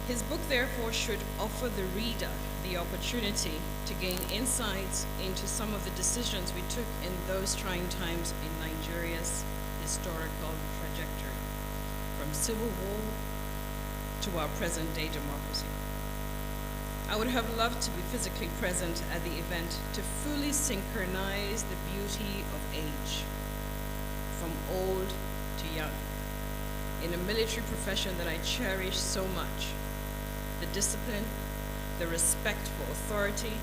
His book, therefore, should offer the reader the opportunity to gain insights into some of the decisions we took in those trying times in Nigeria's historical trajectory, from civil war to our present-day democracy. I would have loved to be physically present at the event to fully synchronize the beauty of age, from old to young, in a military profession that I cherish so much. The discipline, the respect for authority,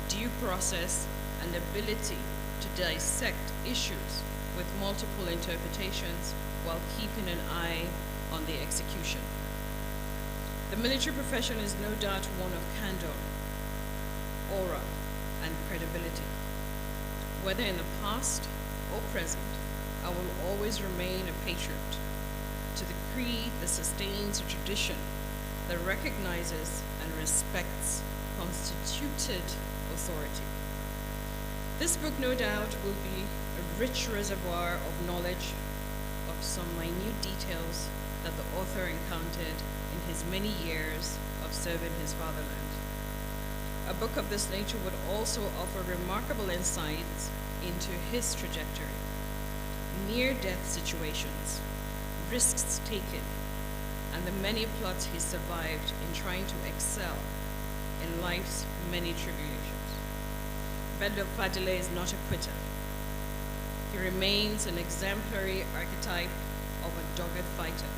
due process, and ability to dissect issues with multiple interpretations while keeping an eye on the execution. The military profession is no doubt one of candor, aura, and credibility. Whether in the past or present, I will always remain a patriot to the creed that sustains a tradition that recognizes and respects constituted authority. This book, no doubt, will be a rich reservoir of knowledge of some minute details that the author encountered in his many years of serving his fatherland. A book of this nature would also offer remarkable insights into his trajectory, near-death situations, risks taken, and the many plots he survived in trying to excel in life's many tribulations. BELLO FADILE is not a quitter. He remains an exemplary archetype of a dogged fighter,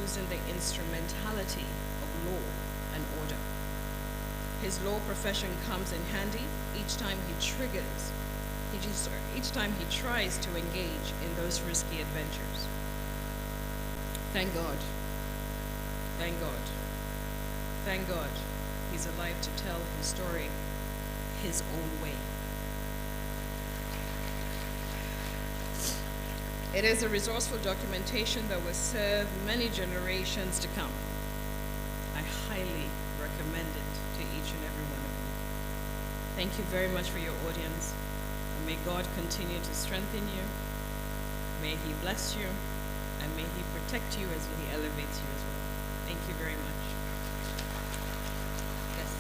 using the instrumentality of law and order. His law profession comes in handy each time each time he tries to engage in those risky adventures. Thank God, thank God, thank God he's alive to tell his story his own way. It is a resourceful documentation that will serve many generations to come. I highly recommend it to each and every one of you. Thank you very much for your audience, and may God continue to strengthen you. May He bless you, and may He protect you as He elevates you as well. Thank you very much. Yes.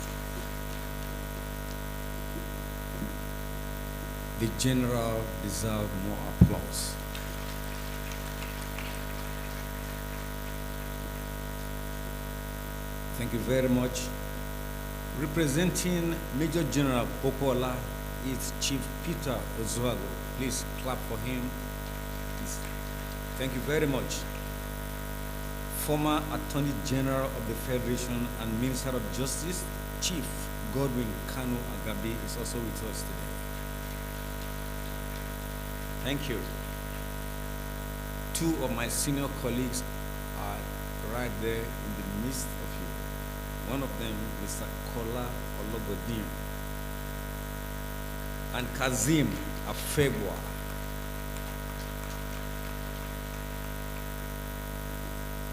The general deserves more applause. Thank you very much. Representing Major General Popola is Chief Peter Ozuago. Please clap for him. Please. Thank you very much. Former Attorney General of the Federation and Minister of Justice, Chief Goodwill Kanu Agabi, is also with us today. Thank you. Two of my senior colleagues are right there in the midst of you. One of them, Mr. Kola Olobodin, and Kazim Afegwa.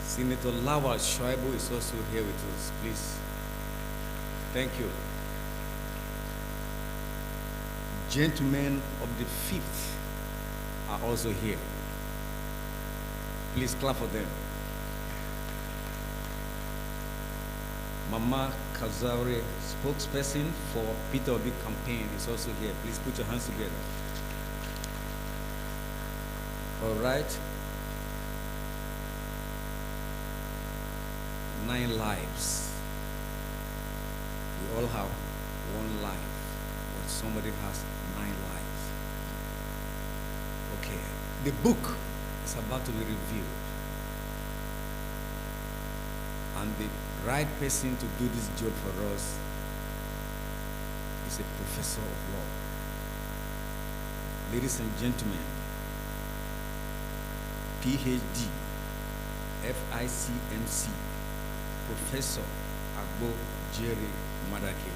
Senator Lawal Shoaibu is also here with us, please. Thank you. Gentlemen of the Fifth are also here. Please clap for them. Mama Kazaure, spokesperson for Peter Obi campaign, is also here. Please put your hands together. All right. 9 lives. We all have 1 life, but somebody has 9 lives. Okay. The book is about to be revealed. And the right person to do this job for us is a professor of law. Ladies and gentlemen, PhD, FICMC, Professor Agbo Jerry Madake.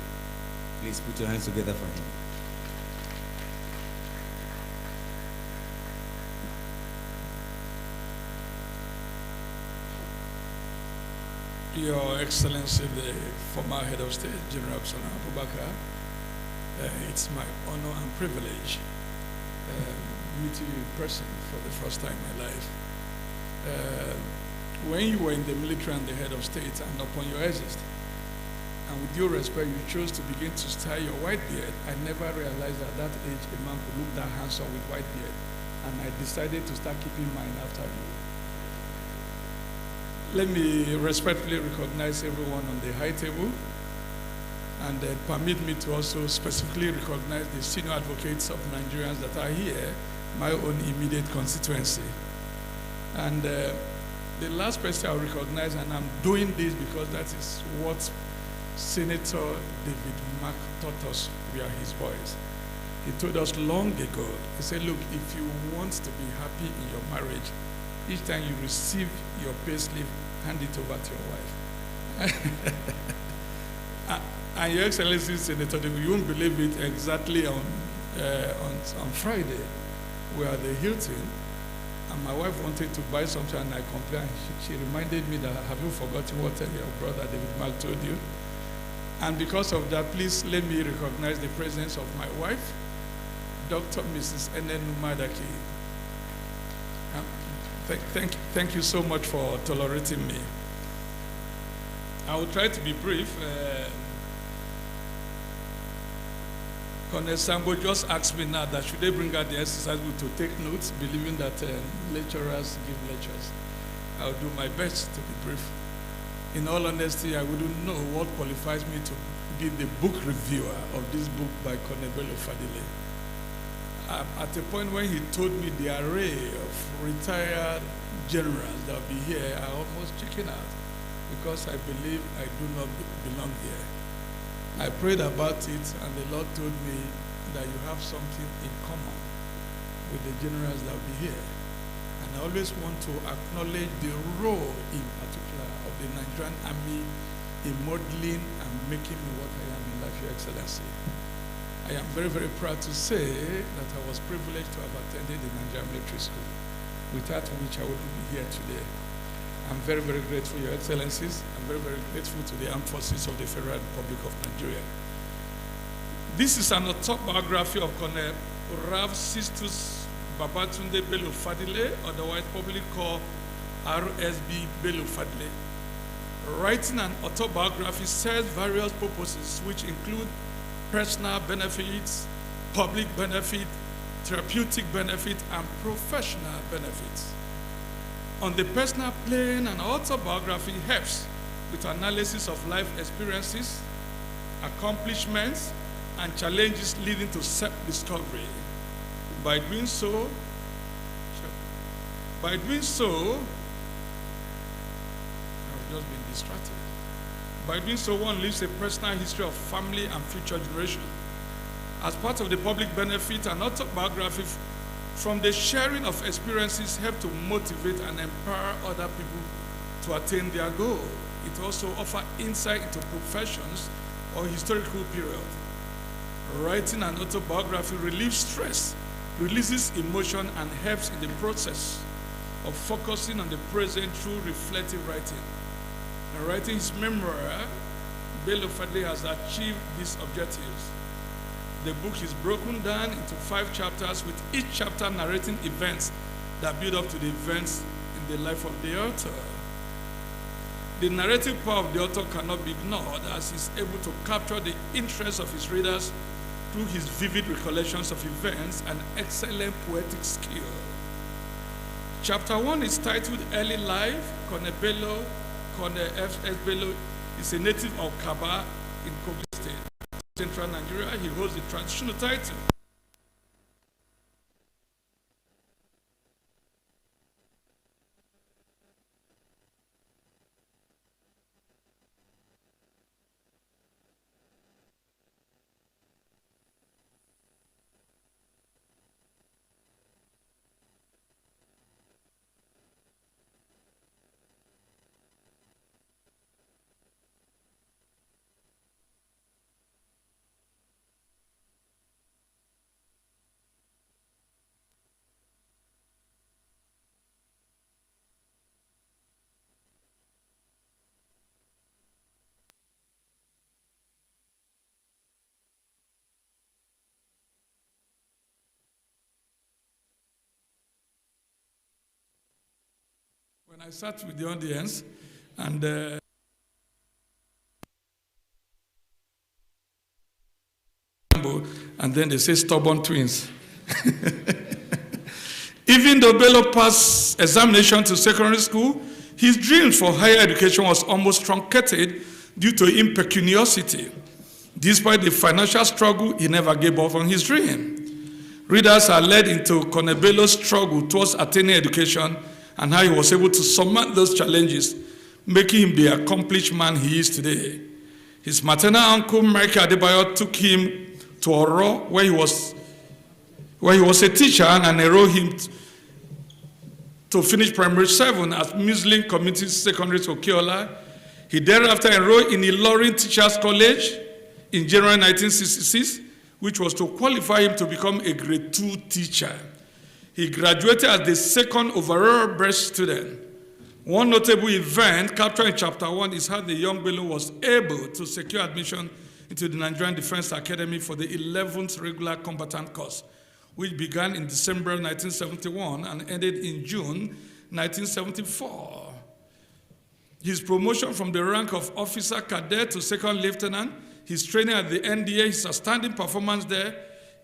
Please put your hands together for him. Your Excellency, the former Head of State, General Absalom Abubakar, it's my honor and privilege meeting you in person for the first time in my life. when you were in the military and the head of state and upon your exit, and with due respect, you chose to begin to style your white beard, I never realized at that age a man could look that handsome with white beard. And I decided to start keeping mine after you. Let me respectfully recognize everyone on the high table, and permit me to also specifically recognize the senior advocates of Nigerians that are here, my own immediate constituency. And the last person I'll recognize, and I'm doing this because that is what Senator David Mark taught us. We are his boys. He told us long ago, he said, look, if you want to be happy in your marriage, each time you receive your pay slip, hand it over to your wife. And Your Excellency, Senator David, you won't believe it, exactly on Friday, we were at the Hilton, and my wife wanted to buy something, and I complained. She reminded me that, have you forgotten what your brother David Mark told you? And because of that, please let me recognize the presence of my wife, Dr. Mrs. Enenumadaki. Thank you so much for tolerating me. I will try to be brief. Colonel Sambo just asked me now that should they bring out the exercise book to take notes, believing that lecturers give lectures. I'll do my best to be brief. In all honesty, I wouldn't know what qualifies me to be the book reviewer of this book by Colonel Bello FADILE. At a point when he told me the array of retired generals that will be here, I almost chickened out because I believe I do not belong here. I prayed about it, and the Lord told me that you have something in common with the generals that will be here. And I always want to acknowledge the role in particular of the Nigerian Army in modeling and making me what I am in life, Your Excellency. I am very, very proud to say that I was privileged to have attended the Nigerian Military School, without which I wouldn't be here today. I'm very, very grateful, Your Excellencies. I'm very, very grateful to the Armed Forces of the Federal Republic of Nigeria. This is an autobiography of Colonel Rav Sistus Babatunde Bello FADILE, otherwise publicly called RSB Bello FADILE. Writing an autobiography serves various purposes, which include personal benefits, public benefit, therapeutic benefit, and professional benefits. On the personal plane, an autobiography helps with analysis of life experiences, accomplishments, and challenges leading to self-discovery. By doing so, I've just been distracted. By doing so, one lives a personal history of family and future generations. As part of the public benefit, an autobiography from the sharing of experiences help to motivate and empower other people to attain their goal. It also offers insight into professions or historical period. Writing an autobiography relieves stress, releases emotion, and helps in the process of focusing on the present through reflective writing. In writing his memoir, Bello FADILE has achieved these objectives. The book is broken down into 5 chapters, with each chapter narrating events that build up to the events in the life of the author. The narrative power of the author cannot be ignored, as he's able to capture the interest of his readers through his vivid recollections of events and excellent poetic skill. Chapter 1 is titled Early Life. Colonel Bello, Colonel F.S. Bello, is a native of Kaba in Kogi State, Central Nigeria. He holds the traditional title I sat with the audience, and then they say stubborn twins. Even though Bello passed examination to secondary school, his dreams for higher education was almost truncated due to impecuniosity. Despite the financial struggle, he never gave up on his dream. Readers are led into Colonel Bello's struggle towards attaining education and how he was able to surmount those challenges, making him the accomplished man he is today. His maternal uncle, Mike Adebayo, took him to Oro, where he was a teacher, and enrolled him to finish primary 7 at Muslim Community Secondary Okiola. He thereafter enrolled in Ilorin Teachers College in January 1966, which was to qualify him to become a grade 2 teacher. He graduated as the second overall best student. One notable event captured in Chapter 1 is how the young Bello was able to secure admission into the Nigerian Defense Academy for the 11th regular combatant course, which began in December 1971 and ended in June 1974. His promotion from the rank of officer cadet to second lieutenant, his training at the NDA, his outstanding performance there,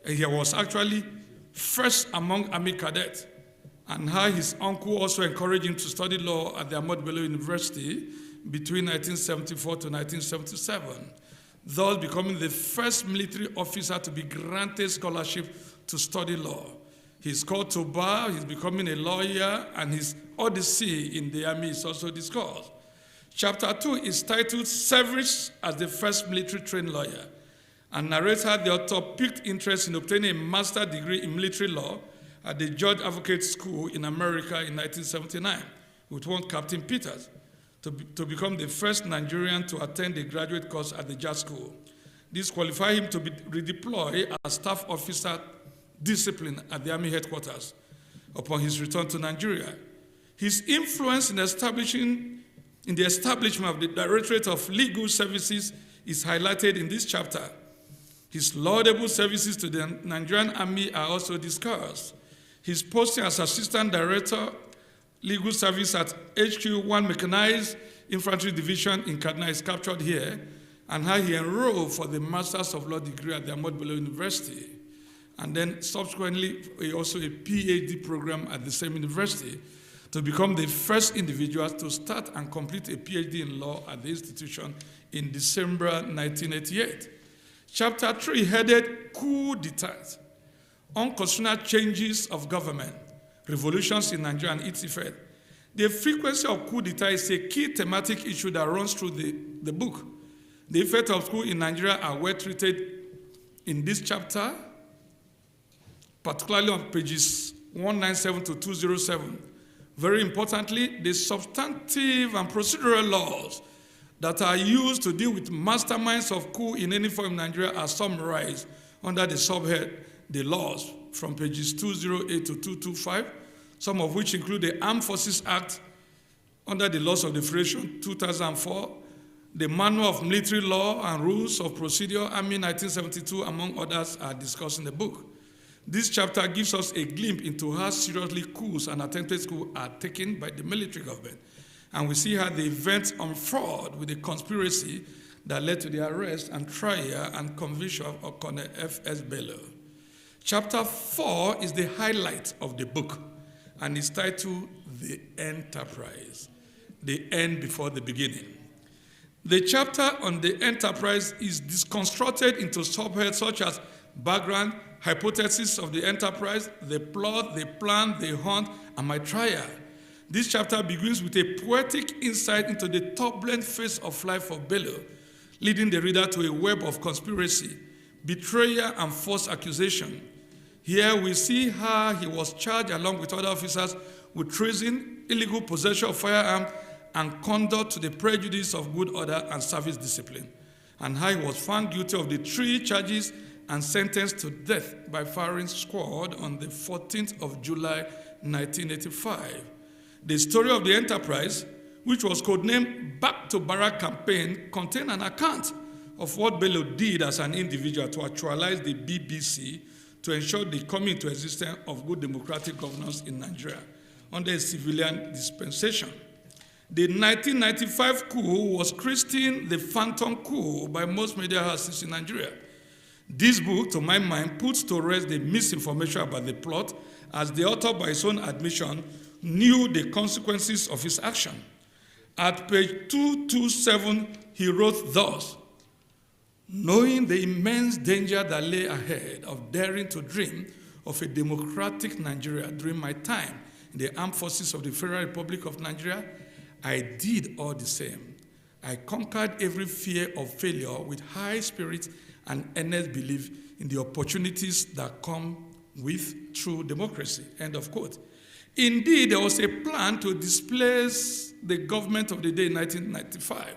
he was actually first among Army cadets, and how his uncle also encouraged him to study law at the Ahmadu Bello University between 1974 to 1977, thus becoming the first military officer to be granted scholarship to study law. He's called to bar, he's becoming a lawyer, and his odyssey in the army is also discussed. Chapter 2 is titled Service as the First Military Trained Lawyer, and narrates how the author piqued interest in obtaining a master's degree in military law at the George Advocate School in America in 1979 with one Captain Peters to become the first Nigerian to attend a graduate course at the JAD School. This qualified him to be redeployed as staff officer discipline at the Army headquarters upon his return to Nigeria. His influence in the establishment of the Directorate of Legal Services is highlighted in this chapter. His laudable services to the Nigerian Army are also discussed. His posting as Assistant Director, Legal Service at HQ 1 Mechanized Infantry Division in Kaduna is captured here, and how he enrolled for the Masters of Law degree at the Ahmadu Bello University. And then subsequently, also a PhD program at the same university to become the first individual to start and complete a PhD in law at the institution in December 1988. Chapter 3 headed Coup d'etat, Unconstitutional Changes of Government, Revolutions in Nigeria and its effect. The frequency of coup d'etat is a key thematic issue that runs through the book. The effects of coup in Nigeria are well treated in this chapter, particularly on pages 197 to 207. Very importantly, the substantive and procedural laws that are used to deal with masterminds of coup in any form in Nigeria are summarized under the subhead, the laws, from pages 208 to 225, some of which include the Armed Forces Act under the Laws of the Federation 2004, the Manual of Military Law and Rules of Procedure, Army 1972, among others, are discussed in the book. This chapter gives us a glimpse into how seriously coups and attempted coups are taken by the military government. And we see how the events unfold with a conspiracy that led to the arrest and trial and conviction of Colonel F.S. Bello. Chapter 4 is the highlight of the book, and is titled The Enterprise, the end before the beginning. The chapter on the enterprise is disconstructed into subheads such as background, hypothesis of the enterprise, the plot, the plan, the hunt, and my trial. This chapter begins with a poetic insight into the turbulent phase of life of Bello, leading the reader to a web of conspiracy, betrayal, and false accusation. Here we see how he was charged along with other officers with treason, illegal possession of firearms, and conduct to the prejudice of good order and service discipline, and how he was found guilty of the 3 charges and sentenced to death by firing squad on the 14th of July, 1985. The story of the enterprise, which was codenamed Back to Barrack Campaign, contained an account of what Bello did as an individual to actualize the BBC to ensure the coming into existence of good democratic governance in Nigeria under a civilian dispensation. The 1995 coup was christened the Phantom Coup by most media houses in Nigeria. This book, to my mind, puts to rest the misinformation about the plot, as the author, by his own admission, knew the consequences of his action. At page 227, he wrote thus: knowing the immense danger that lay ahead of daring to dream of a democratic Nigeria during my time in the armed forces of the Federal Republic of Nigeria, I did all the same. I conquered every fear of failure with high spirit and earnest belief in the opportunities that come with true democracy, end of quote. Indeed, there was a plan to displace the government of the day in 1995.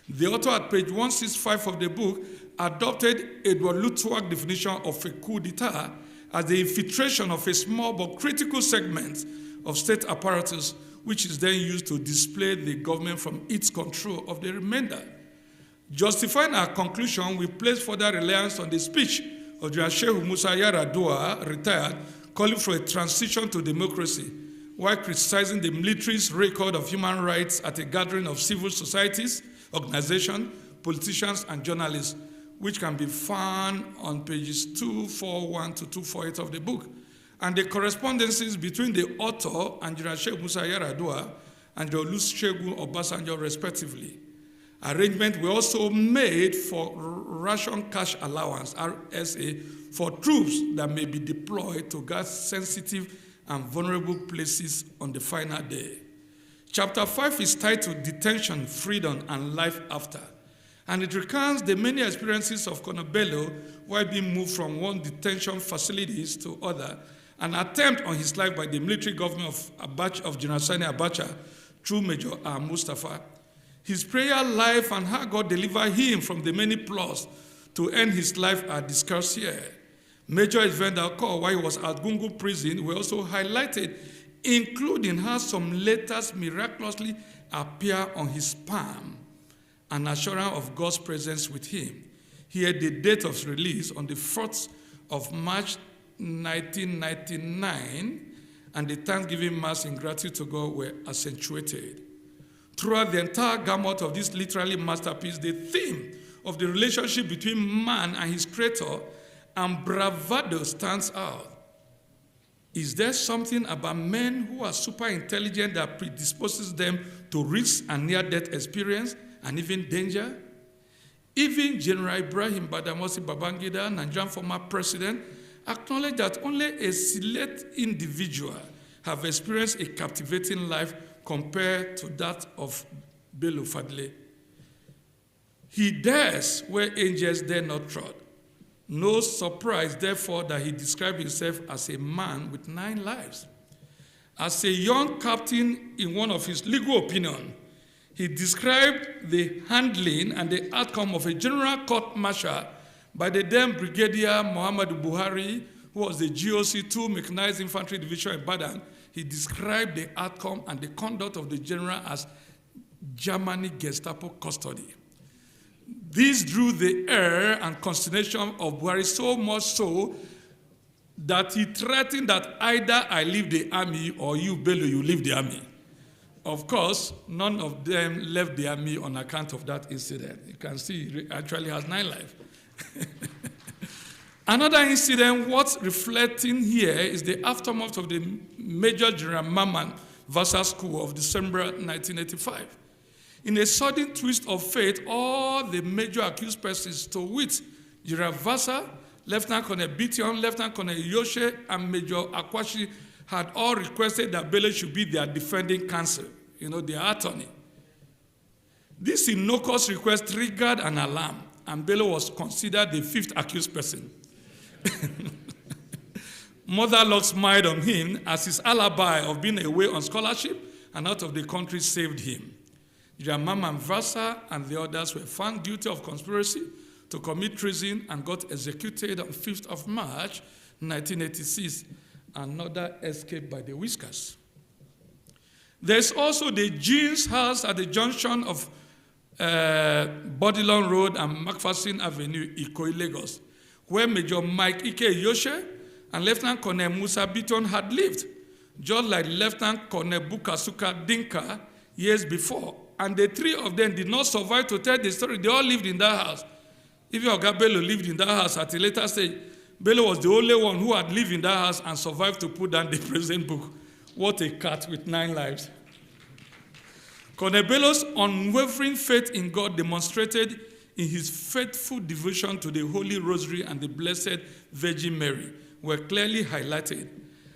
The author at page 165 of the book adopted Edward Luttwak's definition of a coup d'etat as the infiltration of a small but critical segment of state apparatus, which is then used to displace the government from its control of the remainder. Justifying our conclusion, we place further reliance on the speech of General Shehu Musa Yar'Adua, retired, calling for a transition to democracy, while criticizing the military's record of human rights at a gathering of civil societies, organizations, politicians, and journalists, which can be found on pages 241 to 248 of the book, and the correspondences between the author and General Shehu Musa Yar'Adua and General Olusegun Obasanjo, respectively. Arrangements were also made for ration cash allowance, RSA, for troops that may be deployed to guard sensitive and vulnerable places on the final day. Chapter 5 is titled Detention, Freedom, and Life After, and it recounts the many experiences of Colonel Bello while being moved from one detention facilities to other, an attempt on his life by the military government of General Sani Abacha through Major Mustafa, his prayer life and how God delivered him from the many plots to end his life are discussed here. Major events that occurred while he was at Gungu prison were also highlighted, including how some letters miraculously appear on his palm, an assurance of God's presence with him. Here, the date of release on the 4th of March 1999, and the Thanksgiving Mass in gratitude to God were accentuated. Throughout the entire gamut of this literary masterpiece, the theme of the relationship between man and his creator and bravado stands out. Is there something about men who are super intelligent that predisposes them to risk and near-death experience and even danger? Even General Ibrahim Badamasi Babangida, Nigerian former president, acknowledged that only a select individual have experienced a captivating life compared to that of Bello Fadile. He dares where angels dare not trod. No surprise, therefore, that he described himself as a man with 9 lives. As a young captain, in one of his legal opinions, he described the handling and the outcome of a general court-martial by the then Brigadier Muhammadu Buhari, who was the GOC 2 Mechanized Infantry Division in Badan. He described the outcome and the conduct of the general as Germany Gestapo custody. This drew the ire and consternation of Buhari so much so that he threatened that either I leave the army or you, Bello, you leave the army. Of course, none of them left the army on account of that incident. You can see he actually has 9 lives. Another incident worth reflecting here is the aftermath of the Major General Mamman Vasa's coup of December 1985. In a sudden twist of fate, all the major accused persons, to wit, General Vasa, Lieutenant Colonel Bition, Lieutenant Colonel Yoshe, and Major Akwashi, had all requested that Bello should be their defending counsel, their attorney. This innocuous request triggered an alarm, and Bello was considered the 5th accused person. Mother Lord smiled on him as his alibi of being away on scholarship and out of the country saved him. Jamam and Vasa and the others were found guilty of conspiracy to commit treason and got executed on 5th of March 1986. Another escaped by the whiskers. There's also the Jeans House at the junction of Bodilon Road and Macpherson Avenue, Ikoyi, Lagos, where Major Mike Ike Yoshe and Lieutenant Colonel Musa Biton had lived, just like Lieutenant Colonel Bukasuka Dinka years before, and the three of them did not survive to tell the story. They all lived in that house. Even Oga Bello lived in that house at a later stage. Bello was the only one who had lived in that house and survived to put down the present book. What a cat with 9 lives. Colonel Bello's unwavering faith in God demonstrated in his faithful devotion to the Holy Rosary and the Blessed Virgin Mary were clearly highlighted.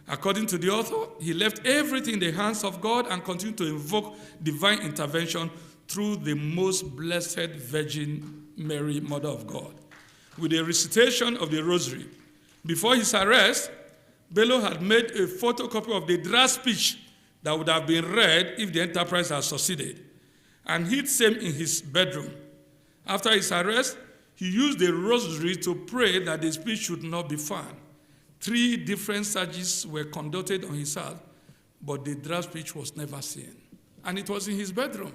According to the author, he left everything in the hands of God and continued to invoke divine intervention through the most blessed Virgin Mary, Mother of God. With a recitation of the Rosary. Before his arrest, Bello had made a photocopy of the draft speech that would have been read if the enterprise had succeeded, and hid same in his bedroom. After his arrest, he used the Rosary to pray that the speech should not be found. 3 different searches were conducted on his house, but the draft speech was never seen. And it was in his bedroom.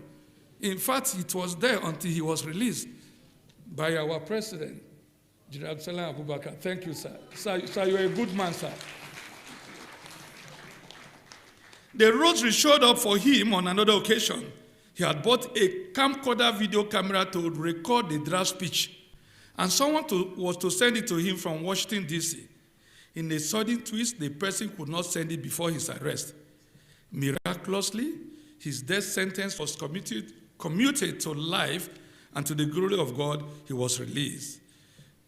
In fact, it was there until he was released by our president, General Salam Abubakar. Thank you, sir. Sir, you're a good man, sir. The Rosary showed up for him on another occasion. He had bought a camcorder video camera to record the draft speech, and someone was to send it to him from Washington, D.C. In a sudden twist, the person could not send it before his arrest. Miraculously, his death sentence was commuted to life, and to the glory of God, he was released.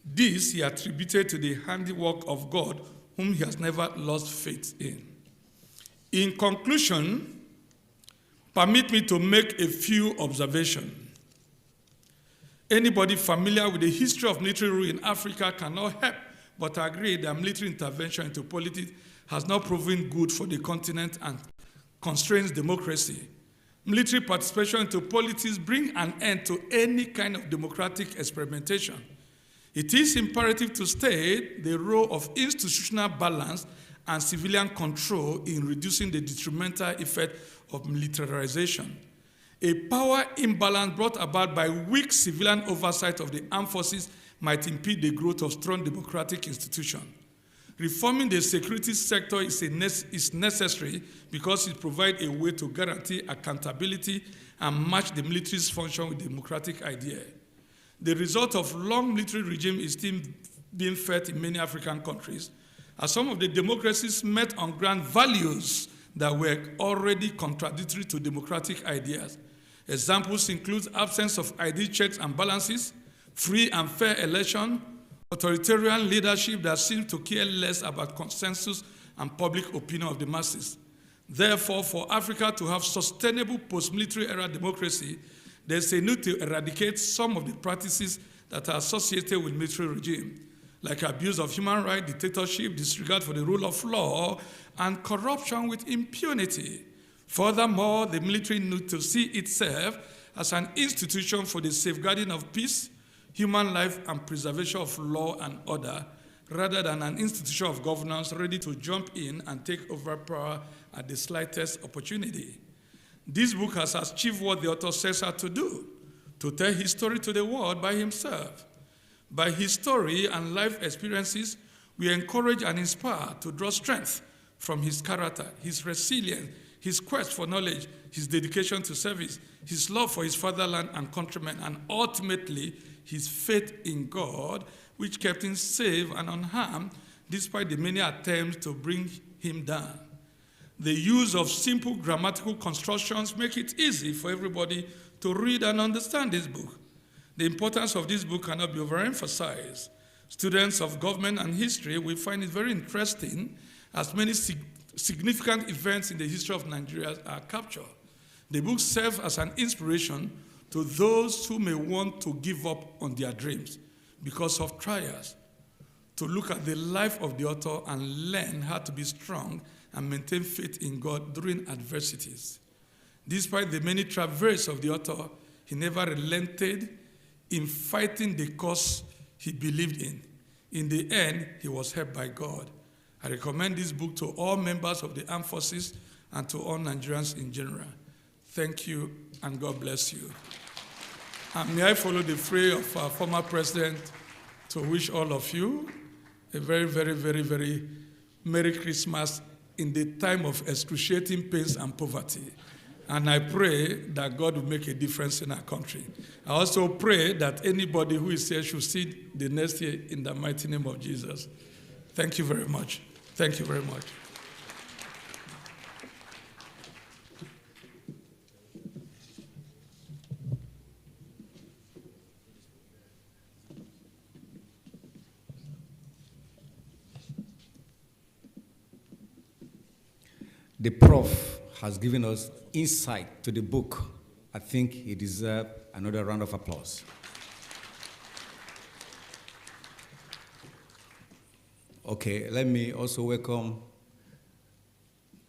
This he attributed to the handiwork of God, whom he has never lost faith in. In conclusion, permit me to make a few observations. Anybody familiar with the history of military rule in Africa cannot help but agree that military intervention into politics has not proven good for the continent and constrains democracy. Military participation into politics brings an end to any kind of democratic experimentation. It is imperative to state the role of institutional balance and civilian control in reducing the detrimental effect of militarization. A power imbalance brought about by weak civilian oversight of the armed forces might impede the growth of strong democratic institutions. Reforming the security sector is necessary because it provides a way to guarantee accountability and match the military's function with democratic ideas. The result of long military regime is still being felt in many African countries, as some of the democracies met on ground values that were already contradictory to democratic ideas. Examples include absence of ID checks and balances, free and fair election, authoritarian leadership that seems to care less about consensus and public opinion of the masses. Therefore, for Africa to have sustainable post-military era democracy, there's a need to eradicate some of the practices that are associated with military regime, like abuse of human rights, dictatorship, disregard for the rule of law, and corruption with impunity. Furthermore, the military needs to see itself as an institution for the safeguarding of peace, human life, and preservation of law and order, rather than an institution of governance ready to jump in and take over power at the slightest opportunity. This book has achieved what the author sets out to do, to tell his story to the world by himself. By his story and life experiences, we encourage and inspire to draw strength from his character, his resilience, his quest for knowledge, his dedication to service, his love for his fatherland and countrymen, and ultimately his faith in God, which kept him safe and unharmed despite the many attempts to bring him down. The use of simple grammatical constructions make it easy for everybody to read and understand this book. The importance of this book cannot be overemphasized. Students of government and history will find it very interesting as many significant events in the history of Nigeria are captured. The book serves as an inspiration to those who may want to give up on their dreams because of trials, to look at the life of the author and learn how to be strong and maintain faith in God during adversities. Despite the many travails of the author, he never relented in fighting the cause he believed in. In the end, he was helped by God. I recommend this book to all members of the armed forces and to all Nigerians in general. Thank you, and God bless you. And may I follow the phrase of our former president to wish all of you a very, very, very, very Merry Christmas in the time of excruciating pains and poverty. And I pray that God will make a difference in our country. I also pray that anybody who is here should see the next year in the mighty name of Jesus. Thank you very much. Thank you very much. The prof has given us insight to the book. I think he deserves another round of applause. Okay, let me also welcome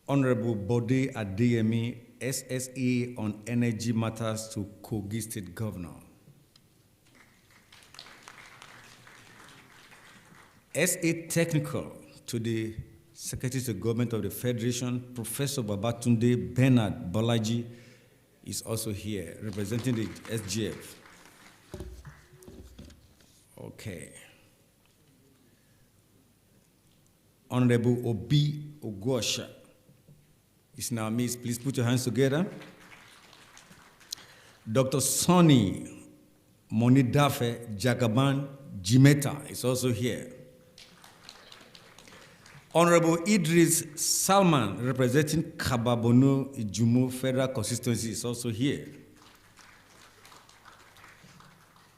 Honorable Bode Adeyemi, SSE on Energy Matters to Kogi State Governor. SA Technical to the Secretary to Government of the Federation, Professor Babatunde Bernard Bolaji is also here, representing the SGF. Okay. Honorable Obi Ogwosha is now amazed. Please put your hands together. Dr. Sonny Monidafe Jagaban Jimeta is also here. Honorable Idris Salman, representing Kababono Ijumu Federal Constituency, is also here.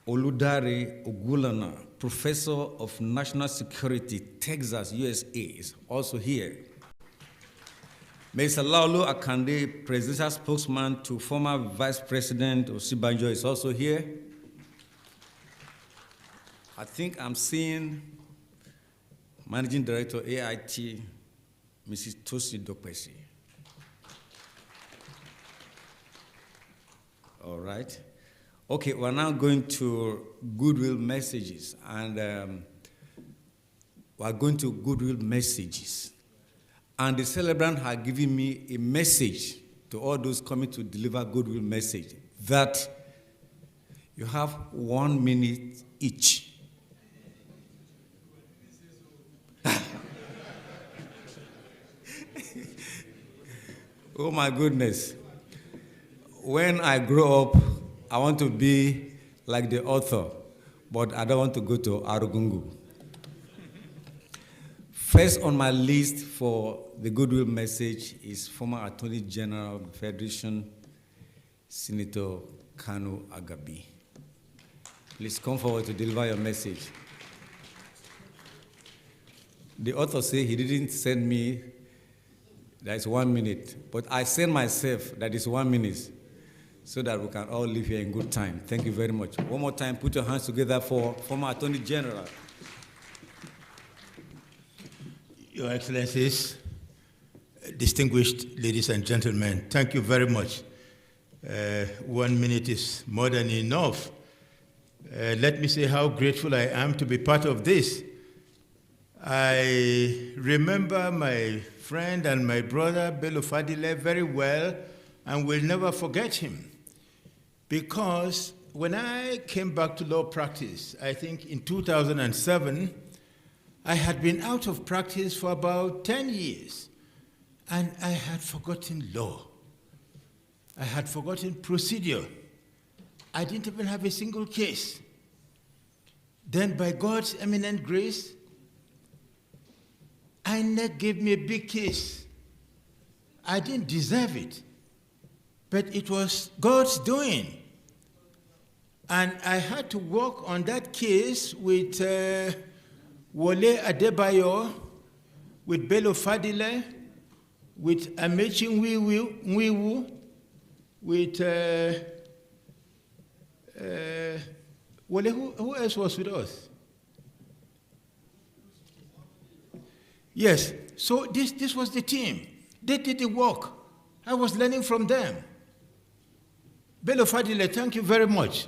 Oludare Ogulana, Professor of National Security, Texas, USA, is also here. Mr. Laulu Akande, Presidential Spokesman to former Vice President Osibanjo, is also here. I think I'm seeing Managing Director, AIT, Mrs. Tosi Dokpesi. All right. Okay, we're now going to Goodwill messages, and we're going to Goodwill messages. And the celebrant had given me a message to all those coming to deliver Goodwill message that you have 1 minute each. Oh my goodness. When I grow up, I want to be like the author, but I don't want to go to Arugungu. First on my list for the Goodwill message is former Attorney General of the Federation, Senator Kanu Agabi. Please come forward to deliver your message. The author said he didn't send me that is 1 minute, but I send myself that is 1 minute so that we can all live here in good time. Thank you very much. One more time, put your hands together for former Attorney General. Your Excellencies, distinguished ladies and gentlemen, thank you very much. 1 minute is more than enough. Let me say how grateful I am to be part of this. I remember my friend and my brother, Bello FADILE, very well, and will never forget him. Because when I came back to law practice, I think in 2007, I had been out of practice for about 10 years, and I had forgotten law. I had forgotten procedure. I didn't even have a single case. Then by God's eminent grace, INEC gave me a big case. I didn't deserve it, but it was God's doing. And I had to work on that case with Wole Adebayo, with Bello FADILE, with Amechi Nwiwu, with Wole, who else was with us? Yes, so this was the team. They did the work. I was learning from them. Bello FADILE, thank you very much.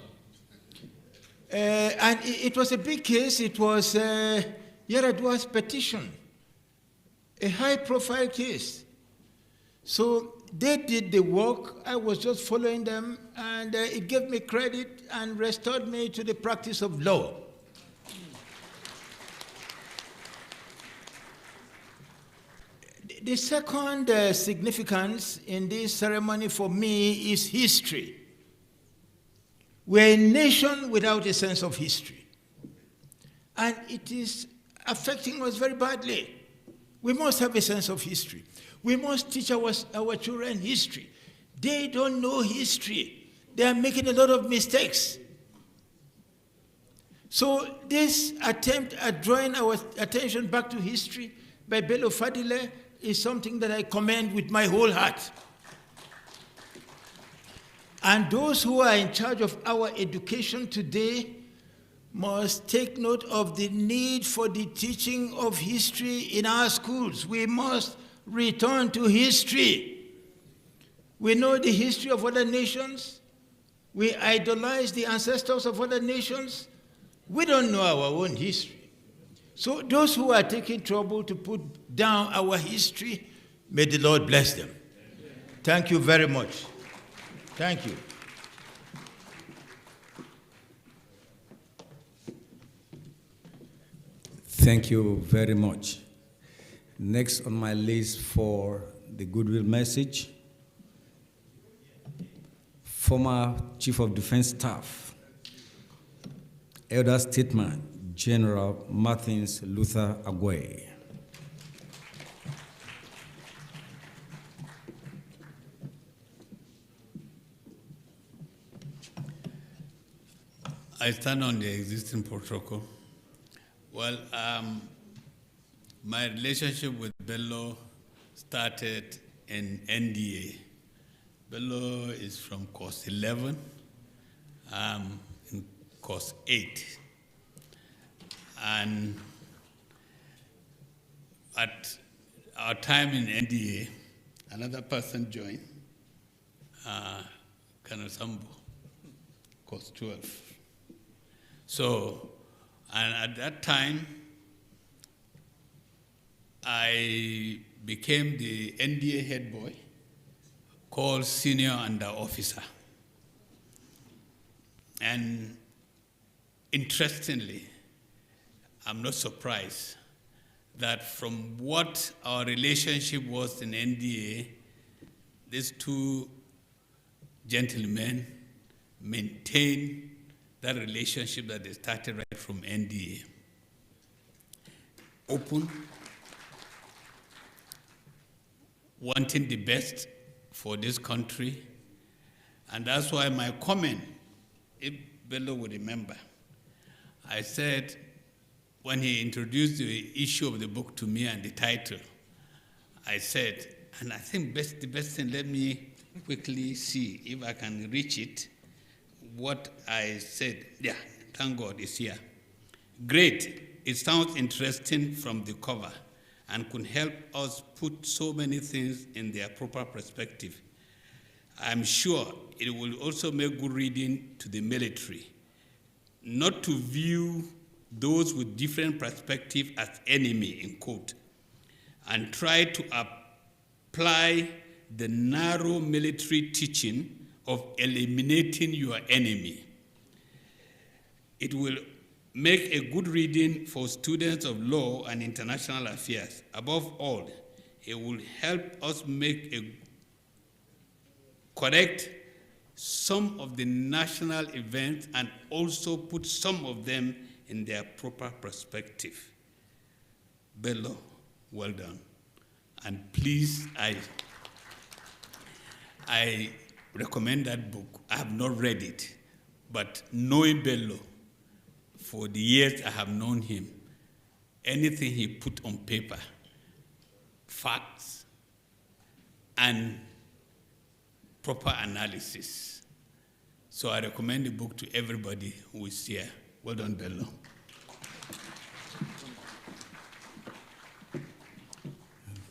And it was a big case. It was Yaradua's petition, a high-profile case. So they did the work. I was just following them, and it gave me credit and restored me to the practice of law. The second significance in this ceremony for me is history. We're a nation without a sense of history. And it is affecting us very badly. We must have a sense of history. We must teach our children history. They don't know history. They are making a lot of mistakes. So this attempt at drawing our attention back to history by Bello Fadile is something that I commend with my whole heart. And those who are in charge of our education today must take note of the need for the teaching of history in our schools. We must return to history. We know the history of other nations. We idolize the ancestors of other nations. We don't know our own history. So those who are taking trouble to put down our history, may the Lord bless them. Thank you very much. Thank you. Thank you very much. Next on my list for the Goodwill message, former Chief of Defense Staff, Elder Statesman, General Martins Luther Agway. I stand on the existing protocol. Well, my relationship with Bello started in NDA. Bello is from course 11, in course 8. And at our time in NDA, another person joined, Colonel Sambo, course 12. So, and at that time, I became the NDA head boy, called senior under officer. And interestingly, I'm not surprised that from what our relationship was in NDA, these two gentlemen maintained that relationship that they started right from NDA. Open, wanting the best for this country, and that's why my comment, if Bello would remember, I said, when he introduced the issue of the book to me and the title, I said, and I think the best thing, let me quickly see if I can reach it, what I said. Yeah, thank God it's here. Great, it sounds interesting from the cover and could help us put so many things in their proper perspective. I'm sure it will also make good reading to the military, not to view those with different perspective as enemy, in quote, and try to apply the narrow military teaching of eliminating your enemy. It will make a good reading for students of law and international affairs. Above all, it will help us correct some of the national events and also put some of them in their proper perspective. Bello, well done. And please, I recommend that book. I have not read it, but knowing Bello, for the years I have known him, anything he put on paper, facts, and proper analysis. So I recommend the book to everybody who is here. Well done, Bello.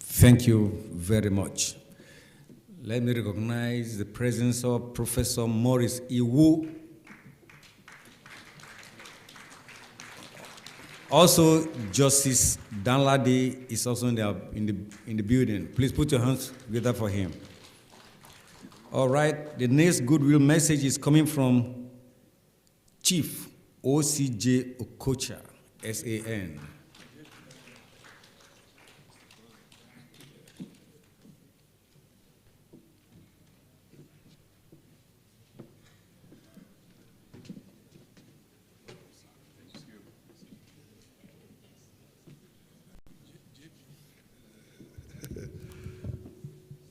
Thank you very much. Let me recognize the presence of Professor Morris Iwu. Also, Justice Danladi is also in the building. Please put your hands together for him. All right, the next Goodwill message is coming from Chief OCJ Okocha, SAN.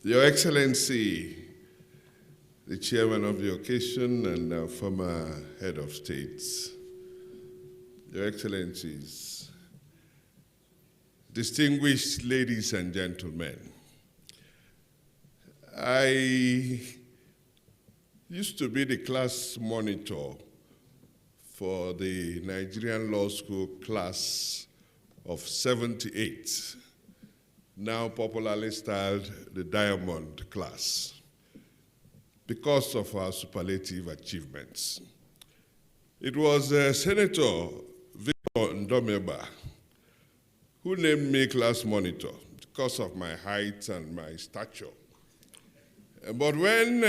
Your Excellency, the chairman of the occasion and our former head of states, Your Excellencies, distinguished ladies and gentlemen, I used to be the class monitor for the Nigerian Law School class of 78, now popularly styled the Diamond class, because of our superlative achievements. It was Senator Victor Ndomeba who named me class monitor because of my height and my stature. But when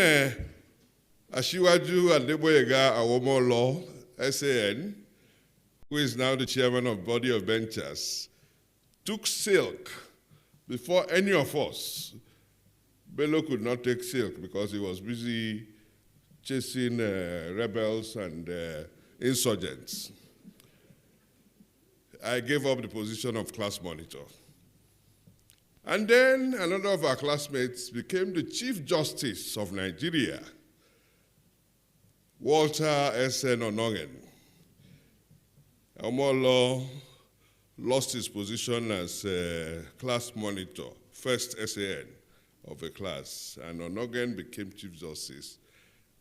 Asiwaju Adeboyega Awomolo, SAN, who is now the chairman of Body of Benchers, took silk before any of us, Bello could not take silk because he was busy chasing rebels and insurgents. I gave up the position of class monitor. And then another of our classmates became the Chief Justice of Nigeria, Walter S.N. Onongen. Omolo lost his position as class monitor, first SAN of a class, and Onongen became Chief Justice.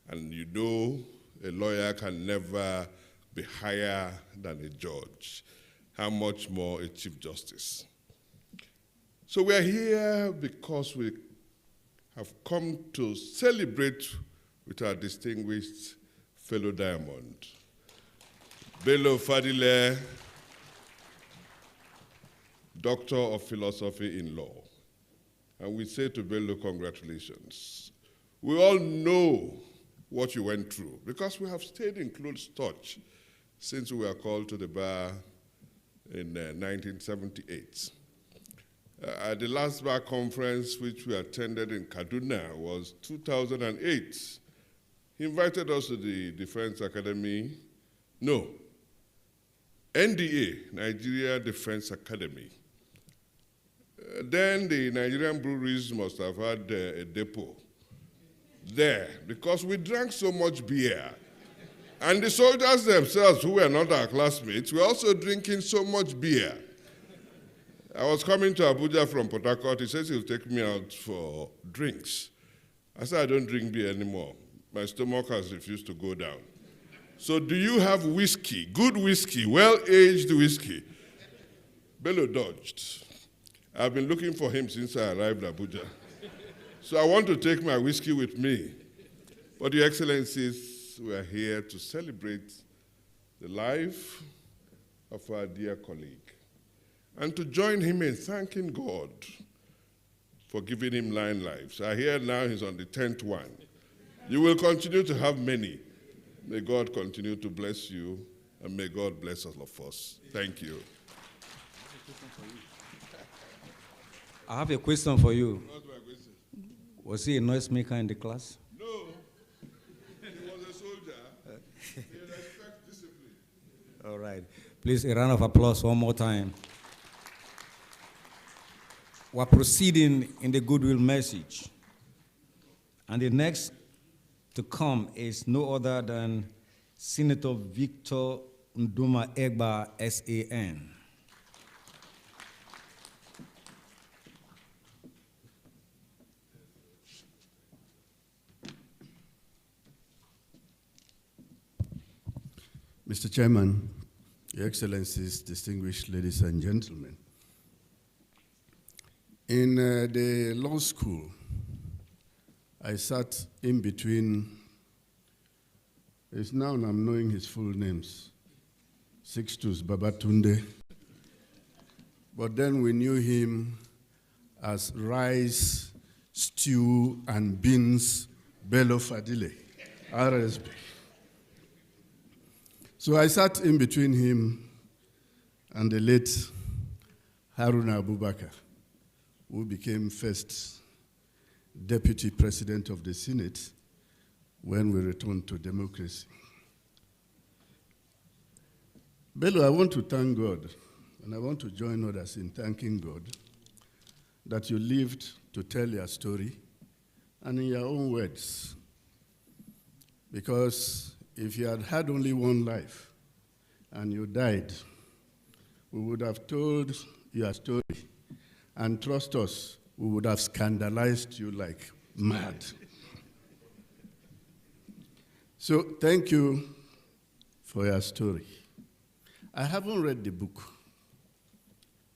And you know, a lawyer can never be higher than a judge. How much more a Chief Justice? So we are here because we have come to celebrate with our distinguished fellow Diamond, Bello Fadile, Doctor of Philosophy in Law. And we say to Bello, congratulations. We all know what you went through because we have stayed in close touch since we were called to the bar in 1978. At the last bar conference which we attended in Kaduna was 2008. He invited us to the Defense Academy, no, NDA, Nigeria Defense Academy. Then the Nigerian breweries must have had a depot there because we drank so much beer. And the soldiers themselves, who were not our classmates, were also drinking so much beer. I was coming to Abuja from Port Harcourt. He says he'll take me out for drinks. I said, I don't drink beer anymore. My stomach has refused to go down. So do you have whiskey, good whiskey, well-aged whiskey? Bello dodged. I've been looking for him since I arrived at Abuja. So I want to take my whiskey with me. But Your Excellencies, we are here to celebrate the life of our dear colleague and to join him in thanking God for giving him 9 lives. I hear now he's on the 10th one. You will continue to have many. May God continue to bless you, and may God bless all of us. Thank you. I have a question for you. What's my question? Was he a noisemaker in the class? No. He was a soldier. He respects discipline. All right. Please, a round of applause one more time. We're proceeding in the Goodwill message. And the next to come is no other than Senator Victor Nduma Egba, SAN. Mr. Chairman, Your Excellencies, distinguished ladies and gentlemen, in the law school, I sat in between, it's now I'm knowing his full names, Sixtus Babatunde, but then we knew him as rice, stew, and beans Bello Fadile, RSB. So I sat in between him and the late Haruna Abubakar, who became first Deputy President of the Senate when we returned to democracy. Bello, I want to thank God, and I want to join others in thanking God that you lived to tell your story and in your own words. Because if you had had only one life and you died, we would have told your story. And trust us, we would have scandalized you like mad. So thank you for your story. I haven't read the book,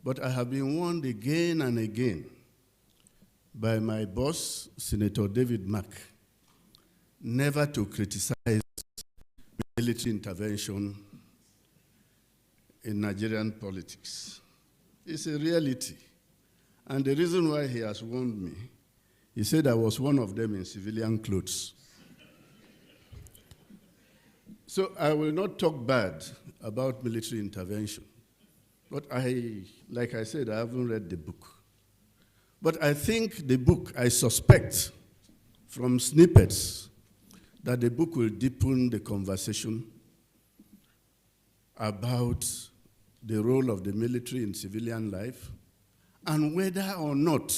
but I have been warned again and again by my boss, Senator David Mack, never to criticize military intervention in Nigerian politics. It's a reality. And the reason why he has warned me, he said I was one of them in civilian clothes. So I will not talk bad about military intervention. But like I said, I haven't read the book. But I think the book, I suspect from snippets, that the book will deepen the conversation about the role of the military in civilian life and whether or not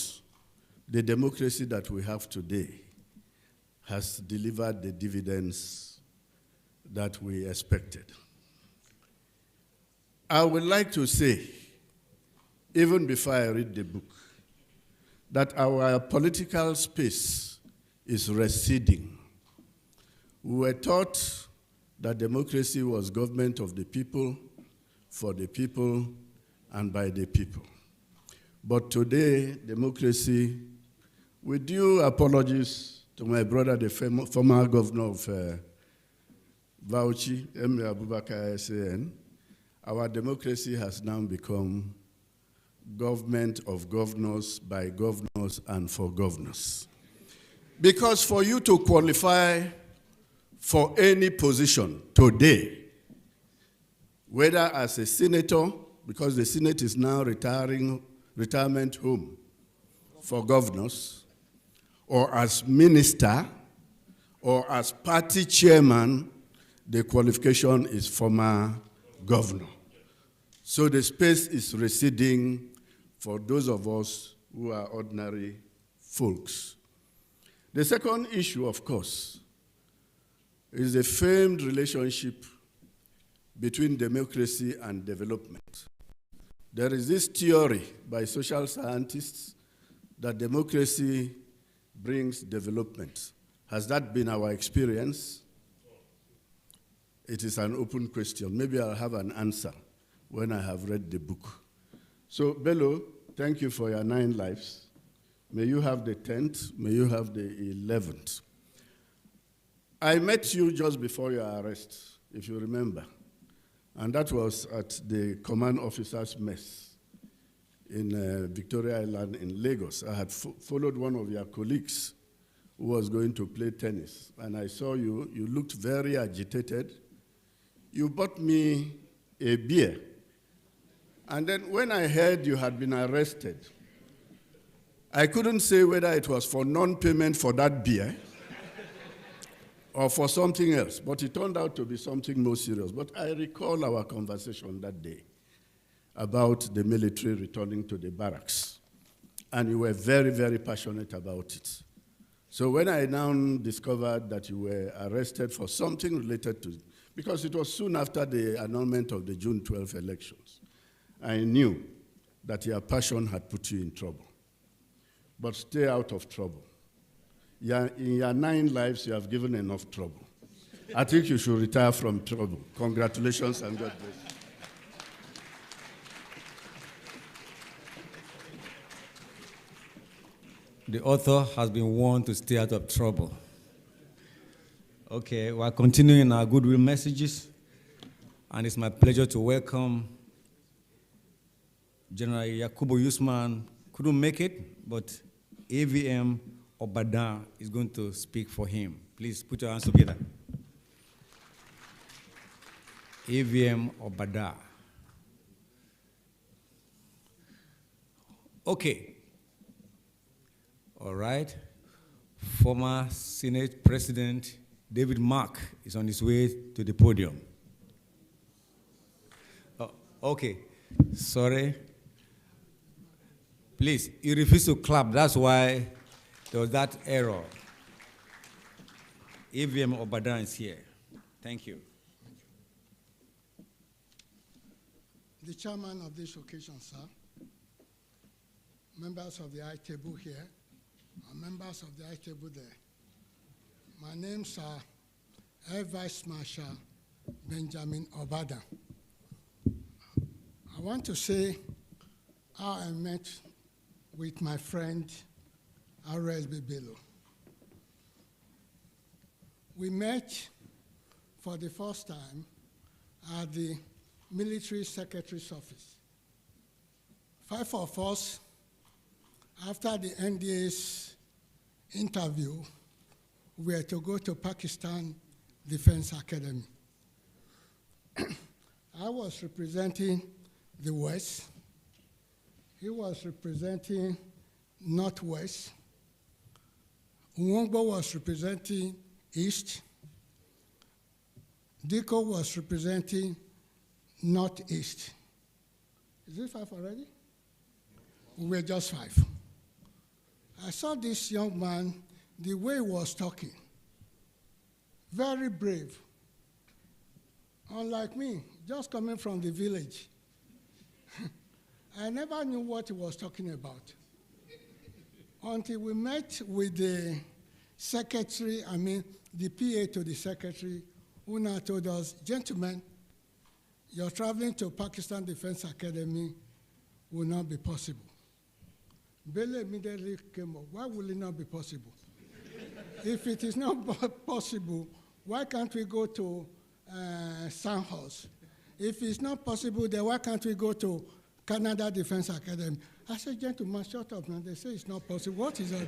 the democracy that we have today has delivered the dividends that we expected. I would like to say, even before I read the book, that our political space is receding. We were taught that democracy was government of the people, for the people, and by the people. But today, democracy, with due apologies to my brother, the former governor of Bauchi, M. Abubakar SAN, our democracy has now become government of governors, by governors, and for governors. Because for you to qualify for any position today, whether as a senator, because the Senate is now retirement home for governors, or as minister, or as party chairman, the qualification is former governor. So the space is receding for those of us who are ordinary folks. The second issue, of course, is the famed relationship between democracy and development. There is this theory by social scientists that democracy brings development. Has that been our experience? It is an open question. Maybe I'll have an answer when I have read the book. So, Bello, thank you for your 9 lives. May you have the 10th, may you have the 11th. I met you just before your arrest, if you remember. And that was at the command officers' mess in Victoria Island in Lagos. I had followed one of your colleagues who was going to play tennis. And I saw you, you looked very agitated. You bought me a beer. And then when I heard you had been arrested, I couldn't say whether it was for non-payment for that beer or for something else, but it turned out to be something more serious. But I recall our conversation that day about the military returning to the barracks, and you were very, very passionate about it. So when I now discovered that you were arrested for something related to, because it was soon after the announcement of the June 12th elections, I knew that your passion had put you in trouble. But stay out of trouble. In your 9 lives, you have given enough trouble. I think you should retire from trouble. Congratulations and God bless you. The author has been warned to stay out of trouble. Okay, we're continuing our Goodwill messages, and it's my pleasure to welcome General Yakubu Usman. Couldn't make it, but AVM Obada is going to speak for him. Please put your hands together. AVM Obada. Okay. All right. Former Senate President David Mack is on his way to the podium. Oh, okay. Sorry. Please, you refuse to clap. That's why there was that error. AVM Obadan is here. Thank you. The chairman of this occasion, sir, members of the high table here, and members of the high table there. My name's Air Vice Marshal Benjamin Obadan. I want to say how I met with my friend RSB Bello. We met for the first time at the Military Secretary's office. 5 of us, after the NDA's interview, were to go to Pakistan Defense Academy. I was representing the West. He was representing Northwest. Nwongbo was representing East. Diko was representing Northeast. Is it 5 already? We were just 5. I saw this young man, the way he was talking, very brave. Unlike me, just coming from the village. I never knew what he was talking about until we met with the secretary, the PA to the secretary, who now told us, gentlemen, you're traveling to Pakistan Defense Academy will not be possible. Bello immediately came up. Why will it not be possible? If it is not possible, why can't we go to Sandhurst? If it's not possible, then why can't we go to Canada Defense Academy? I said, gentlemen, shut up, man. They say it's not possible. What is that?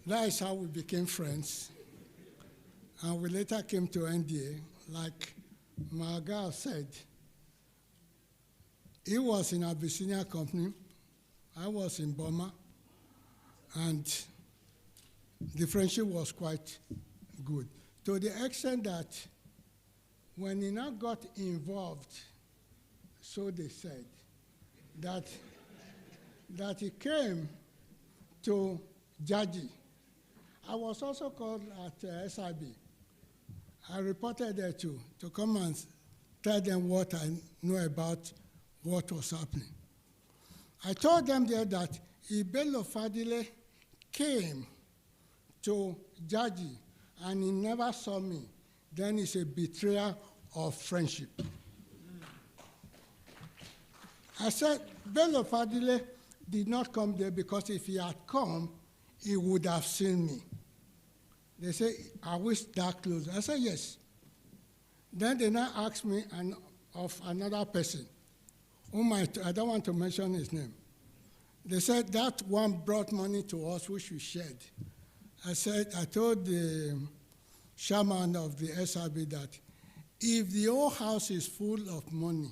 That is how we became friends. And we later came to NDA. Like Margal said, he was in Abyssinia Company. I was in Burma. And the friendship was quite good, to the extent that when he now got involved, so they said, that he came to Jaji. I was also called at SIB. I reported there too, to come and tell them what I know about what was happening. I told them there that if Bello Fadile came to Jaji and he never saw me, then it's a betrayal of friendship. I said, Bello Fadile did not come there because if he had come, he would have seen me. They say, are we that close? I said, yes. Then they now asked me of another person, whom I don't want to mention his name. They said that one brought money to us, which we shared. I told the chairman of the SRB that if the whole house is full of money,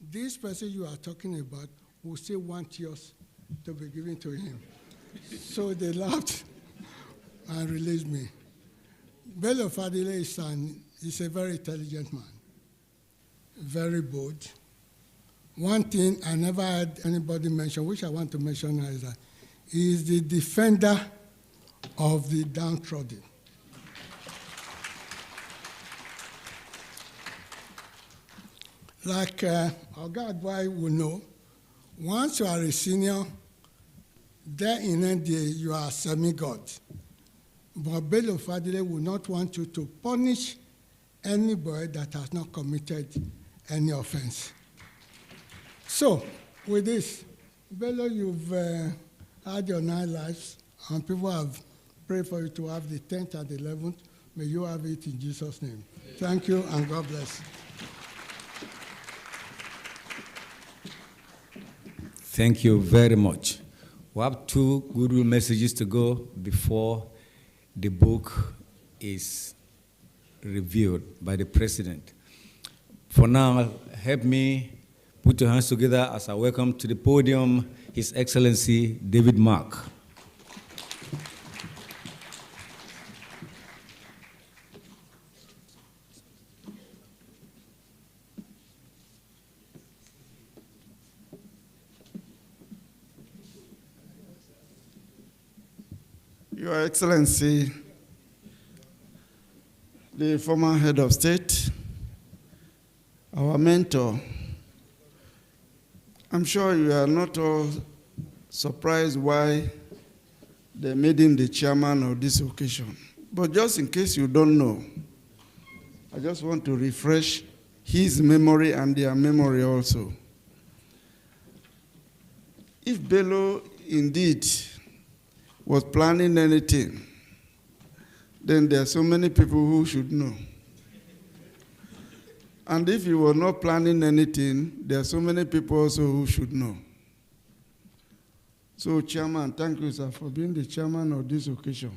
this person you are talking about will still want yours to be given to him. So they laughed and released me. Bello Fadile is a very intelligent man, very bold. One thing I never had anybody mention, which I want to mention now, is that he is the defender of the downtrodden. Like Oga Adwai will know, once you are a senior, there in NDA, you are a semi-god. But Bello Fadile will not want you to punish anybody that has not committed any offense. So, with this, Bello, you've had your 9 lives, and people have prayed for you to have the 10th and the 11th. May you have it in Jesus' name. Thank you, and God bless. Thank you very much. We have 2 Goodwill messages to go before the book is reviewed by the President. For now, help me put your hands together as I welcome to the podium His Excellency David Mark. Your Excellency, the former head of state, our mentor, I'm sure you are not all surprised why they made him the chairman of this occasion. But just in case you don't know, I just want to refresh his memory and their memory also. If Bello indeed was planning anything, then there are so many people who should know. And if he was not planning anything, there are so many people also who should know. So, Chairman, thank you, sir, for being the chairman of this occasion.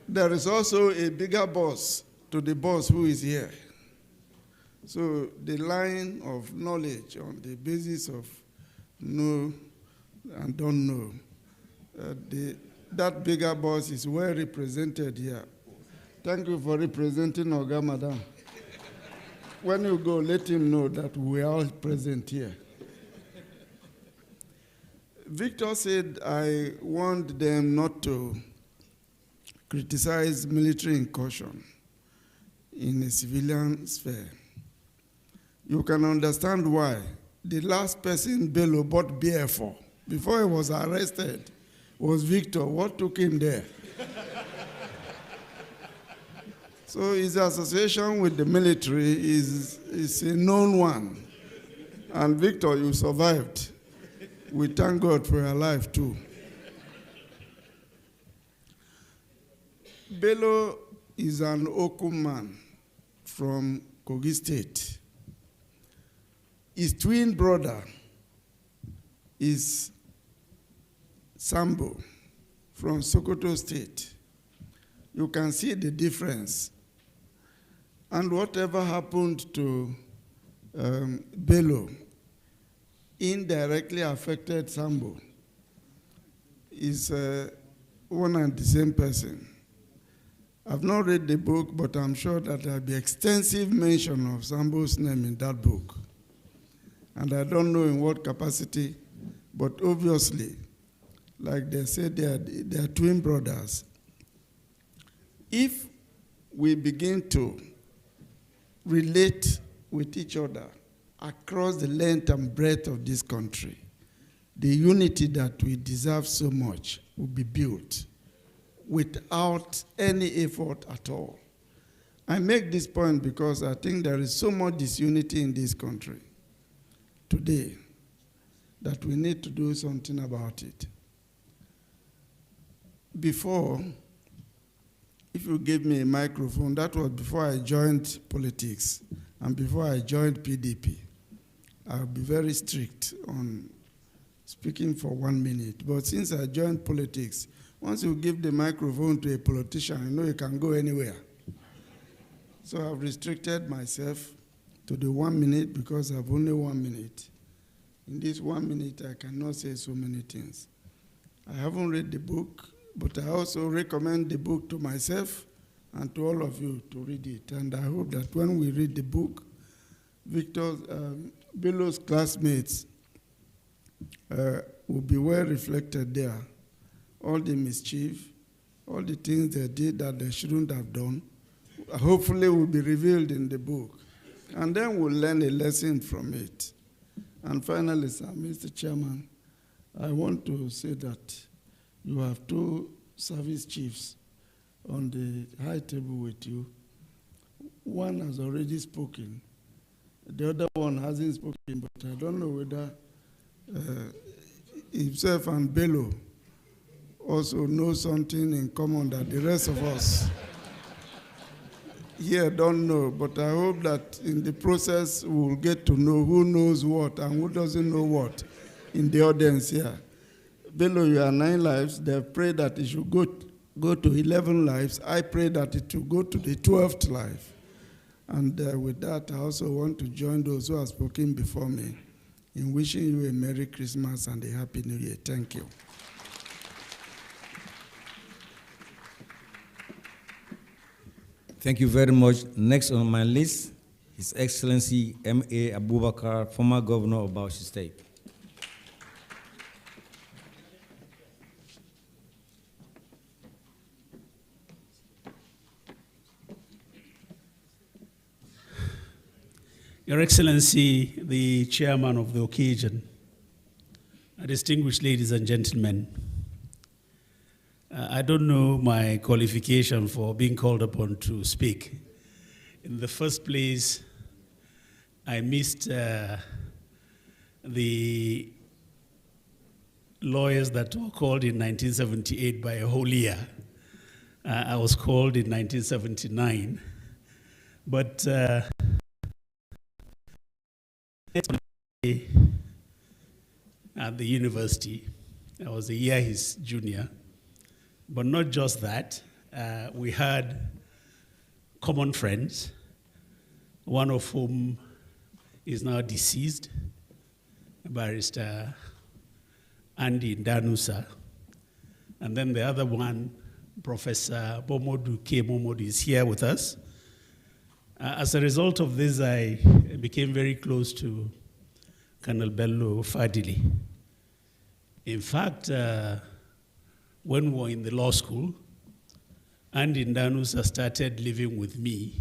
There is also a bigger boss to the boss who is here. So the line of knowledge on the basis of know and don't know, that bigger boss is well represented here. Thank you for representing Oga, Madam. When you go, let him know that we are all present here. Victor said, I warned them not to criticize military incursion in a civilian sphere. You can understand why. The last person Bello bought beer for, before he was arrested, was Victor. What took him there? So his association with the military is a known one. And Victor, you survived. We thank God for your life too. Bello is an Oku man from Kogi State. His twin brother is Sambo from Sokoto State. You can see the difference. And whatever happened to Bello indirectly affected Sambo. Is one and the same person. I've not read the book, but I'm sure that there'll be extensive mention of Sambo's name in that book. And I don't know in what capacity, but obviously, like they said, they are twin brothers. If we begin to relate with each other across the length and breadth of this country, the unity that we deserve so much will be built without any effort at all. I make this point because I think there is so much disunity in this country today that we need to do something about it. Before, if you gave me a microphone, that was before I joined politics and before I joined PDP. I'll be very strict on speaking for 1 minute. But since I joined politics, once you give the microphone to a politician, you know you can go anywhere. So I've restricted myself to the 1 minute because I have only 1 minute. In this 1 minute, I cannot say so many things. I haven't read the book, but I also recommend the book to myself and to all of you to read it. And I hope that when we read the book, Bello's classmates will be well reflected there. All the mischief, all the things they did that they shouldn't have done, hopefully will be revealed in the book. And then we'll learn a lesson from it. And finally, sir, Mr. Chairman, I want to say that you have 2 service chiefs on the high table with you. One has already spoken. The other one hasn't spoken, but I don't know whether himself and Bello also know something in common that the rest of us here don't know. But I hope that in the process we'll get to know who knows what and who doesn't know what in the audience here. Bello, you are 9 lives. They pray that it should go to 11 lives. I pray that it will go to the 12th life. And with that, I also want to join those who have spoken before me in wishing you a Merry Christmas and a Happy New Year. Thank you. Thank you very much. Next on my list His Excellency M.A. Abubakar, former governor of Bauchi State. Your Excellency, the chairman of the occasion, distinguished ladies and gentlemen, I don't know my qualification for being called upon to speak. In the first place, I missed the lawyers that were called in 1978 by a whole year. I was called in 1979, but at the university, I was a year his junior. But not just that, we had common friends, one of whom is now deceased, Barrister Andy Danusa. And then the other one, Professor Momodu K. Momodu, is here with us. As a result of this, I became very close to Colonel Bello Fadile. In fact, when we were in the law school, Andy Danusa started living with me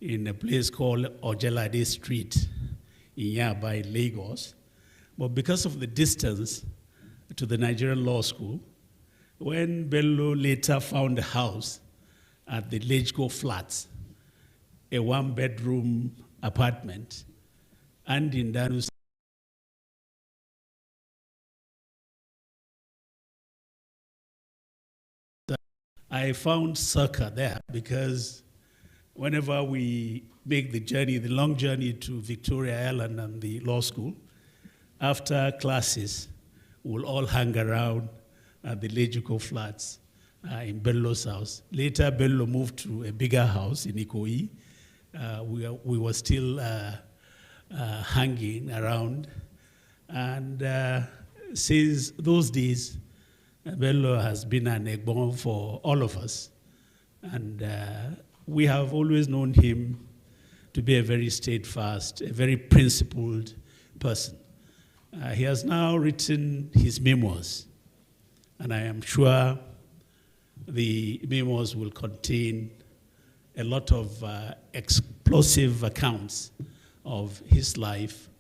in a place called Ojelade Street in Yaba, Lagos. But because of the distance to the Nigerian law school, when Bello later found a house at the Lejko Flats, a one-bedroom apartment, Andy Danusa I found succor there because whenever we make the journey, the long journey to Victoria Island and the law school, after classes, we'll all hang around at the Lejiko Flats in Bello's house. Later, Bello moved to a bigger house in Ikoyi. We were still hanging around. And since those days, Bello has been an Egbon for all of us. And we have always known him to be a very steadfast, a very principled person. He has now written his memoirs, and I am sure the memoirs will contain a lot of explosive accounts of his life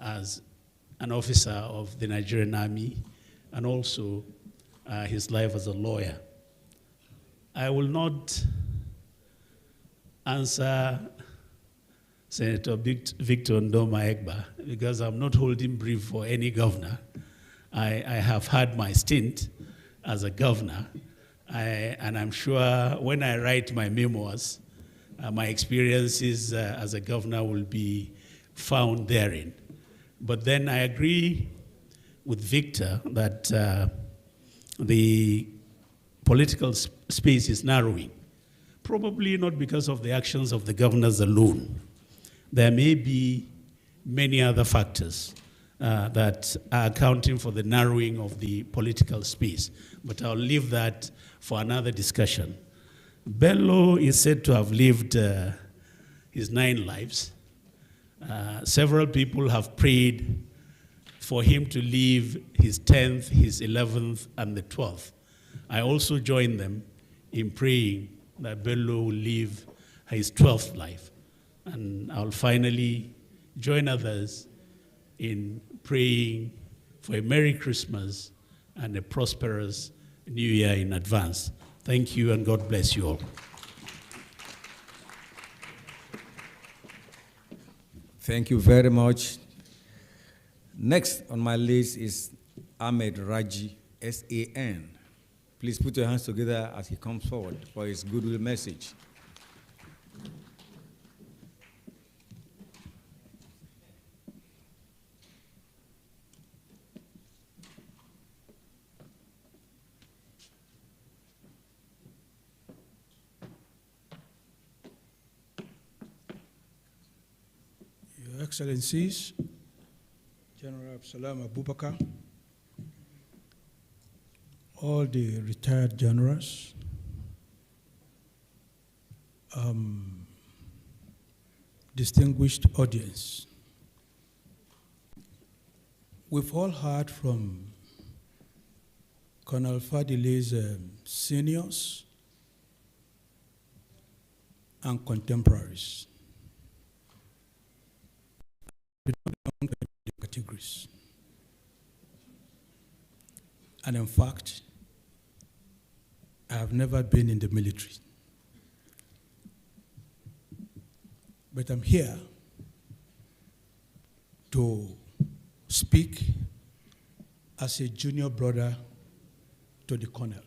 as an officer of the Nigerian Army, and also his life as a lawyer. I will not answer Senator Victor Ndoma Egba because I'm not holding brief for any governor. I have had my stint as a governor, and I'm sure when I write my memoirs, my experiences as a governor will be found therein. But then I agree with Victor that the political space is narrowing, probably not because of the actions of the governors alone. There may be many other factors that are accounting for the narrowing of the political space, but I'll leave that for another discussion. Bello is said to have lived his 9 lives. Several people have prayed for him to live his 10th, his 11th, and the 12th. I also join them in praying that Bello will live his 12th life. And I'll finally join others in praying for a Merry Christmas and a prosperous New Year in advance. Thank you, and God bless you all. Thank you very much. Next on my list is Ahmed Raji, S.A.N. Please put your hands together as he comes forward for his goodwill message. Your Excellencies, General Absalam Abubakar, all the retired generals, distinguished audience, we've all heard from Colonel Fadile's seniors and contemporaries. We don't belong to the categories. And in fact, I have never been in the military. But I'm here to speak as a junior brother to the colonel.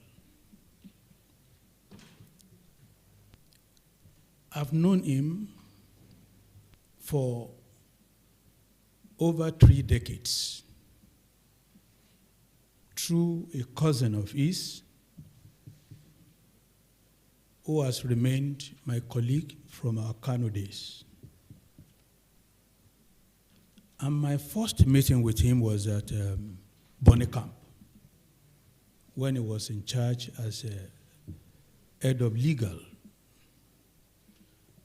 I've known him for over 3 decades through a cousin of his who has remained my colleague from our Kano days. And my first meeting with him was at Bonny Camp, when he was in charge as head of legal.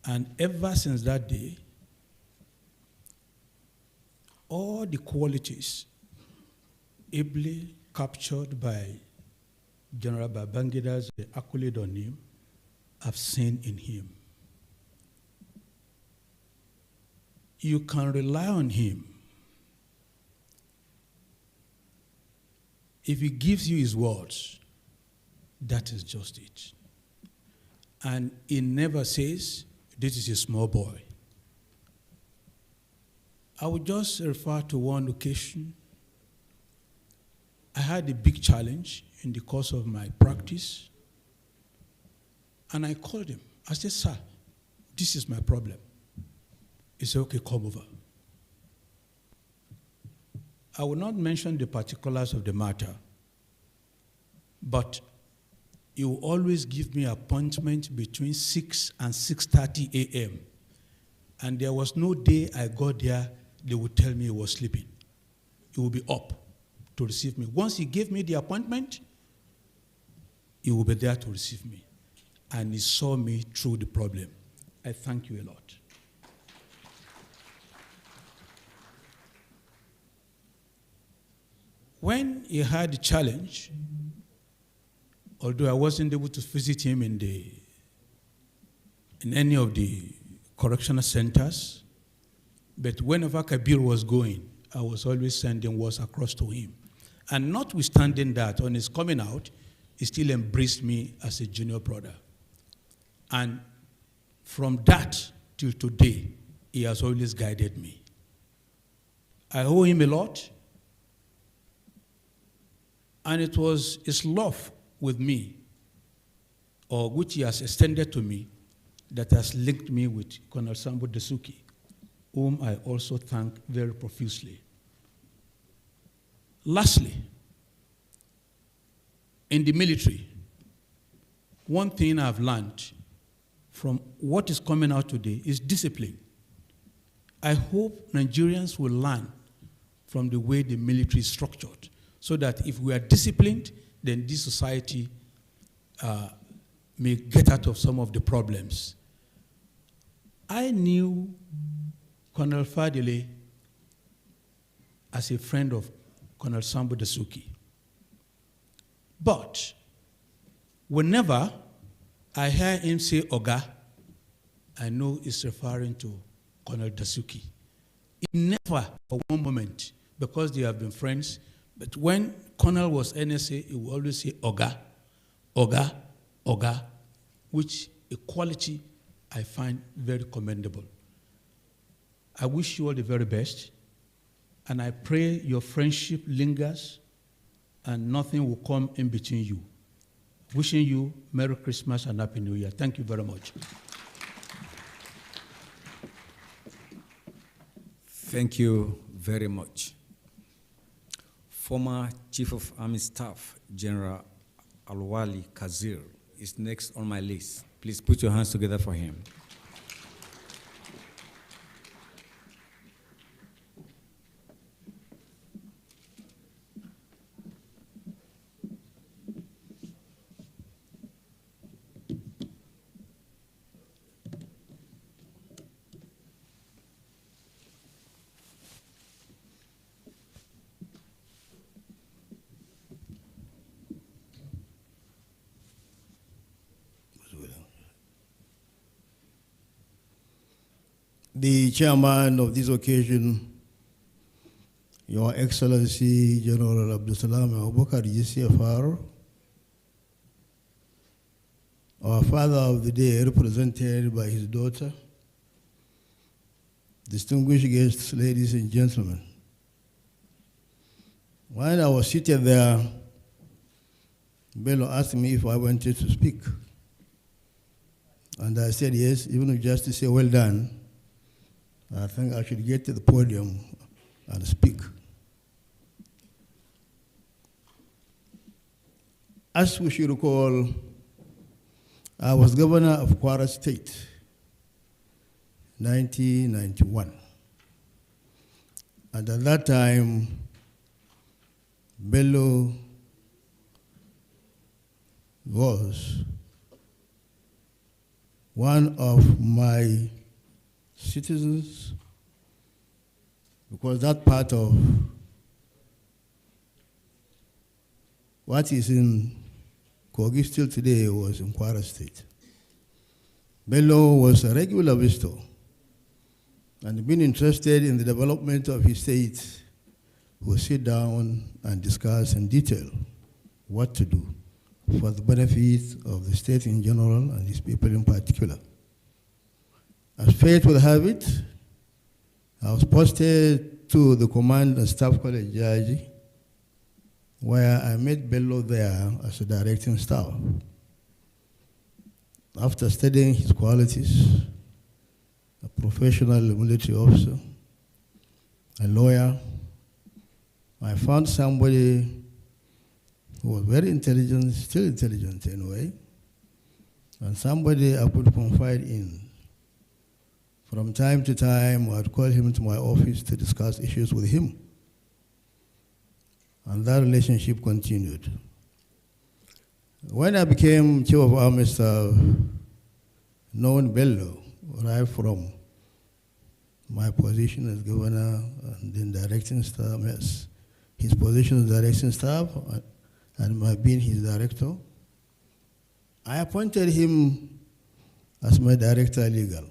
And ever since that day, all the qualities ably captured by General Babangida's accolade on him, I've seen in him. You can rely on him. If he gives you his words, that is just it. And he never says, this is a small boy. I would just refer to one occasion. I had a big challenge in the course of my practice, and I called him. I said, sir, this is my problem. He said, okay, come over. I will not mention the particulars of the matter, but he will always give me appointment between 6 and 6:30 a.m. And there was no day I got there, they would tell me he was sleeping. He would be up to receive me. Once he gave me the appointment, he will be there to receive me. And he saw me through the problem. I thank you a lot. When he had the challenge, although I wasn't able to visit him in any of the correctional centers, but whenever Kabir was going, I was always sending words across to him. And notwithstanding that, on his coming out, he still embraced me as a junior brother. And from that till today, he has always guided me. I owe him a lot, and it was his love with me, or which he has extended to me, that has linked me with Colonel Sambo Desuki, whom I also thank very profusely. Lastly, in the military, one thing I've learned from what is coming out today is discipline. I hope Nigerians will learn from the way the military is structured, so that if we are disciplined, then this society may get out of some of the problems. I knew Colonel Fadile as a friend of Colonel Sambo Desuki. But whenever I hear him say Oga, I know he's referring to Colonel Desuki. He never, for one moment, because they have been friends, but when Colonel was NSA, he would always say Oga, Oga, Oga, which a quality I find very commendable. I wish you all the very best, and I pray your friendship lingers and nothing will come in between you. Wishing you Merry Christmas and Happy New Year. Thank you very much. Thank you very much. Former Chief of Army Staff, General Alwali Kazir, is next on my list. Please put your hands together for him. the chairman of this occasion, Your Excellency General Abdusalam Abubakar GCFR, our father of the day, represented by his daughter, distinguished guests, ladies and gentlemen. While I was seated there, Bello asked me if I wanted to speak. And I said yes, even if just to say well done, I think I should get to the podium and speak. As we should recall, I was governor of Kwara State, 1991. And at that time, Bello was one of my citizens, because that part of what is in Kogi still today was in Kwara State. Bello was a regular visitor and being interested in the development of his state, would sit down and discuss in detail what to do for the benefit of the state in general and its people in particular. As fate would have it, I was posted to the Command and Staff College, Jaji, where I met Bello there as a directing staff. After studying his qualities, a professional military officer, a lawyer, I found somebody who was very intelligent, still intelligent anyway, and somebody I could confide in. From time to time, I'd call him to my office to discuss issues with him. And that relationship continued. When I became Chief of Army Staff, knowing Bello, right from my position as governor and then directing staff, yes, his position as directing staff and my being his director, I appointed him as my director legal.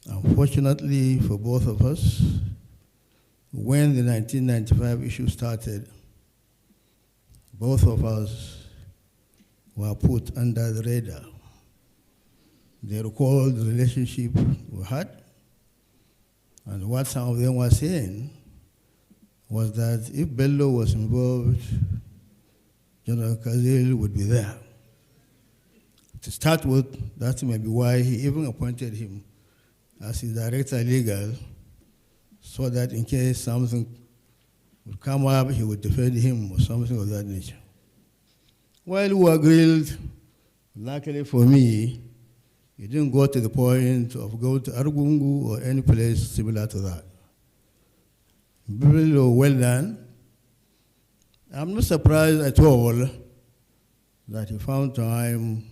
Unfortunately for both of us, when the 1995 issue started, both of us were put under the radar. They recalled the relationship we had, and what some of them were saying was that if Bello was involved, General Kazil would be there. To start with, that may be why he even appointed him as his director legal, so that in case something would come up, he would defend him or something of that nature. While we were grilled, luckily for me, it didn't go to the point of going to Argungu or any place similar to that. Very well done. I'm not surprised at all that he found time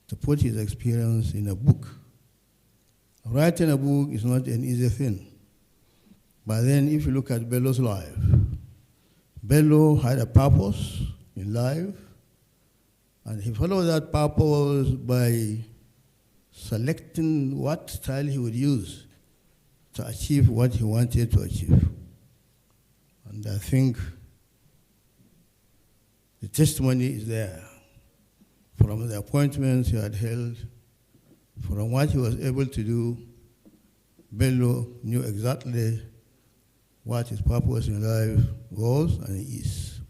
to put his experience in a book. Writing a book is not an easy thing. But then if you look at Bello's life, Bello had a purpose in life, and he followed that purpose by selecting what style he would use to achieve what he wanted to achieve. And I think the testimony is there from the appointments he had held, from what he was able to do. Bello knew exactly what his purpose in life was and is.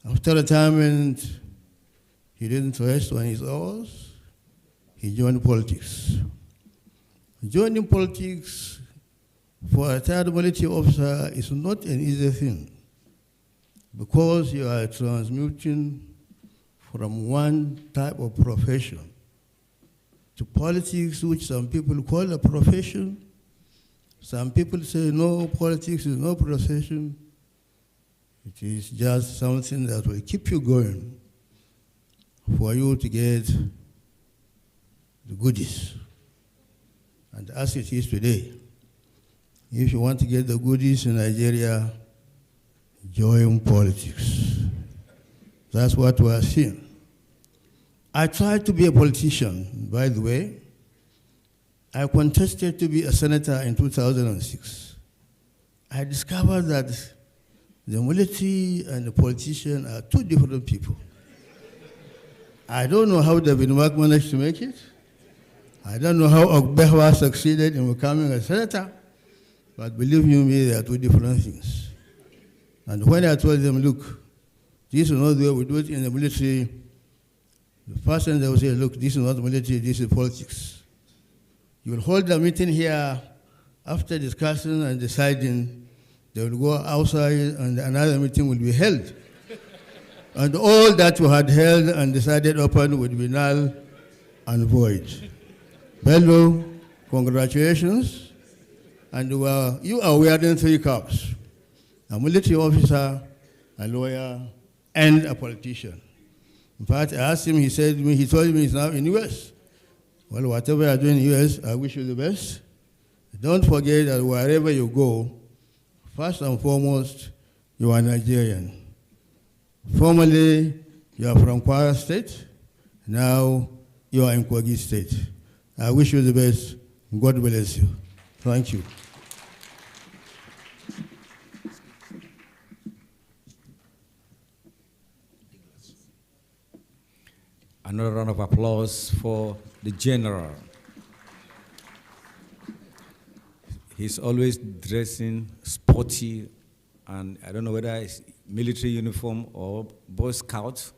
After retirement, he didn't rest on his oars. He joined politics. Joining politics for a retired military officer is not an easy thing, because you are transmuting from one type of profession to politics, which some people call a profession. Some people say, no, politics is no profession. It is just something that will keep you going for you to get the goodies. And as it is today, if you want to get the goodies in Nigeria, join politics. That's what we are seeing. I tried to be a politician, by the way, I contested to be a senator in 2006. I discovered that the military and the politician are two different people. I don't know how David Mark managed to make it. I don't know how Ogbewa succeeded in becoming a senator, but believe you me, they are two different things. And when I told them, look, this is not the way we do it in the military, the first thing they will say, look, this is not military, this is politics. You will hold a meeting here, after discussing and deciding, they will go outside and another meeting will be held. And all that you had held and decided upon would be null and void. Bello, congratulations. And you are wearing 3 caps: a military officer, a lawyer, and a politician. In fact, I asked him, he told me he's now in the US. Well, whatever you are doing in the US, I wish you the best. Don't forget that wherever you go, first and foremost, you are Nigerian. Formerly, you are from Kwara State. Now, you are in Kogi State. I wish you the best. God bless you. Thank you. Another round of applause for the general. He's always dressing sporty, and I don't know whether it's military uniform or Boy Scout.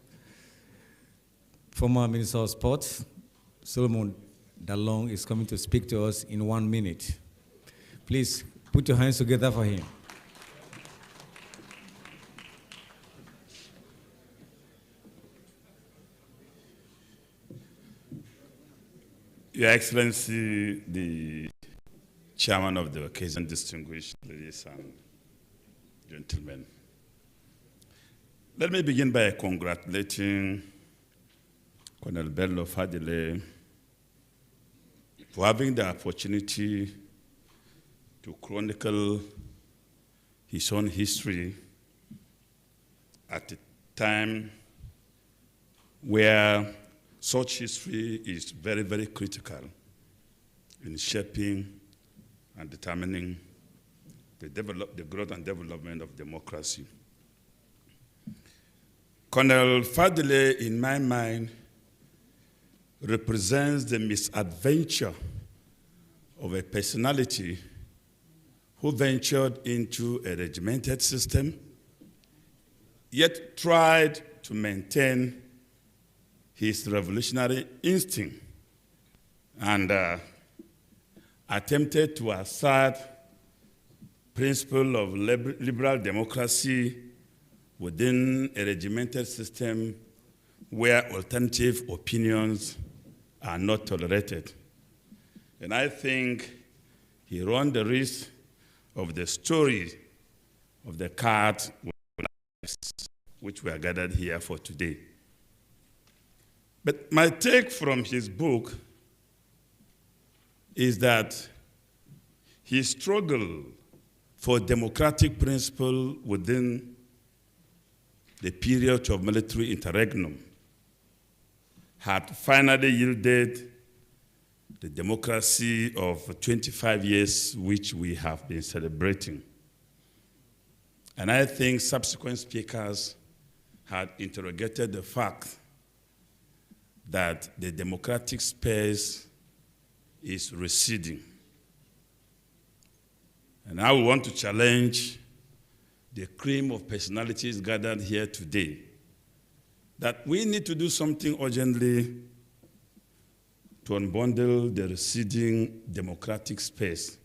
Former Minister of Sports, Solomon Dalong, is coming to speak to us in 1 minute. Please put your hands together for him. Your Excellency, the Chairman of the occasion, distinguished ladies and gentlemen. Let me begin by congratulating Colonel Bello Fadile for having the opportunity to chronicle his own history at a time where such history is very, very critical in shaping and determining the growth and development of democracy. Colonel Fadile, in my mind, represents the misadventure of a personality who ventured into a regimented system, yet tried to maintain his revolutionary instinct and attempted to assert principle of liberal democracy within a regimented system where alternative opinions are not tolerated. And I think he ran the risk of the story of the cards which we are gathered here for today. But my take from his book is that he struggled for democratic principle within the period of military interregnum had finally yielded the democracy of 25 years, which we have been celebrating. And I think subsequent speakers had interrogated the fact that the democratic space is receding. And I want to challenge the cream of personalities gathered here today that we need to do something urgently to unbundle the receding democratic space.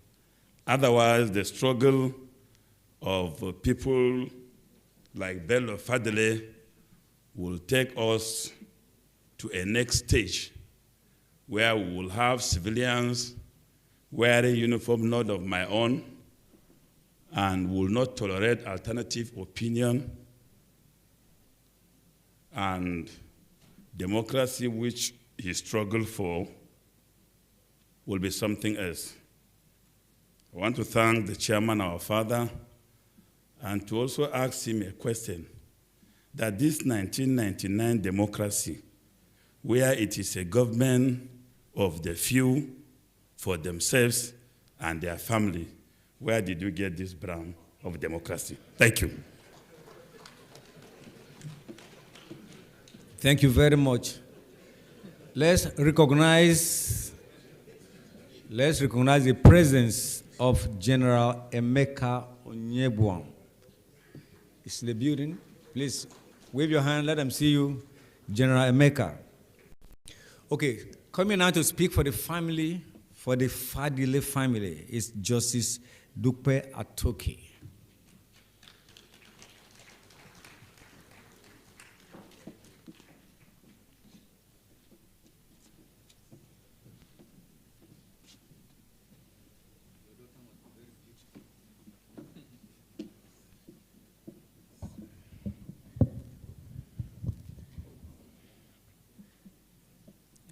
Otherwise, the struggle of people like Bello Fadile will take us to a next stage where we will have civilians wearing uniform not of my own and will not tolerate alternative opinion, and democracy which he struggled for will be something else. I want to thank the chairman, our father, and to also ask him a question, that this 1999 democracy, where it is a government of the few for themselves and their family. Where did you get this brand of democracy? Thank you. Thank you very much. Let's recognize the presence of General Emeka Onyebuan. It's in the building. Please wave your hand, let them see you. General Emeka. Okay, coming now to speak for the family, for the FADILE family, is Justice Dupe Atoke.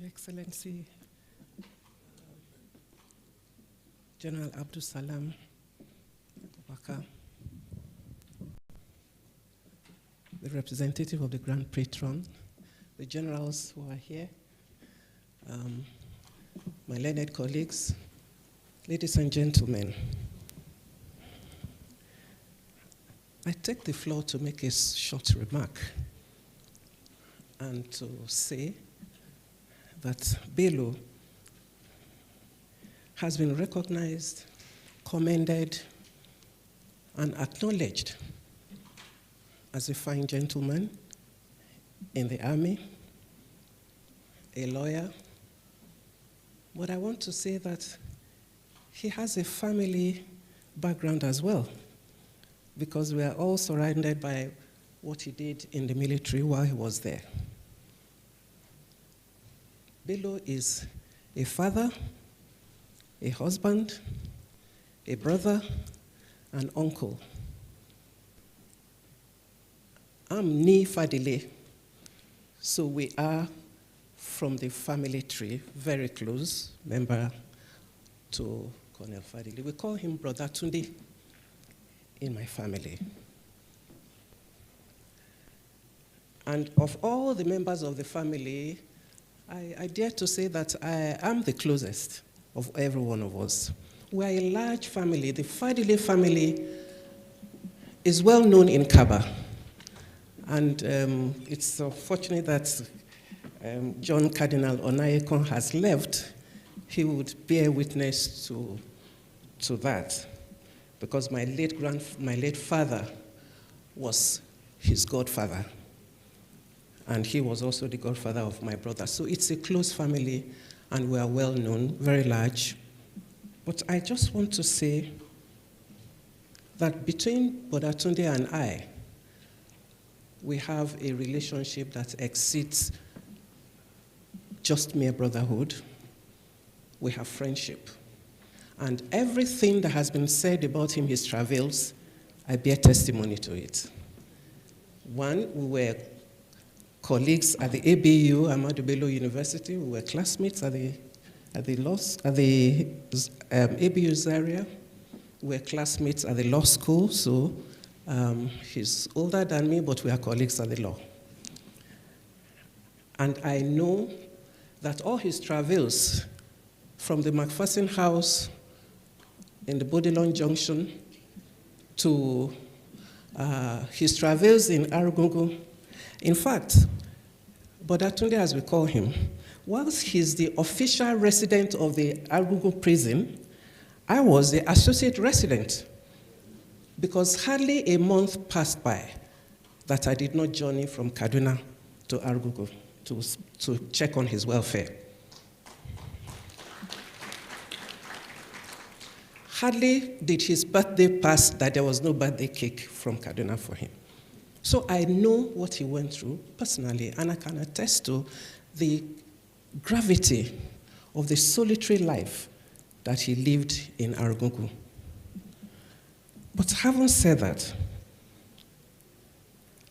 Excellency, General Abdul Salam Waka, the representative of the Grand Patron, the generals who are here, my learned colleagues, ladies and gentlemen, I take the floor to make a short remark and to say that BELLO has been recognized, commended, and acknowledged as a fine gentleman in the army, a lawyer, but I want to say that he has a family background as well, because we are all surrounded by what he did in the military while he was there. BELLO is a father, a husband, a brother, an uncle. I'm Ni Fadile, so we are from the family tree, very close, member to Colonel Fadile. We call him Brother Tunde in my family. And of all the members of the family, I dare to say that I am the closest of every one of us. We are a large family. The Fadile family is well known in Kaba. And it's fortunate that John Cardinal Onayekon has left. He would bear witness to that, because my late father was his godfather. And he was also the godfather of my brother. So it's a close family, and we are well known, very large. But I just want to say that between Bodatunde and I, we have a relationship that exceeds just mere brotherhood. We have friendship. And everything that has been said about him, his travels, I bear testimony to it. One, we were colleagues at the ABU, Ahmadu Bello University. We were classmates at the ABU Zaria. We were classmates at the law school, so he's older than me, but we are colleagues at the law. And I know that all his travels, from the McPherson House in the Bodilon Junction to his travels in Arugungu. In fact, Bodatunde, as we call him, whilst he's the official resident of the Arugungu prison, I was the associate resident, because hardly a month passed by that I did not journey from Kaduna to Arugungu to check on his welfare. Hardly did his birthday pass that there was no birthday cake from Kaduna for him. So I know what he went through personally, and I can attest to the gravity of the solitary life that he lived in Arugungu. But having said that,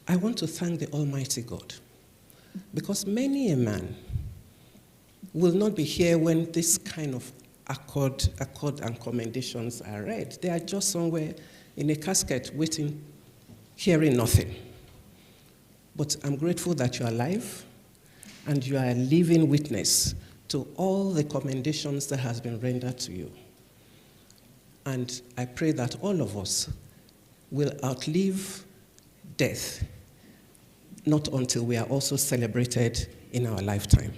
I want to thank the Almighty God, because many a man will not be here when this kind of accord and commendations are read. They are just somewhere in a casket waiting, hearing nothing. But I'm grateful that you are alive and you are a living witness to all the commendations that has been rendered to you. And I pray that all of us will outlive death, not until we are also celebrated in our lifetime.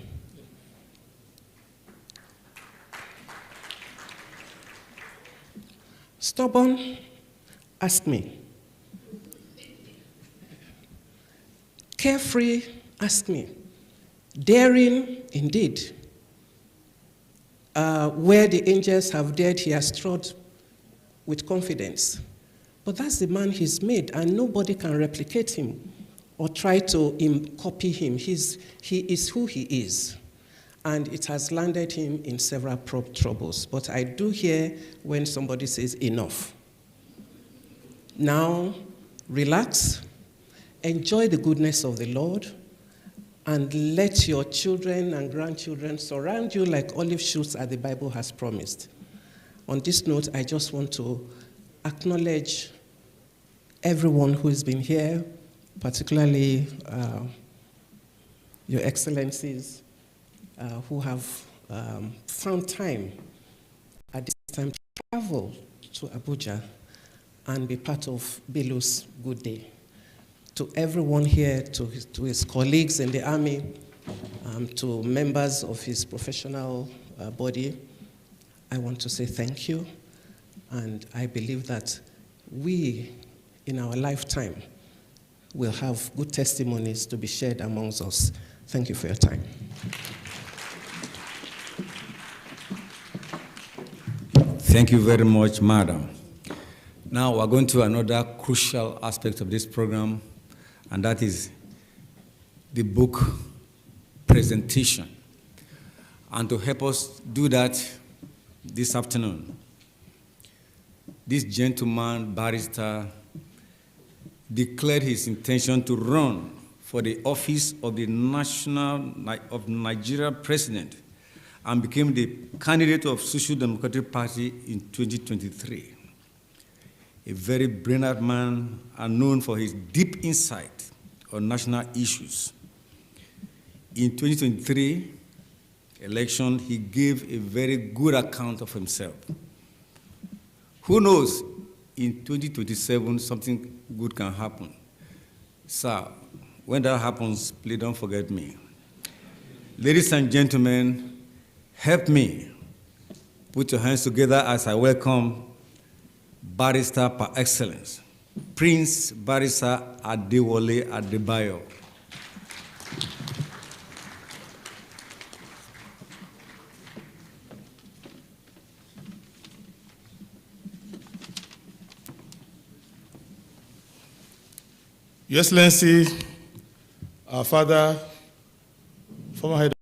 Stubborn, ask me. Carefree, ask me. Daring, indeed. Where the angels have dared, he has trod with confidence. But that's the man he's made, and nobody can replicate him or try to copy him. He is who he is. And it has landed him in several troubles. But I do hear when somebody says, enough. Now, relax, enjoy the goodness of the Lord, and let your children and grandchildren surround you like olive shoots as the Bible has promised. On this note, I just want to acknowledge everyone who has been here, particularly Your Excellencies, who have found time at this time to travel to Abuja and be part of BELLO's good day. To everyone here, to his colleagues in the army, to members of his professional body, I want to say thank you. And I believe that we, in our lifetime, will have good testimonies to be shared amongst us. Thank you for your time. Thank you very much, Madam. Now we're going to another crucial aspect of this program, and that is the book presentation. And to help us do that this afternoon, this gentleman, barrister, declared his intention to run for the office of the Nigeria president and became the candidate of Social Democratic Party in 2023. A very brilliant man and known for his deep insight on national issues. In 2023 election, he gave a very good account of himself. Who knows, in 2027, something good can happen. Sir, when that happens, please don't forget me. Ladies and gentlemen, help me put your hands together as I welcome Barrister par excellence, Prince Barrister Adewale Adebayo. Your Excellency, our father, former head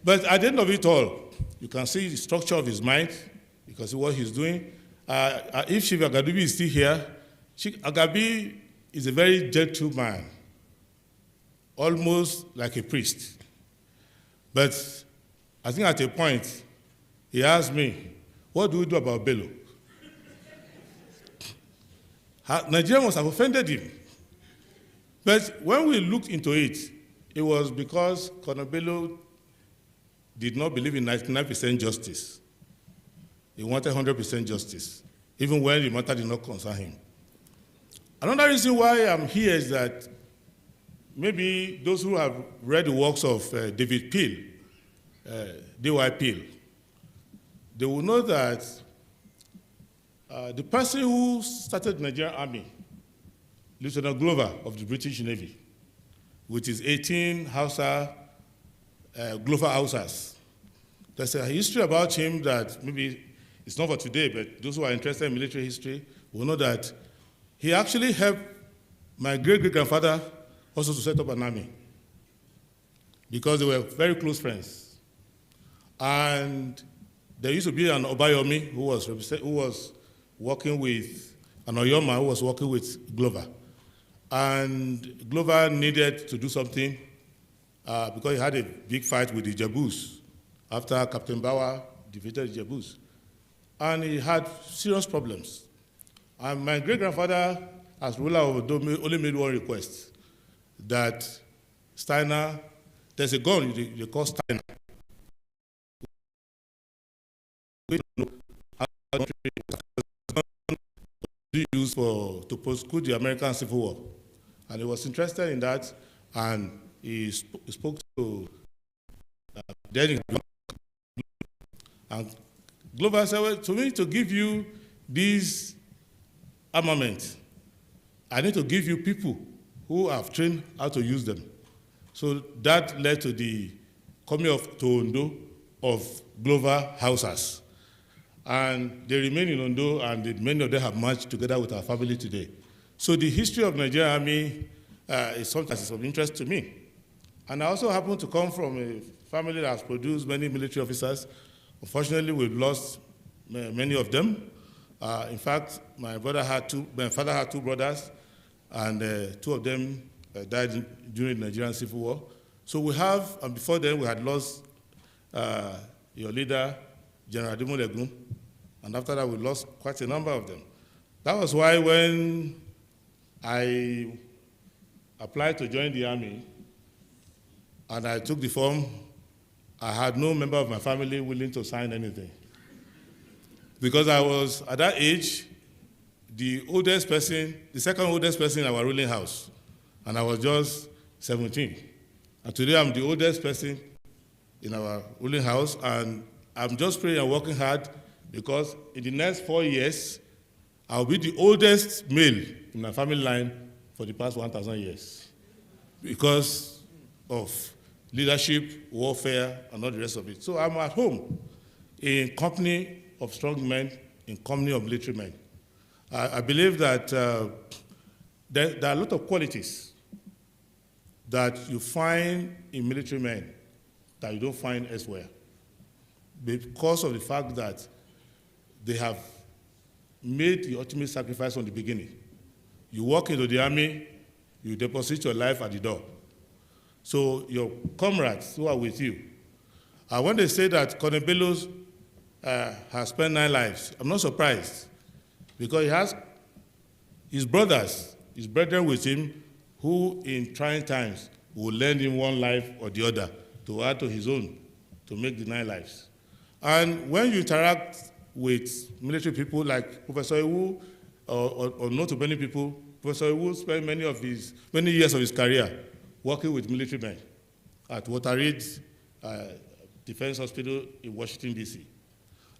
But at the end of it all, you can see the structure of his mind. You can see what he's doing. If Chief Agadubi is still here, Chief Agabi is a very gentle man, almost like a priest. But I think at a point, he asked me, what do we do about Bello? Nigeria must have offended him. But when we looked into it, it was because Colonel Bello did not believe in 99% justice. He wanted 100% justice, even when the matter did not concern him. Another reason why I'm here is that maybe those who have read the works of David Peel, D.Y. Peel, they will know that the person who started the Nigerian Army, Lieutenant Glover of the British Navy, with his 18 Hausa, Glover Hausas. There's a history about him that maybe it's not for today, but those who are interested in military history will know that he actually helped my great-great-grandfather also to set up an army because they were very close friends. And there used to be an Obayomi who was working with, an Oyoma who was working with Glover. And Glover needed to do something because he had a big fight with the Jabus after Captain Bauer defeated the Jabus. And he had serious problems. And my great-grandfather, as ruler of Odo, only made one request, that Steiner, there's a gun they call Steiner. Used to prosecute the American Civil War. And he was interested in that, and he spoke to Denny. And Glover said, well, to me, to give you these armaments, I need to give you people who have trained how to use them. So that led to the coming to Ondo of Glover Hausas. And they remain in Ondo, and many of them have marched together with our family today. So the history of Nigerian Army is something that is of interest to me. And I also happen to come from a family that has produced many military officers. Unfortunately, we've lost many of them. In fact, my father had two brothers, and two of them died during the Nigerian Civil War. So we have, and before then, we had lost your leader, General Ademolegun, and after that, we lost quite a number of them. That was why when I applied to join the Army, and I took the form, I had no member of my family willing to sign anything. Because I was, at that age, the oldest person, the second oldest person in our ruling house, and I was just 17. And today, I'm the oldest person in our ruling house, and I'm just praying and working hard because in the next 4 years, I'll be the oldest male in my family line for the past 1,000 years because of leadership, warfare, and all the rest of it. So I'm at home in company of strong men, in company of military men. I believe that there are a lot of qualities that you find in military men that you don't find elsewhere, because of the fact that they have made the ultimate sacrifice from the beginning. You walk into the army, you deposit your life at the door. So your comrades who are with you, when they say that Colonel Bello has spent 9 lives, I'm not surprised, because he has his brothers, his brethren with him, who in trying times will lend him one life or the other to add to his own, to make the 9 lives. And when you interact with military people like Professor Iwu, or not too many people, Professor Iwu spent many years of his career working with military men at Walter Reed Defense Hospital in Washington, D.C.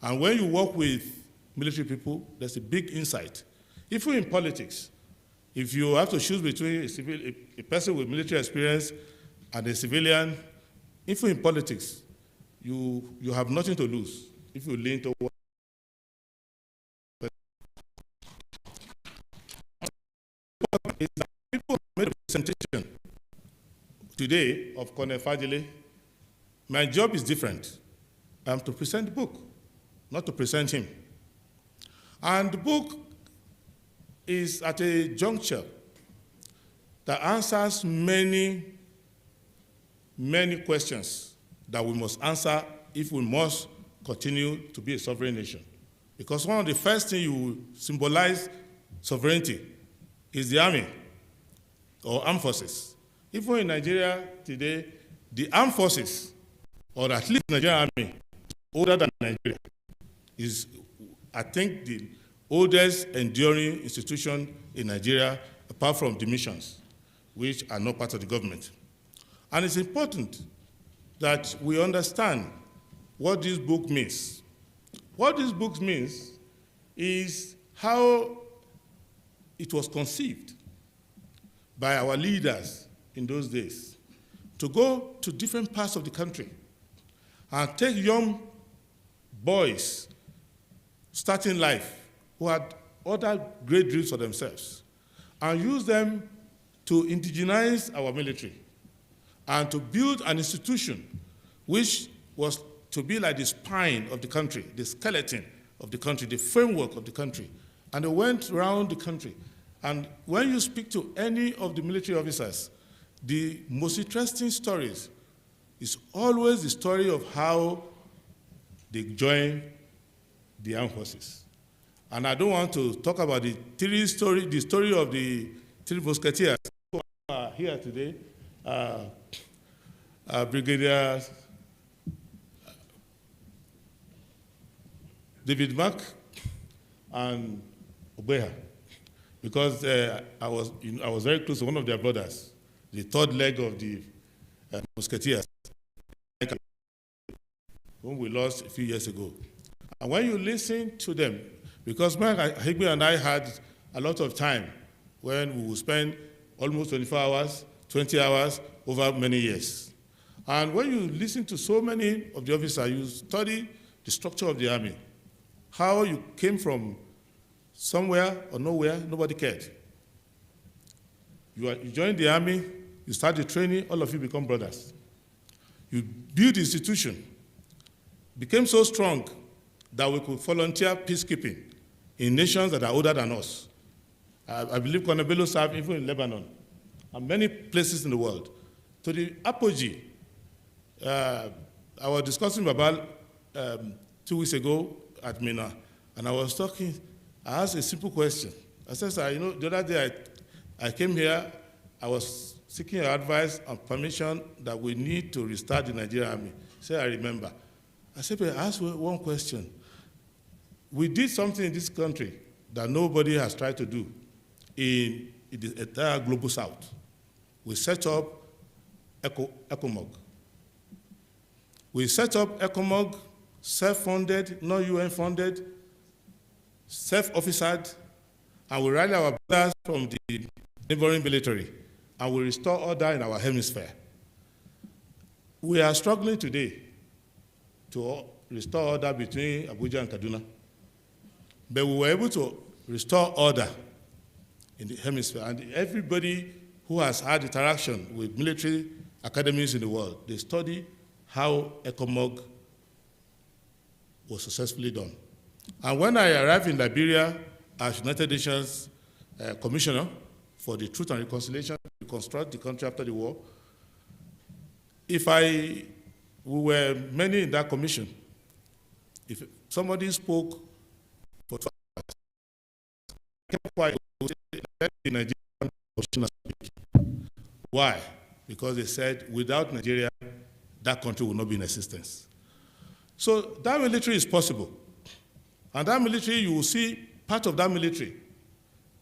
And when you work with military people, there's a big insight. Even in politics, if you have to choose between a person with military experience and a civilian, even in politics, you have nothing to lose if you lean toward. People made a presentation today of Colonel Fadile My job is different. I'm to present the book, not to present him. And the book is at a juncture that answers many, many questions that we must answer if we must continue to be a sovereign nation. Because one of the first things you symbolize sovereignty is the army or armed forces. Even in Nigeria today, the armed forces, or at least the Nigerian army, older than Nigeria, is, I think, the oldest enduring institution in Nigeria, apart from the missions, which are not part of the government. And it's important that we understand what this book means. What this book means is how it was conceived by our leaders in those days to go to different parts of the country and take young boys starting life who had other great dreams for themselves and use them to indigenize our military and to build an institution which was to be like the spine of the country, the skeleton of the country, the framework of the country. And they went around the country. And when you speak to any of the military officers, the most interesting stories is always the story of how they joined the armed forces. And I don't want to talk about the story of the three musketeers who are here today. Brigadier David Mack and Obeha, because I was very close to one of their brothers, the third leg of the musketeers, whom we lost a few years ago. And when you listen to them, because Mark Higby and I had a lot of time when we would spend almost 24 hours, 20 hours over many years. And when you listen to so many of the officers, you study the structure of the army, how you came from somewhere or nowhere, nobody cared. You join the army, you start the training, all of you become brothers. You build the institution, became so strong that we could volunteer peacekeeping in nations that are older than us. I believe Colonel Bello served even in Lebanon and many places in the world. To the apogee, I was discussing about 2 weeks ago at Mina, and I asked a simple question. I said, sir, the other day I came here, I was seeking your advice and permission that we need to restart the Nigerian army. He said, I remember. I said, but I asked one question. We did something in this country that nobody has tried to do in the entire global south. We set up ECOMOG. We set up ECOMOG, self-funded, not UN-funded, self-officered, and we rally our brothers from the neighboring military, and we restore order in our hemisphere. We are struggling today to restore order between Abuja and Kaduna, but we were able to restore order in the hemisphere, and everybody who has had interaction with military academies in the world, they study how ECOMOG was successfully done. And when I arrived in Liberia as United Nations Commissioner for the Truth and Reconciliation to reconstruct the country after the war, we were many in that commission. If somebody spoke for 2 hours, I kept quiet, let the Nigerian commissioner speak. Why? Because they said without Nigeria, that country will not be in existence. So that military is possible. And that military, you will see part of that military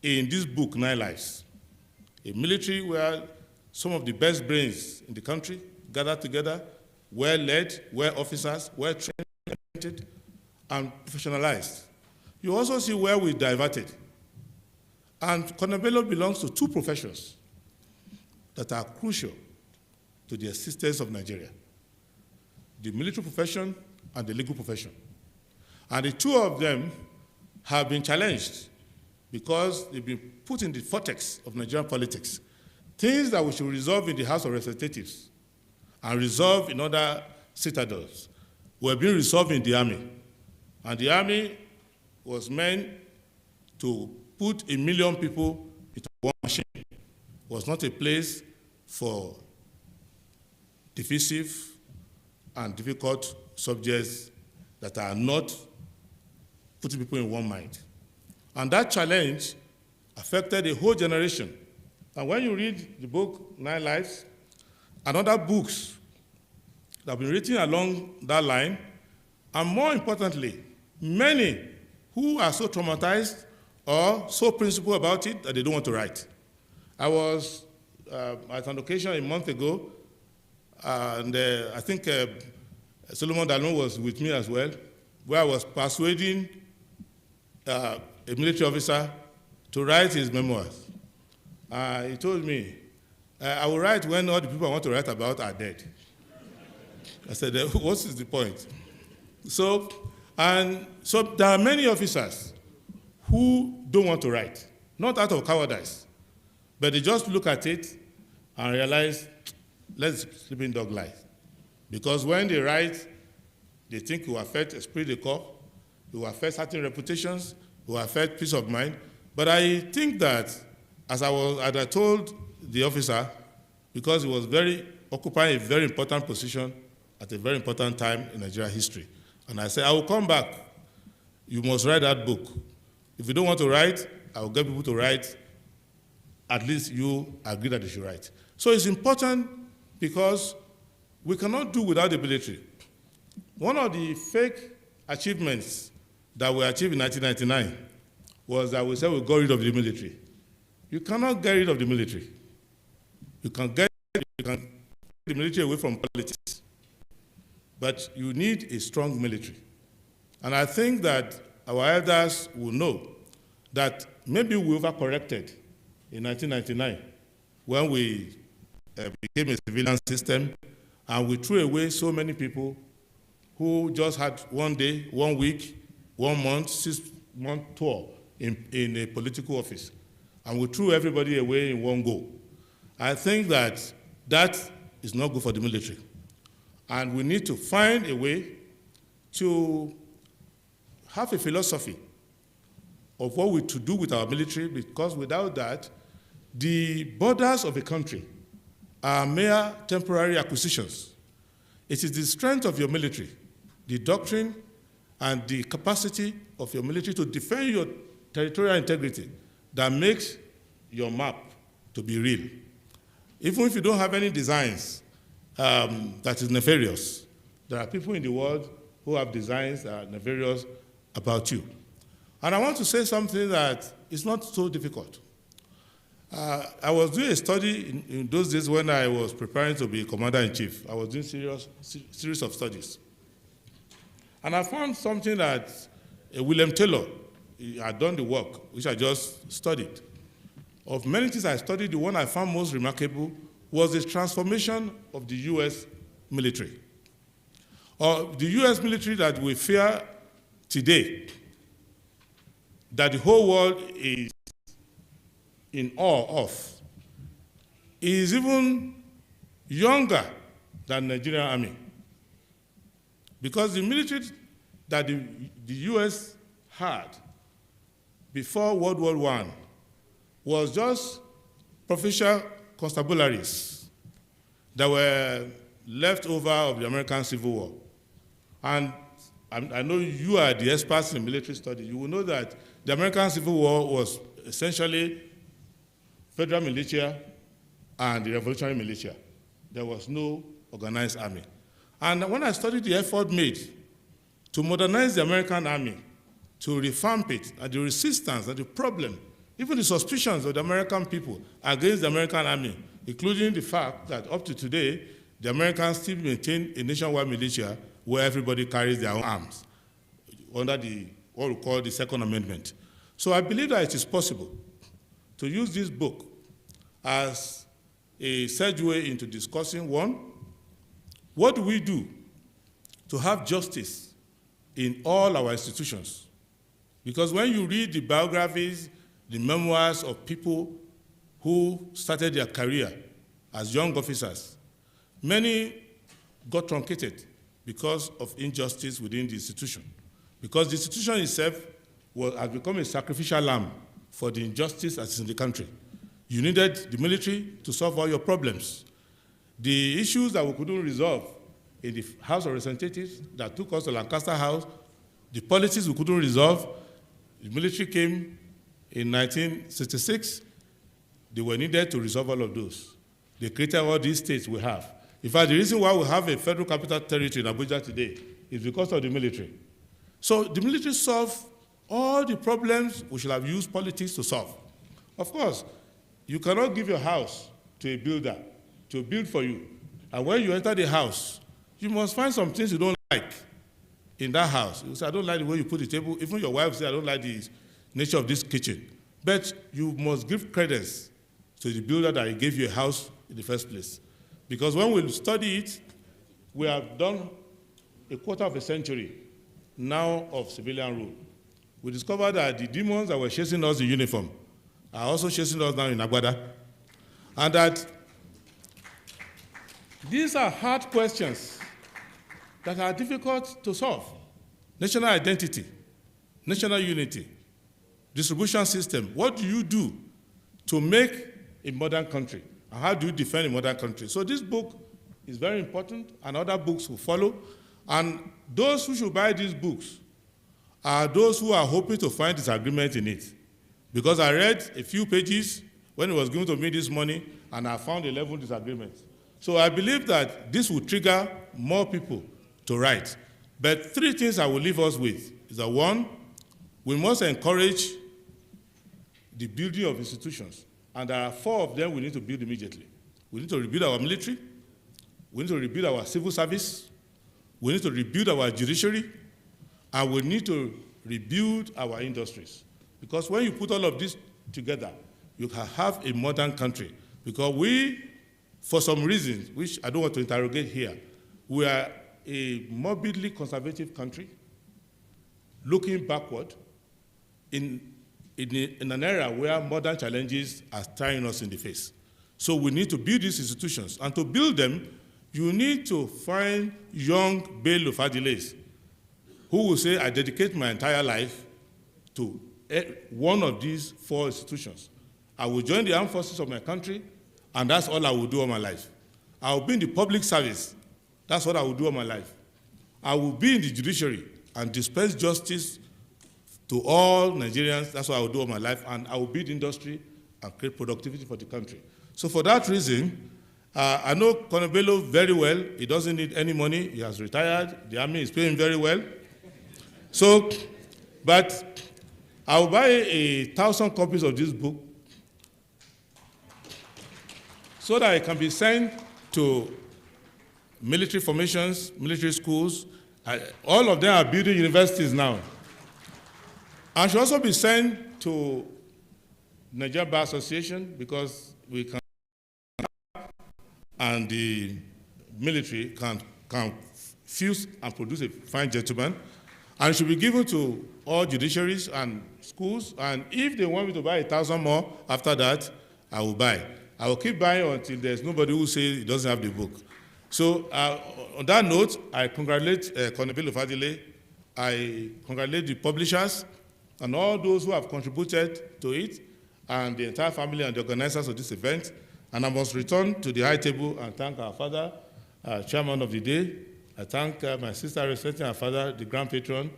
in this book, 9 Lives. A military where some of the best brains in the country gather together, well led, well officers, well trained, and professionalized. You also see where we diverted. And Colonel Bello belongs to 2 professions that are crucial to the existence of Nigeria: the military profession and the legal profession. And the 2 of them have been challenged because they've been put in the vortex of Nigerian politics. Things that we should resolve in the House of Representatives and resolve in other citadels were being resolved in the army. And the army was meant to put 1 million people into one machine. It was not a place for divisive and difficult subjects that are not putting people in one mind. And that challenge affected a whole generation. And when you read the book, 9 Lives, and other books that have been written along that line, and more importantly, many who are so traumatized or so principled about it that they don't want to write. I was at an occasion a month ago, and I think Solomon Dalon was with me as well, where I was persuading a military officer to write his memoirs. He told me, I will write when all the people I want to write about are dead. I said, what is the point? So there are many officers who don't want to write, not out of cowardice, but they just look at it and realize, let's sleeping dog life. Because when they write, they think it will affect esprit de corps, it will affect certain reputations, it will affect peace of mind. But I think that, as I told the officer, because he was occupying a very important position at a very important time in Nigeria history, and I said, I will come back. You must write that book. If you don't want to write, I will get people to write. At least you agree that they should write. So it's important because we cannot do without the military. One of the fake achievements that we achieved in 1999 was that we said we got rid of the military. You cannot get rid of the military. You can get the military away from politics, but you need a strong military. And I think that our elders will know that maybe we overcorrected in 1999 when we became a civilian system and we threw away so many people who just had 1 day, 1 week, 1 month, 6-month tour in a political office. And we threw everybody away in one go. I think that is not good for the military. And we need to find a way to have a philosophy of what we to do with our military, because without that, the borders of a country are mere temporary acquisitions. It is the strength of your military, the doctrine, and the capacity of your military to defend your territorial integrity that makes your map to be real. Even if you don't have any designs that is nefarious, there are people in the world who have designs that are nefarious about you. And I want to say something that is not so difficult. I was doing a study in those days when I was preparing to be commander-in-chief. I was doing series of studies. And I found something that William Taylor had done the work, which I just studied. Of many things I studied, the one I found most remarkable was the transformation of the U.S. military. Or the U.S. military that we fear today, that the whole world is in awe of, is even younger than the Nigerian army. Because the military that the U.S. had before World War I was just provincial constabularies that were left over of the American Civil War. And I know you are the experts in military studies. You will know that the American Civil War was essentially federal militia and the revolutionary militia. There was no organized army. And when I studied the effort made to modernize the American army, to revamp it, and the resistance and the problem, even the suspicions of the American people against the American army, including the fact that up to today, the Americans still maintain a nationwide militia where everybody carries their own arms under what we call the Second Amendment. So I believe that it is possible to use this book as a segue into discussing, one, what do we do to have justice in all our institutions? Because when you read the biographies, the memoirs of people who started their career as young officers, many got truncated because of injustice within the institution. Because the institution itself has become a sacrificial lamb for the injustice that is in the country. You needed the military to solve all your problems. The issues that we couldn't resolve in the House of Representatives that took us to Lancaster House, the policies we couldn't resolve, the military came in 1966. They were needed to resolve all of those. They created all these states we have. In fact, the reason why we have a federal capital territory in Abuja today is because of the military. So the military solved all the problems we should have used politics to solve. Of course, you cannot give your house to a builder to build for you. And when you enter the house, you must find some things you don't like in that house. You say, I don't like the way you put the table. Even your wife says, I don't like the nature of this kitchen. But you must give credence to the builder that he gave you a house in the first place. Because when we study it, we have done a quarter of a century now of civilian rule. We discovered that the demons that were chasing us in uniform are also chasing us now in Agbada. And that these are hard questions that are difficult to solve. National identity, national unity, distribution system. What do you do to make a modern country? And how do you defend a modern country? So this book is very important, and other books will follow. And those who should buy these books are those who are hoping to find disagreement in it. Because I read a few pages when it was given to me this morning, and I found 11 disagreements. So I believe that this will trigger more people to write. But three things I will leave us with is that, one, we must encourage the building of institutions. And there are 4 of them we need to build immediately. We need to rebuild our military. We need to rebuild our civil service. We need to rebuild our judiciary. And we need to rebuild our industries. Because when you put all of this together, you can have a modern country. Because we, for some reasons, which I don't want to interrogate here, we are a morbidly conservative country looking backward in an era where modern challenges are staring us in the face. So we need to build these institutions. And to build them, you need to find young Bello Fadiles who will say, I dedicate my entire life to one of these 4 institutions. I will join the armed forces of my country, and that's all I will do all my life. I will be in the public service. That's what I will do all my life. I will be in the judiciary and dispense justice to all Nigerians. That's what I will do all my life. And I will build industry and create productivity for the country. So for that reason, I know Colonel Bello very well. He doesn't need any money. He has retired. The army is paying very well. So, but I will buy 1,000 copies of this book so that it can be sent to military formations, military schools. All of them are building universities now. And should also be sent to Nigeria Bar Association, because we can, and the military can fuse and produce a fine gentleman. And it should be given to all judiciaries and schools. And if they want me to buy 1,000 more after that, I will buy. I will keep buying until there's nobody who says he doesn't have the book. So on that note, I congratulate Colonel Bello Fadile. I congratulate the publishers and all those who have contributed to it, and the entire family and the organizers of this event. And I must return to the high table and thank our father, chairman of the day. I thank my sister representing our father, the grand patron.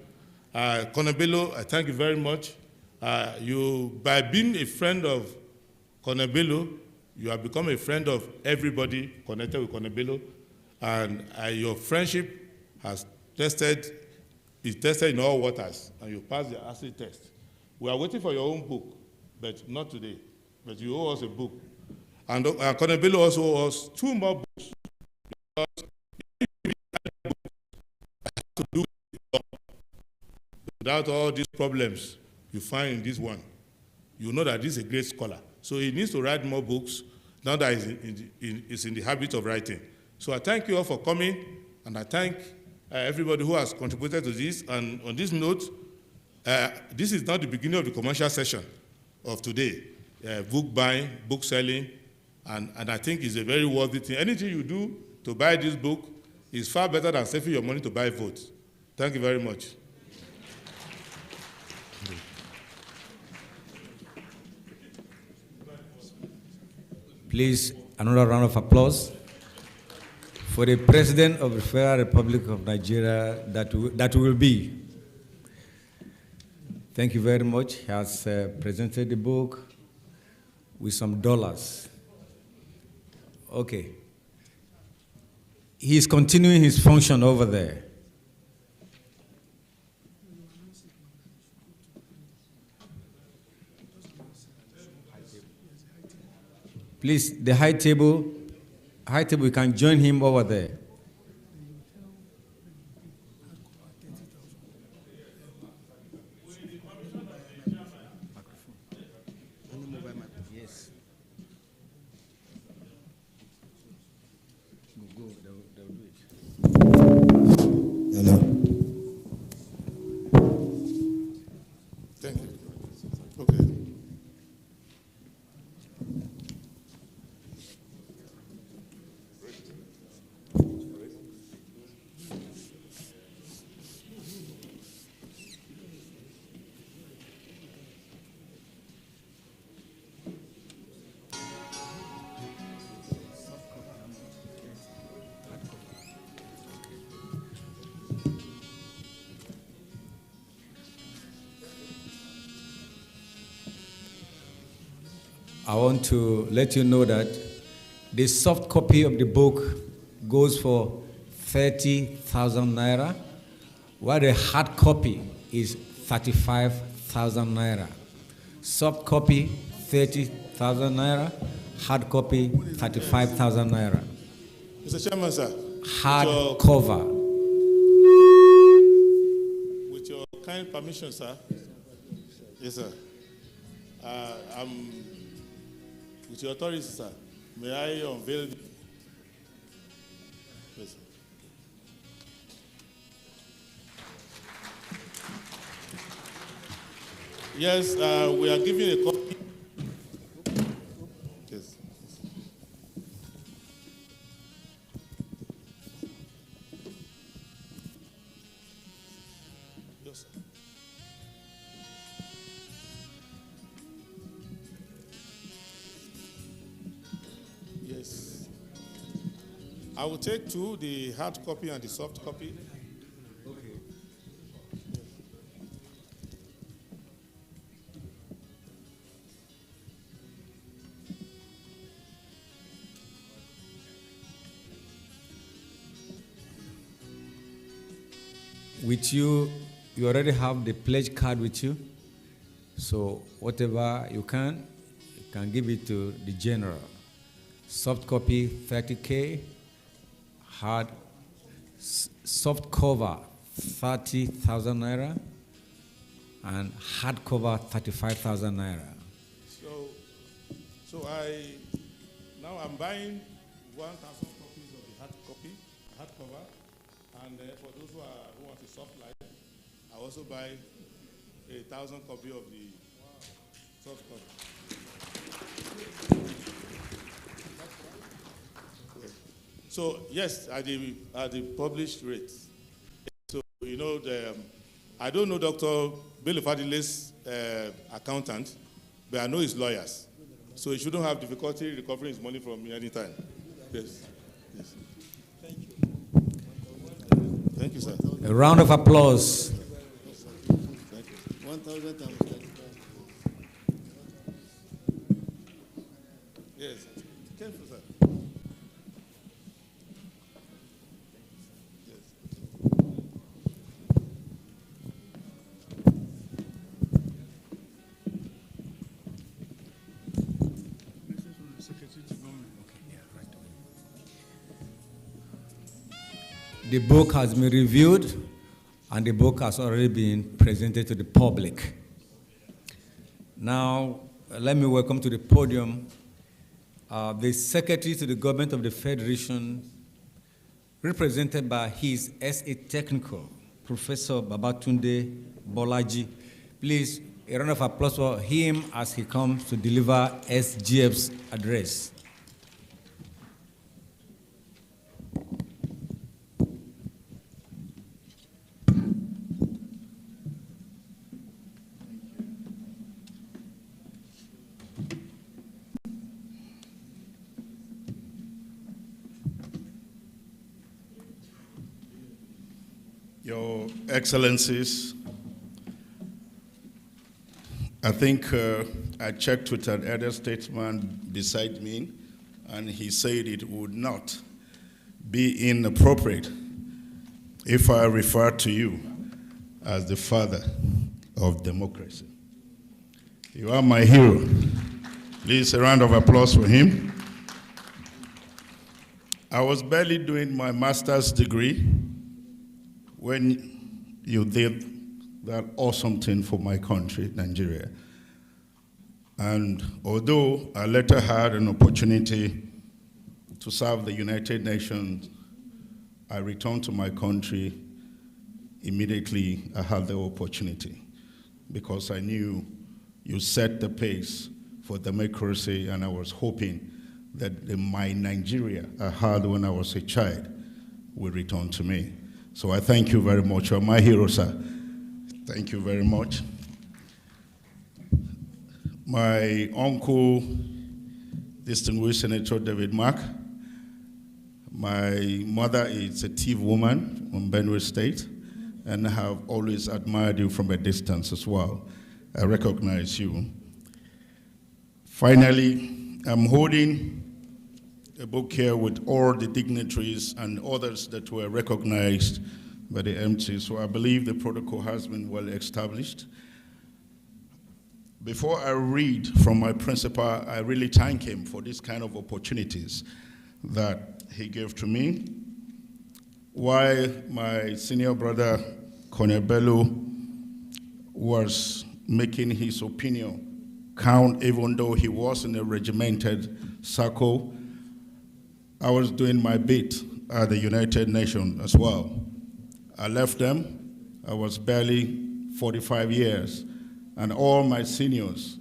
Colonel Bello, I thank you very much. By being a friend of Colonel Bello, you have become a friend of everybody connected with Colonel Bello. And your friendship is tested in all waters, and you passed the acid test. We are waiting for your own book, but not today. But you owe us a book. And Colonel Bello also owes us 2 more books. Because to do without all these problems you find in this one, you know that this is a great scholar. So he needs to write more books now that he's in the habit of writing. So I thank you all for coming, and I thank everybody who has contributed to this. And on this note, this is not the beginning of the commercial session of today. Book buying, book selling, and I think it's a very worthy thing. Anything you do to buy this book is far better than saving your money to buy votes. Thank you very much. Please, another round of applause for the President of the Federal Republic of Nigeria that will be. Thank you very much. He has presented the book with some dollars. Okay. He's continuing his function over there. Please, the high table, you can join him over there. Yes. Go, they'll do it. Hello. Thank you. Okay. I want to let you know that the soft copy of the book goes for 30,000 naira, while the hard copy is 35,000 naira. Soft copy, 30,000 naira, hard copy, 35,000 naira. Mr. Chairman, sir. Hard cover. With your kind permission, sir. Yes, sir. With your authority, sir, may I unveil? Yes, sir. Yes, we are giving a copy. Yes. Yes, sir. Yes. I will take two, the hard copy and the soft copy. Okay. With you, you already have the pledge card with you. So whatever you can give it to the general. Soft copy, 30K. Hard, soft cover, 30,000 naira. And hard cover, 35,000 naira. So I'm buying 1,000 copies of the hard cover. And for those who want a soft life, I also buy 1,000 copies of the soft cover. Okay. So yes, at the published rates. So you know, I don't know Dr. Bello Fadile's accountant, but I know his lawyers. So he shouldn't have difficulty recovering his money from me anytime. Yes. Yes. Thank you. Thank you, sir. A round of applause. Thank you. 1,000 times 35. Yes. Careful, sir. The book has been reviewed and the book has already been presented to the public. Now, let me welcome to the podium the Secretary to the Government of the Federation, represented by his S.A. Technical, Professor Babatunde Bolaji. Please, a round of applause for him as he comes to deliver SGF's address. Your Excellencies, I think I checked with an elder statesman beside me, and he said it would not be inappropriate if I refer to you as the father of democracy. You are my hero. Please, a round of applause for him. I was barely doing my master's degree when you did that awesome thing for my country, Nigeria. And although I later had an opportunity to serve the United Nations, I returned to my country immediately I had the opportunity, because I knew you set the pace for democracy, and I was hoping that my Nigeria I had when I was a child will return to me. So I thank you very much. You're my hero, sir. Thank you very much. My uncle, distinguished Senator David Mark. My mother is a Tiv woman from Benue State, and I have always admired you from a distance as well. I recognize you. Finally, I'm holding a book here with all the dignitaries and others that were recognized by the MC, so I believe the protocol has been well established. Before I read from my principal, I really thank him for these kind of opportunities that he gave to me. While my senior brother, Colonel Bello, was making his opinion count, even though he was in a regimented circle, I was doing my bit at the United Nations as well. I left them. I was barely 45 years, and all my seniors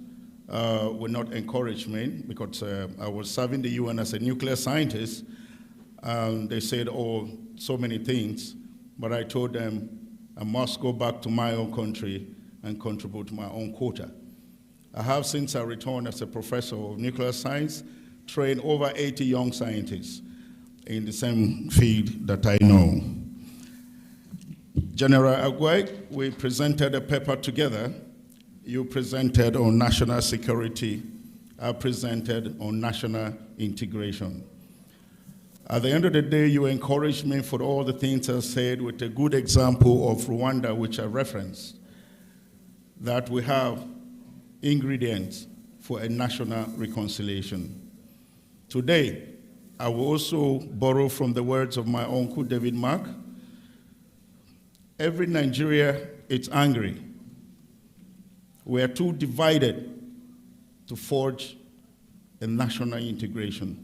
would not encourage me, because I was serving the UN as a nuclear scientist, and they said, oh, so many things, but I told them I must go back to my own country and contribute to my own quota. I have, since I returned as a professor of nuclear science, trained over 80 young scientists in the same field that I know. General Agwai, we presented a paper together. You presented on national security. I presented on national integration. At the end of the day, you encouraged me for all the things I said, with a good example of Rwanda, which I referenced, that we have ingredients for a national reconciliation. Today, I will also borrow from the words of my uncle David Mark. Every Nigeria is angry. We are too divided to forge a national integration.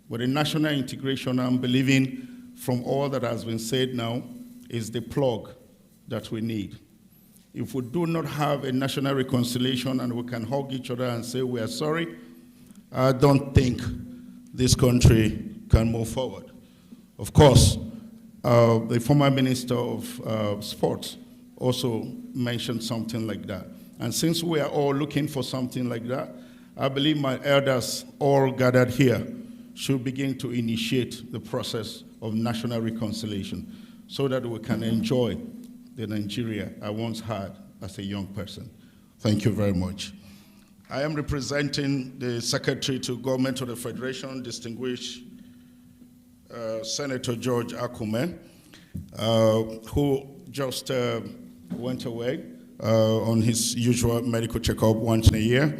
But a national integration, I'm believing from all that has been said now, is the plug that we need. If we do not have a national reconciliation and we can hug each other and say we are sorry, I don't think this country can move forward. Of course, the former Minister of Sports also mentioned something like that. And since we are all looking for something like that, I believe my elders all gathered here should begin to initiate the process of national reconciliation so that we can enjoy the Nigeria I once had as a young person. Thank you very much. I am representing the Secretary to Government of the Federation, distinguished Senator George Akume, who just went away on his usual medical checkup once in a year.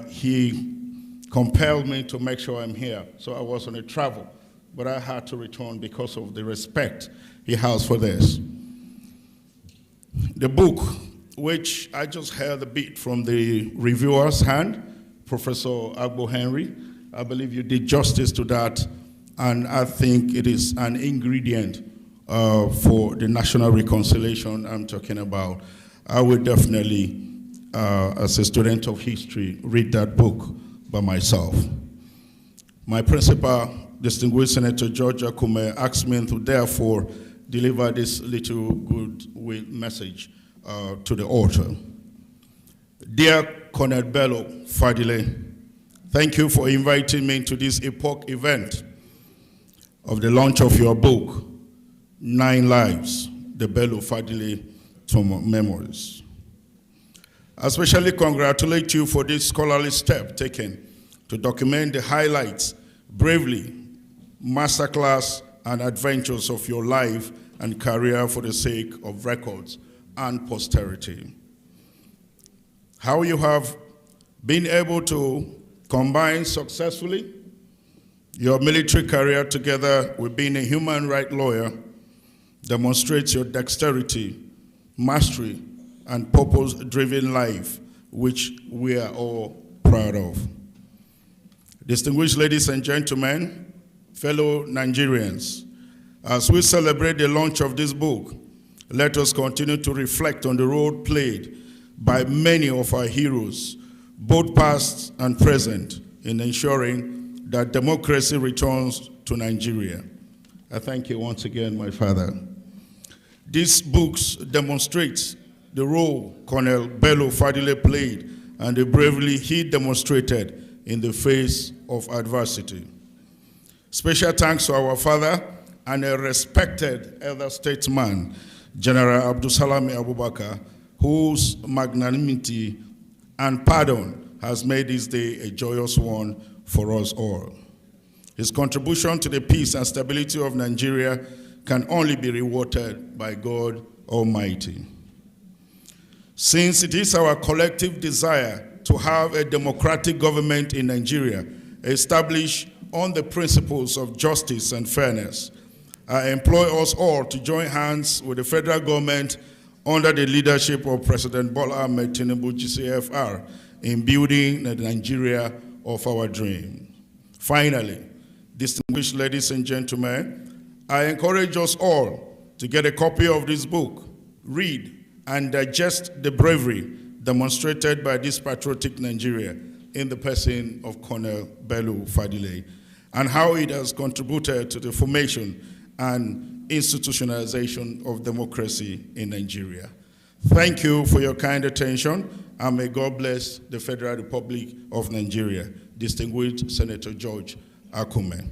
He compelled me to make sure I'm here, so I was on a travel, but I had to return because of the respect he has for this. The book, which I just heard a bit from the reviewer's hand, Professor Agbo Henry, I believe you did justice to that, and I think it is an ingredient for the national reconciliation I'm talking about. I would definitely, as a student of history, read that book by myself. My principal, distinguished Senator George Akume, asked me to therefore deliver this little goodwill message to the author. Dear Colonel Bello Fadile, thank you for inviting me to this epoch event of the launch of your book, 9 Lives, the Bello Fadile Memoirs. I especially congratulate you for this scholarly step taken to document the highlights, bravery, masterclass, and adventures of your life and career for the sake of records and posterity. How you have been able to combine successfully your military career together with being a human rights lawyer demonstrates your dexterity, mastery, and purpose-driven life, which we are all proud of. Distinguished ladies and gentlemen, fellow Nigerians, as we celebrate the launch of this book, let us continue to reflect on the role played by many of our heroes, both past and present, in ensuring that democracy returns to Nigeria. I thank you once again, my father. These books demonstrate the role Colonel Bello Fadile played and the bravery he demonstrated in the face of adversity. Special thanks to our father and a respected elder statesman, General Abdulsalami Abubakar, whose magnanimity and pardon has made this day a joyous one for us all. His contribution to the peace and stability of Nigeria can only be rewarded by God Almighty. Since it is our collective desire to have a democratic government in Nigeria established on the principles of justice and fairness, I employ us all to join hands with the federal government under the leadership of President Bola Ahmed Tinubu, GCFR, in building the Nigeria of our dream. Finally, distinguished ladies and gentlemen, I encourage us all to get a copy of this book, read, and digest the bravery demonstrated by this patriotic Nigeria in the person of Colonel Bello Fadile, and how it has contributed to the formation and institutionalization of democracy in Nigeria. Thank you for your kind attention, and may God bless the Federal Republic of Nigeria. Distinguished Senator George Akume.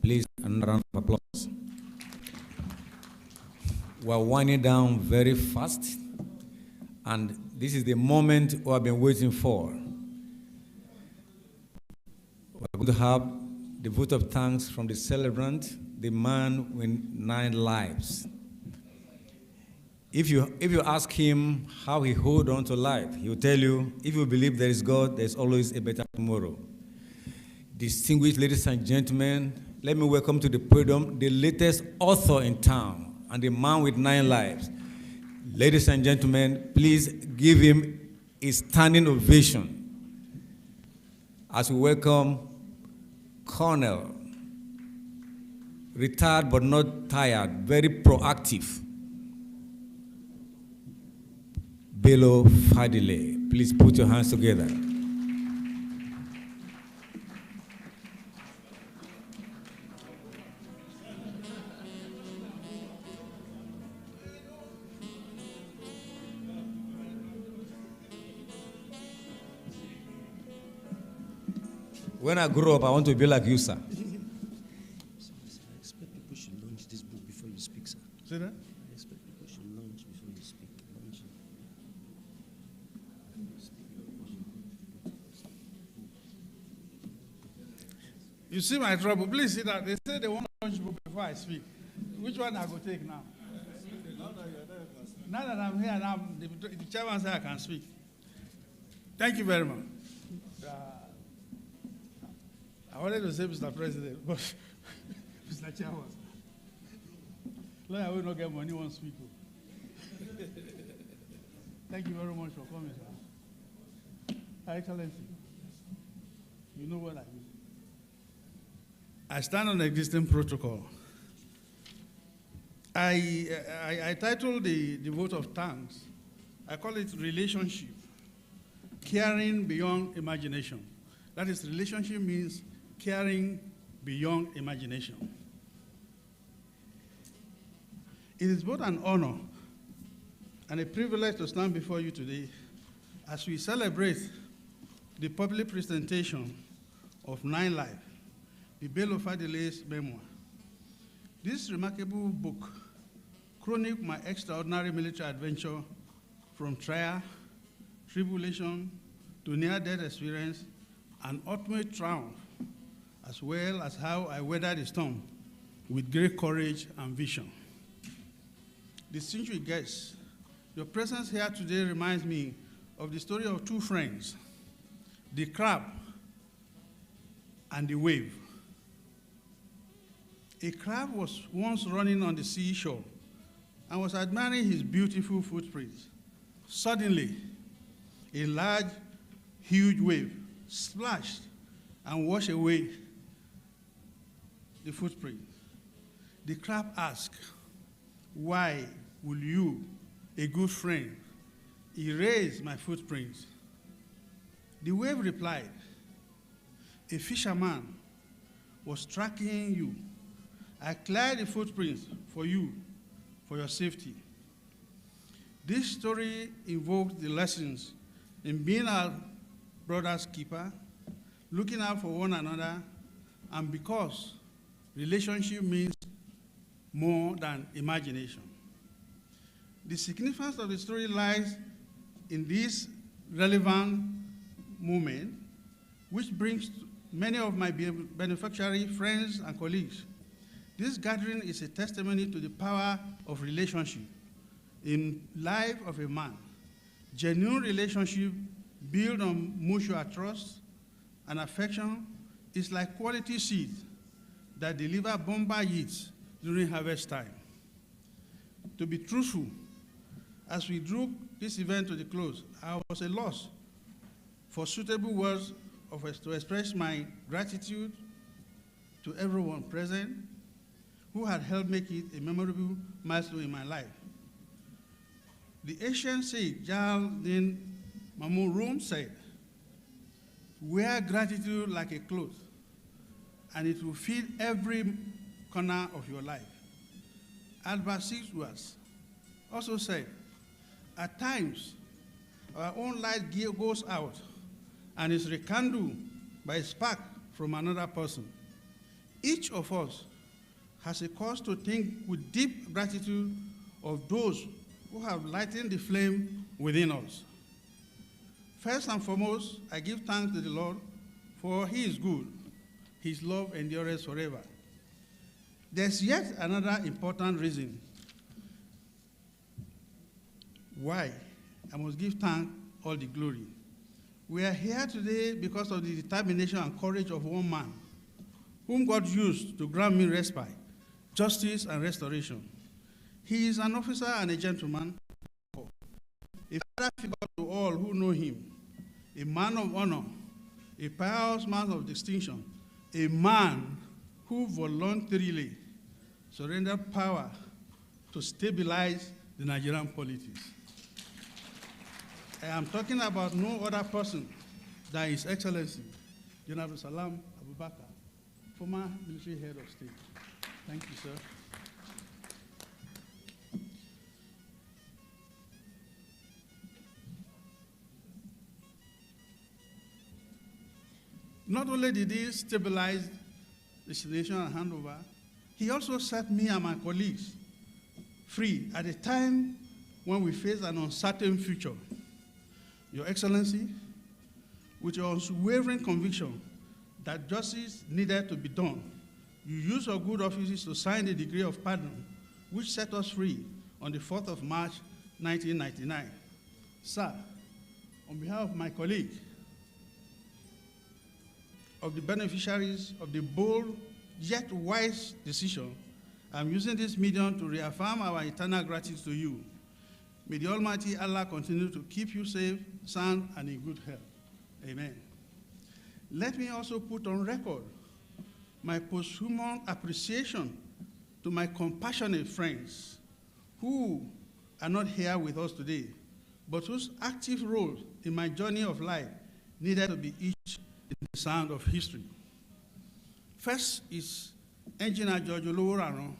Please, another round of applause. We're winding down very fast, and this is the moment we have been waiting for. We're going to have the vote of thanks from the celebrant, the man with 9 lives. If you ask him how he hold on to life, he will tell you, if you believe there is God, there's always a better tomorrow. Distinguished ladies and gentlemen, let me welcome to the podium the latest author in town and the man with 9 lives. Ladies and gentlemen, please give him a standing ovation as we welcome Colonel, retired but not tired, very proactive, Bello Fadile. Please put your hands together. When I grow up, I want to be like you, sir. I expect people should launch this book before you speak, sir. See that? I expect people should launch before you speak. Launch it. You see my trouble. Please see that. They say they want to launch book before I speak. Which one I go take now? Now that I'm here, now the chairman said I can speak. Thank you very much. I wanted to say Mr. President, but Mr. Chairman, lawyer will not get money, won't speak. Thank you very much for coming, sir. Excellency, you know what I mean. I stand on existing protocol. I titled the vote of thanks, I call it relationship, caring beyond imagination. That is, relationship means caring beyond imagination. It is both an honor and a privilege to stand before you today as we celebrate the public presentation of 9 Life, the BELLO Fadile's memoir. This remarkable book chronicles my extraordinary military adventure from trial, tribulation, to near-death experience, and ultimate triumph, as well as how I weathered the storm with great courage and vision. Distinguished guests, your presence here today reminds me of the story of 2 friends, the crab and the wave. A crab was once running on the seashore and was admiring his beautiful footprints. Suddenly, a large, huge wave splashed and washed away the footprint. The crab asked, "Why will you, a good friend, erase my footprints?" The wave replied, "A fisherman was tracking you. I cleared the footprints for you, for your safety." This story invokes the lessons in being our brother's keeper, looking out for one another, and because relationship means more than imagination. The significance of the story lies in this relevant moment, which brings many of my beneficiary friends and colleagues. This gathering is a testimony to the power of relationship in life of a man. Genuine relationship built on mutual trust and affection is like quality seeds that deliver bomber yields during harvest time. To be truthful, as we drew this event to the close, I was at a loss for suitable words to express my gratitude to everyone present who had helped make it a memorable milestone in my life. The ancient sage Jalal Mahmud Rum said, "Wear gratitude like a cloth, and it will fill every corner of your life." Albert Sixworth also said, "At times, our own light goes out and is rekindled by a spark from another person. Each of us has a cause to think with deep gratitude of those who have lightened the flame within us. First and foremost, I give thanks to the Lord, for he is good. His love endures forever." There's yet another important reason why I must give thanks all the glory. We are here today because of the determination and courage of one man, whom God used to grant me respite, justice, and restoration. He is an officer and a gentleman, a father figure to all who know him, a man of honor, a pious man of distinction, a man who voluntarily surrendered power to stabilize the Nigerian politics. I am talking about no other person than His Excellency, General Salam Abubakar, former military head of state. Thank you, sir. Not only did he stabilize the situation and handover, he also set me and my colleagues free at a time when we face an uncertain future. Your Excellency, with your unwavering conviction that justice needed to be done, you used your good offices to sign the decree of pardon, which set us free on the 4th of March, 1999. Sir, on behalf of my colleague, of the beneficiaries of the bold yet wise decision, I'm using this medium to reaffirm our eternal gratitude to you. May the Almighty Allah continue to keep you safe, sound, and in good health. Amen. Let me also put on record my posthumous appreciation to my compassionate friends who are not here with us today, but whose active role in my journey of life needed to be etched in the sand of history. First is Engineer George Oloworaran,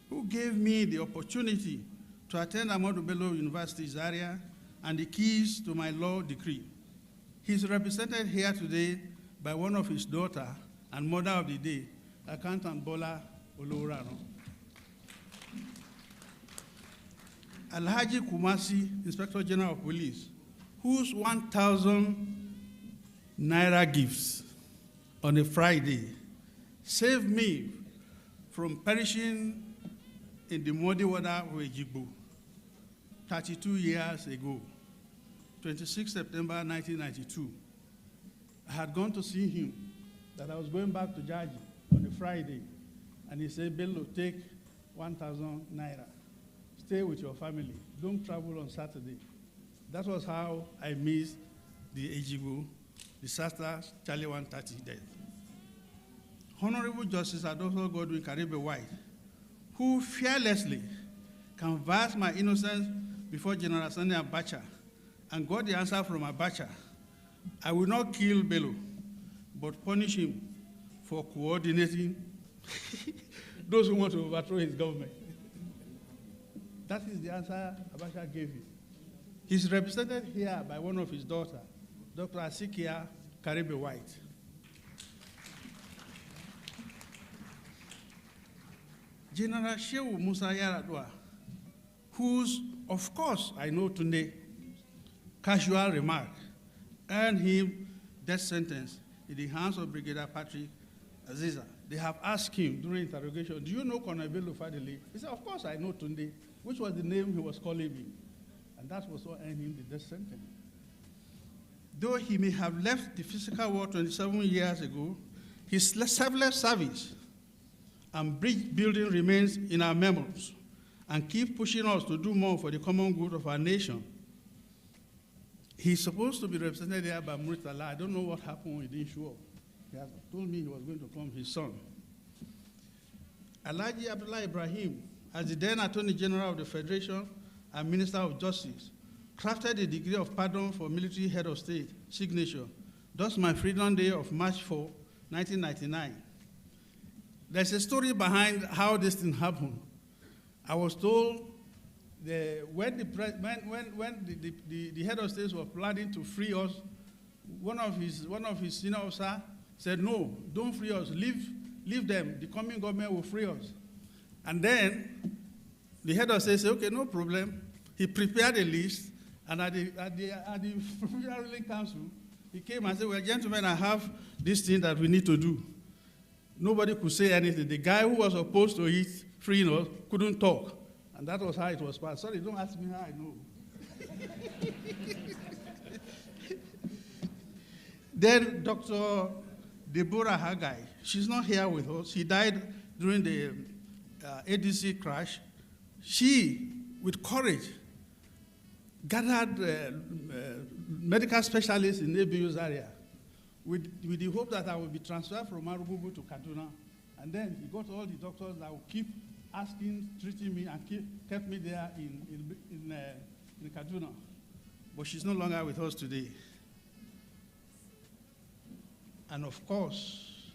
who gave me the opportunity to attend Ahmadu Bello University Zaria and the keys to my law degree. He's represented here today by one of his daughter and mother of the day, Accountant Bola Olorano. Alhaji Kumasi, Inspector General of Police, whose 1,000 naira gifts on a Friday saved me from perishing in the muddy water of Ejigbo 32 years ago, 26 September 1992. I had gone to see him, that I was going back to Jaji on a Friday, and he said, Bello, take 1,000 naira. Stay with your family. Don't travel on Saturday. That was how I missed the Ejigbo disaster, Charlie 130 death. Honorable Justice Adolfo Godwin Karibe White, who fearlessly canvassed my innocence before General Sani Abacha and got the answer from Abacha, I will not kill Bello, but punish him for coordinating those who want to overthrow his government. That is the answer Abacha gave him. He's represented here by one of his daughters, Dr. Asikia Karibe White. General Shehu Musa Yaradua, whose, of course, I know today, casual remark earned him death sentence in the hands of Brigadier Patrick Aziza. They have asked him during interrogation, do you know Colonel Bello Fadile? He said, of course I know Tunde, which was the name he was calling me. And that was what earned him the death sentence. Though he may have left the physical world 27 years ago, his selfless service and bridge building remains in our memories and keep pushing us to do more for the common good of our nation. He's supposed to be represented here by Muritala. I don't know what happened when he didn't show up. He has told me he was going to come, his son. Alhaji Abdullah Ibrahim, as the then Attorney General of the Federation and Minister of Justice, crafted a degree of pardon for military head of state signature. Thus my Freedom Day of March 4, 1999. There's a story behind how this thing happened. I was told when the head of state was planning to free us, one of his senior officers said, no, don't free us, leave them, the coming government will free us. And then the head of state said, okay, no problem. He prepared a list, and at the ruling council, he came and said, well, gentlemen, I have this thing that we need to do. Nobody could say anything. The guy who was opposed to it, freeing us, couldn't talk. And that was how it was passed. Sorry, don't ask me how I know. Then Dr. Deborah Haggai, she's not here with us. She died during the ADC crash. She, with courage, gathered medical specialists in ABU's area with the hope that I would be transferred from Marububu to Kaduna. And then he got all the doctors that would keep asking, treating me, and kept me there in Kaduna. But she's no longer with us today. And of course,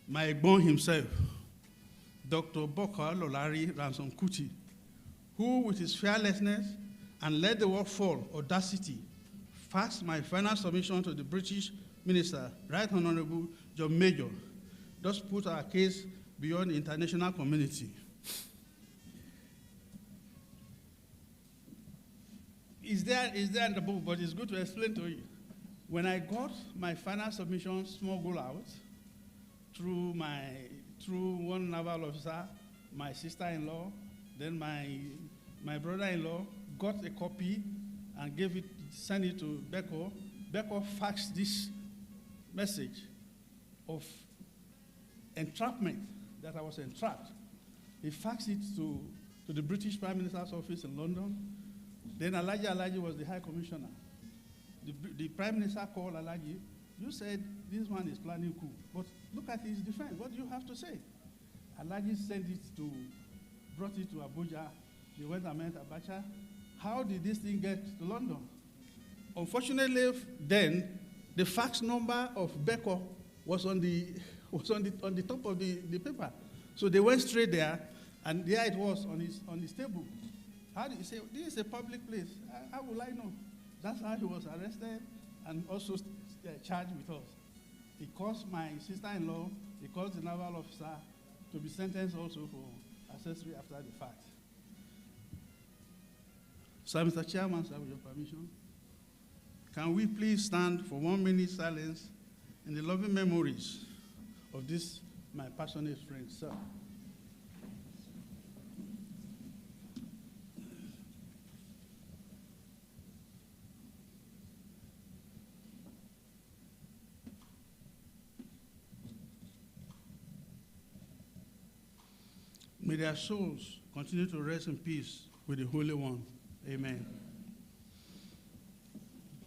my Egbon himself, Dr. Bokar Lolari Ransom Kuti, who with his fearlessness and let the work fall, audacity, faxed my final submission to the British Minister, Right Honorable John Major, thus put our case beyond the international community. Is there in the book, but it's good to explain to you. When I got my final submission smuggled out through one naval officer, my sister-in-law, then my brother-in-law got a copy and sent it to Beko. Beko faxed this message of entrapment, that I was entrapped. He faxed it to the British Prime Minister's office in London. Then Alhaji was the High Commissioner. The Prime Minister called Alhaji. You said this one is planning coup, but look at his defense. What do you have to say? Alhaji brought it to Abuja. They went and met Abacha. How did this thing get to London? Unfortunately, then the fax number of Beko was on the top of the paper. So they went straight there, and there it was on his table. How do you say, this is a public place? How will I know? That's how he was arrested and also charged with us. He caused my sister-in-law, he caused the naval officer to be sentenced also for accessory after the fact. So, Mr. Chairman, sir, with your permission, can we please stand for 1 minute silence in the loving memories of this, my passionate friend, sir. May their souls continue to rest in peace with the Holy One. Amen.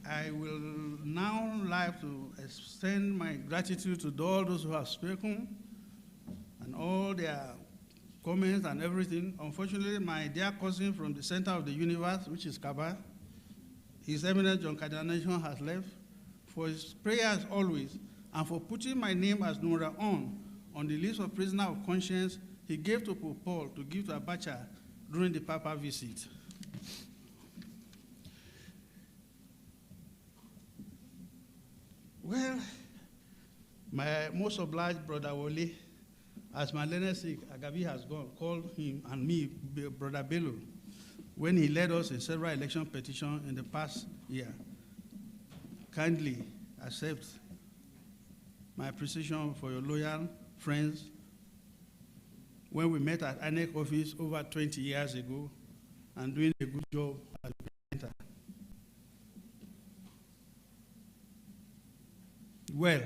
I will now like to extend my gratitude to all those who have spoken and all their comments and everything. Unfortunately, my dear cousin from the center of the universe, which is Kaba, His Eminence John Cardinal has left, for his prayers always, and for putting my name as number on the list of prisoners of conscience he gave to Pope Paul to give to Abacha during the Papa visit. Well, my most obliged brother Wole, as my learned sick, Agabi has gone, called him and me, Brother Bello, when he led us in several election petitions in the past year. Kindly accept my appreciation for your loyal friends when we met at INEC office over 20 years ago and doing a good job as a presenter. Well,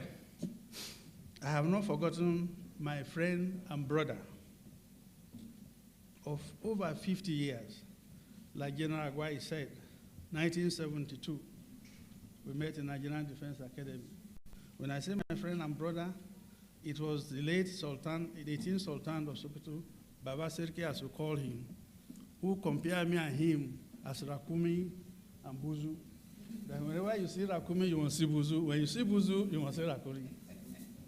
I have not forgotten my friend and brother of over 50 years. Like General Aguai said, 1972, we met in Nigerian Defense Academy. When I say my friend and brother, it was the late Sultan, the 18th Sultan of Sokoto, Baba Serki as we call him, who compared me and him as Rakumi and Buzu. That whenever you see Rakumi, you want to see Buzu. When you see Buzu, you want to see Rakuri.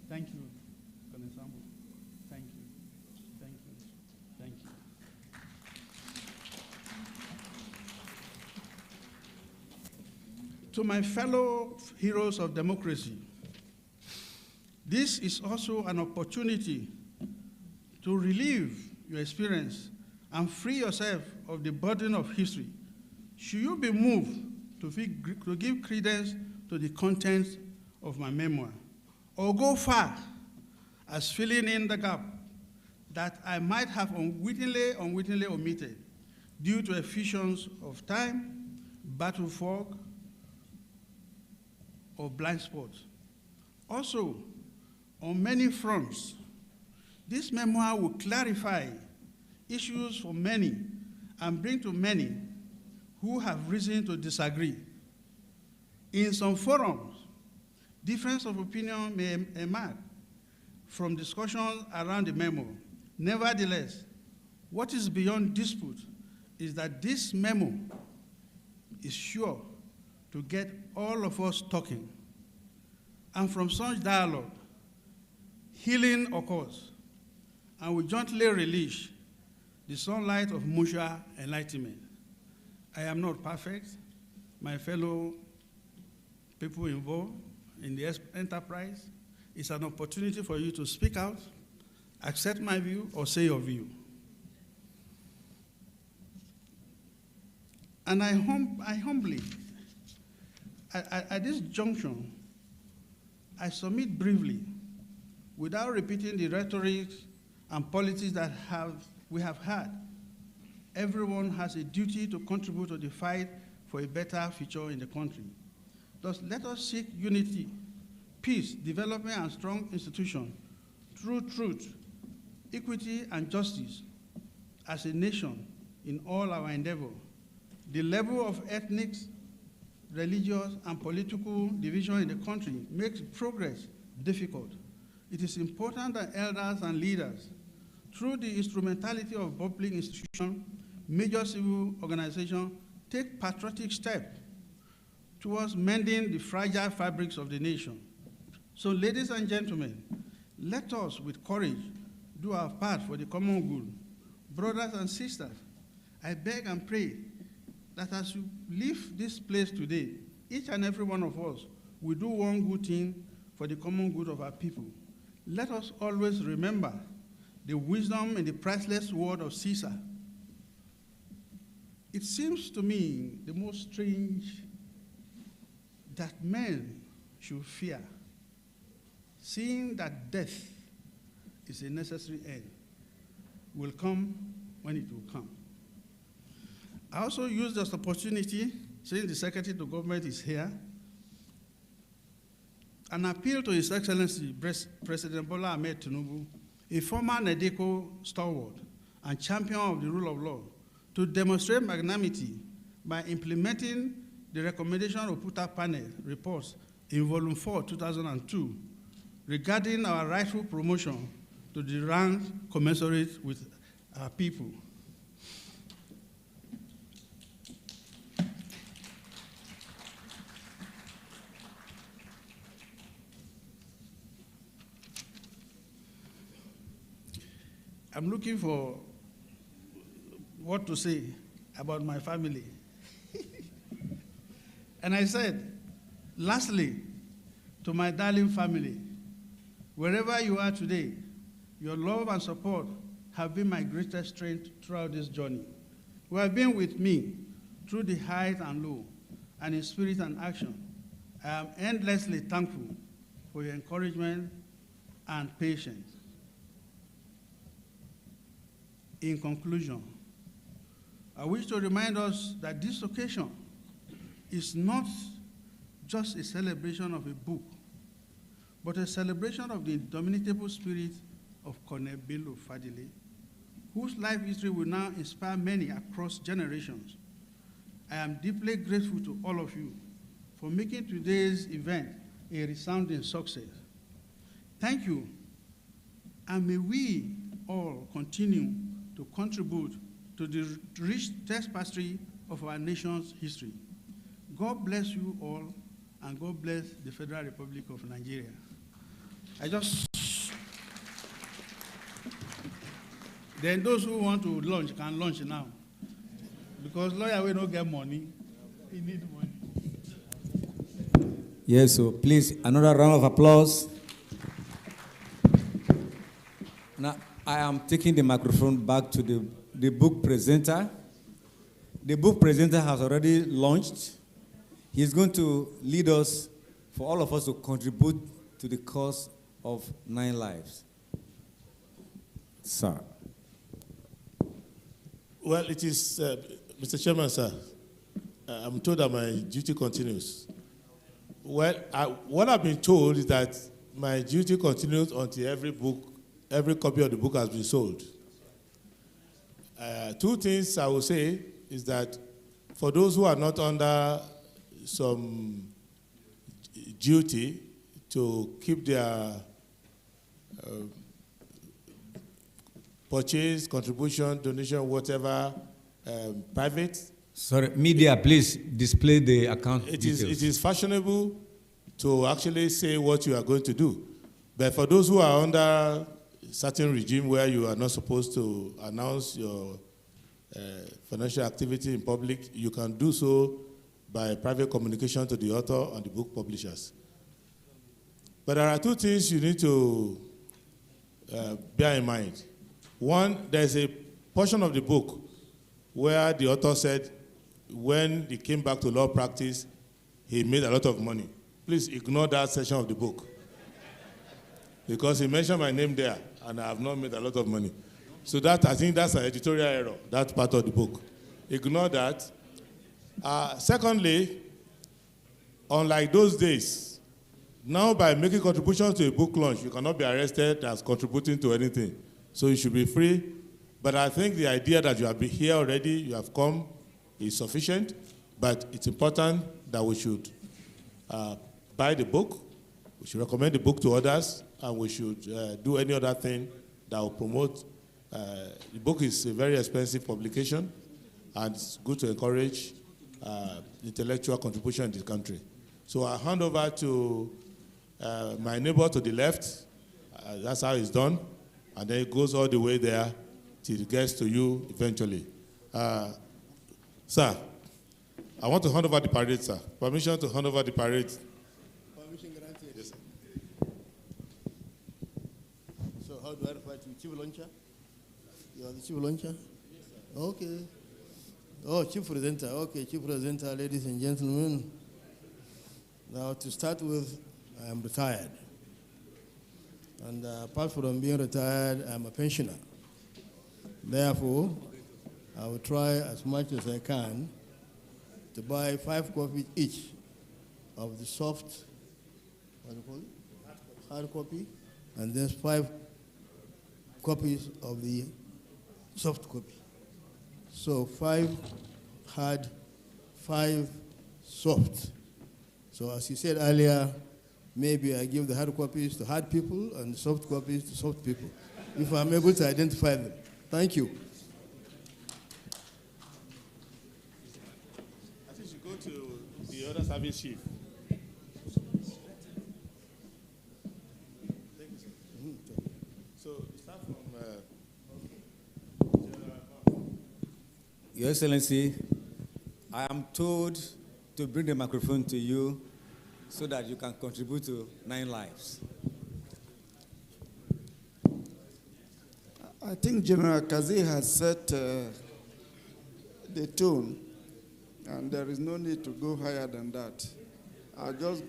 Thank you, Konesambo. Thank you. Thank you. Thank you. To my fellow heroes of democracy, this is also an opportunity to relive your experience and free yourself of the burden of history. Should you be moved to give credence to the contents of my memoir, or go far as filling in the gap that I might have unwittingly omitted due to effusions of time, battle fog, or blind spots. Also, on many fronts, this memoir will clarify issues for many and bring to many who have reason to disagree. In some forums, difference of opinion may emerge from discussions around the memo. Nevertheless, what is beyond dispute is that this memo is sure to get all of us talking. And from such dialogue, healing occurs, and we jointly release the sunlight of mutual enlightenment. I am not perfect. My fellow people involved in the enterprise, it's an opportunity for you to speak out, accept my view, or say your view. And I humbly, at this junction, I submit briefly, without repeating the rhetoric and politics that we have had. Everyone has a duty to contribute to the fight for a better future in the country. Thus, let us seek unity, peace, development, and strong institutions through truth, equity, and justice as a nation in all our endeavor. The level of ethnic, religious, and political division in the country makes progress difficult. It is important that elders and leaders, through the instrumentality of public institutions, major civil organizations, take patriotic steps towards mending the fragile fabrics of the nation. So, ladies and gentlemen, let us, with courage, do our part for the common good. Brothers and sisters, I beg and pray that as you leave this place today, each and every one of us will do one good thing for the common good of our people. Let us always remember the wisdom and the priceless word of Caesar. It seems to me the most strange that men should fear, seeing that death is a necessary end, will come when it will come. I also use this opportunity, since the Secretary to Government is here, an appeal to His Excellency President Bola Ahmed Tinubu, a former NIGCO stalwart and champion of the rule of law, to demonstrate magnanimity by implementing the recommendation of PUTA panel reports in Volume 4, 2002, regarding our rightful promotion to the rank commensurate with our people. I'm looking for what to say about my family. And I said, lastly, to my darling family, wherever you are today, your love and support have been my greatest strength throughout this journey. You have been with me through the highs and lows, and in spirit and action. I am endlessly thankful for your encouragement and patience. In conclusion, I wish to remind us that this occasion is not just a celebration of a book, but a celebration of the indomitable spirit of Colonel Bello Fadile, whose life history will now inspire many across generations. I am deeply grateful to all of you for making today's event a resounding success. Thank you, and may we all continue to contribute to the rich tapestry of our nation's history. God bless you all, and God bless the Federal Republic of Nigeria. Then those who want to launch can launch now, because lawyer will not get money, he need money. Yes, so please, another round of applause. Now, I am taking the microphone back to the book presenter. The book presenter has already launched. He's going to lead us, for all of us to contribute to the cause of 9 lives. Sir. Well, it is, Mr. Chairman, sir, I'm told that my duty continues. Well, what I've been told is that my duty continues until every copy of the book has been sold. 2 things I will say is that for those who are not under some duty to keep their purchase, contribution, donation, whatever, private. Sorry, media, please display the account details. It is fashionable to actually say what you are going to do. But for those who are under certain regime where you are not supposed to announce your financial activity in public, you can do so by private communication to the author and the book publishers. But there are 2 things you need to bear in mind. One, there's a portion of the book where the author said when he came back to law practice, he made a lot of money. Please ignore that section of the book, because he mentioned my name there, and I have not made a lot of money. So that, I think that's an editorial error, that part of the book. Ignore that. Secondly, unlike those days, now by making contributions to a book launch, you cannot be arrested as contributing to anything. So you should be free. But I think the idea that you have been here already, you have come, is sufficient. But it's important that we should buy the book, we should recommend the book to others, and we should do any other thing that will promote. The book is a very expensive publication, and it's good to encourage intellectual contribution in this country. So I hand over to my neighbor to the left. That's how it's done. And then it goes all the way there till it gets to you eventually. Sir, I want to hand over the parade, sir. Permission to hand over the parade. Permission granted. Yes, sir. So how do I refer to you? Chief Launcher? You are the Chief Launcher? Yes, sir. Okay. Oh, Chief Presenter. Okay, Chief Presenter, ladies and gentlemen. Now, to start with, I am retired. And apart from being retired, I'm a pensioner. Therefore, I will try as much as I can to buy 5 copies each of the soft, what do you call it? Hard copy, and then 5 copies of the soft copy. So 5 hard, 5 soft. So as you said earlier, maybe I give the hard copies to hard people and soft copies to soft people, if I'm able to identify them. Thank you. I think you go to the other service chief. Thank you, sir. So start from Your Excellency, I am told to bring the microphone to you so that you can contribute to 9 lives. I think General Kazi has set the tone, and there is no need to go higher than that. I'll just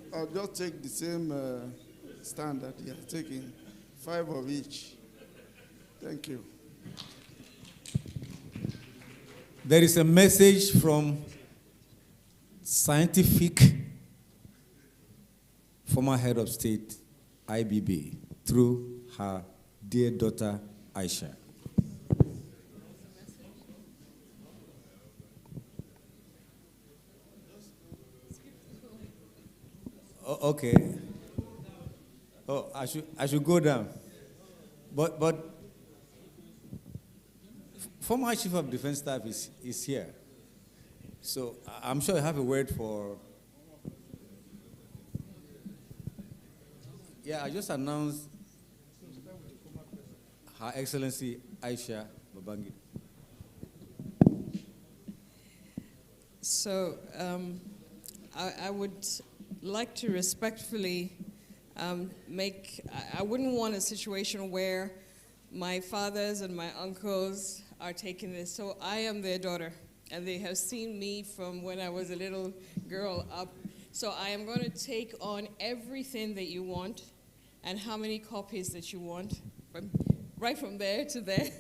take the same stand that he has taken, 5 of each. Thank you. There is a message from scientific former head of state, IBB, through her dear daughter, Aisha. Oh, okay. Oh, I should go down. But former Chief of Defense Staff is here. So I'm sure you have a word for. Yeah, I just announced Her Excellency Aisha Babangida. So I would like to respectfully I wouldn't want a situation where my fathers and my uncles are taking this. So I am their daughter, and they have seen me from when I was a little girl up. So I am going to take on everything that you want and how many copies that you want. Right from there to there,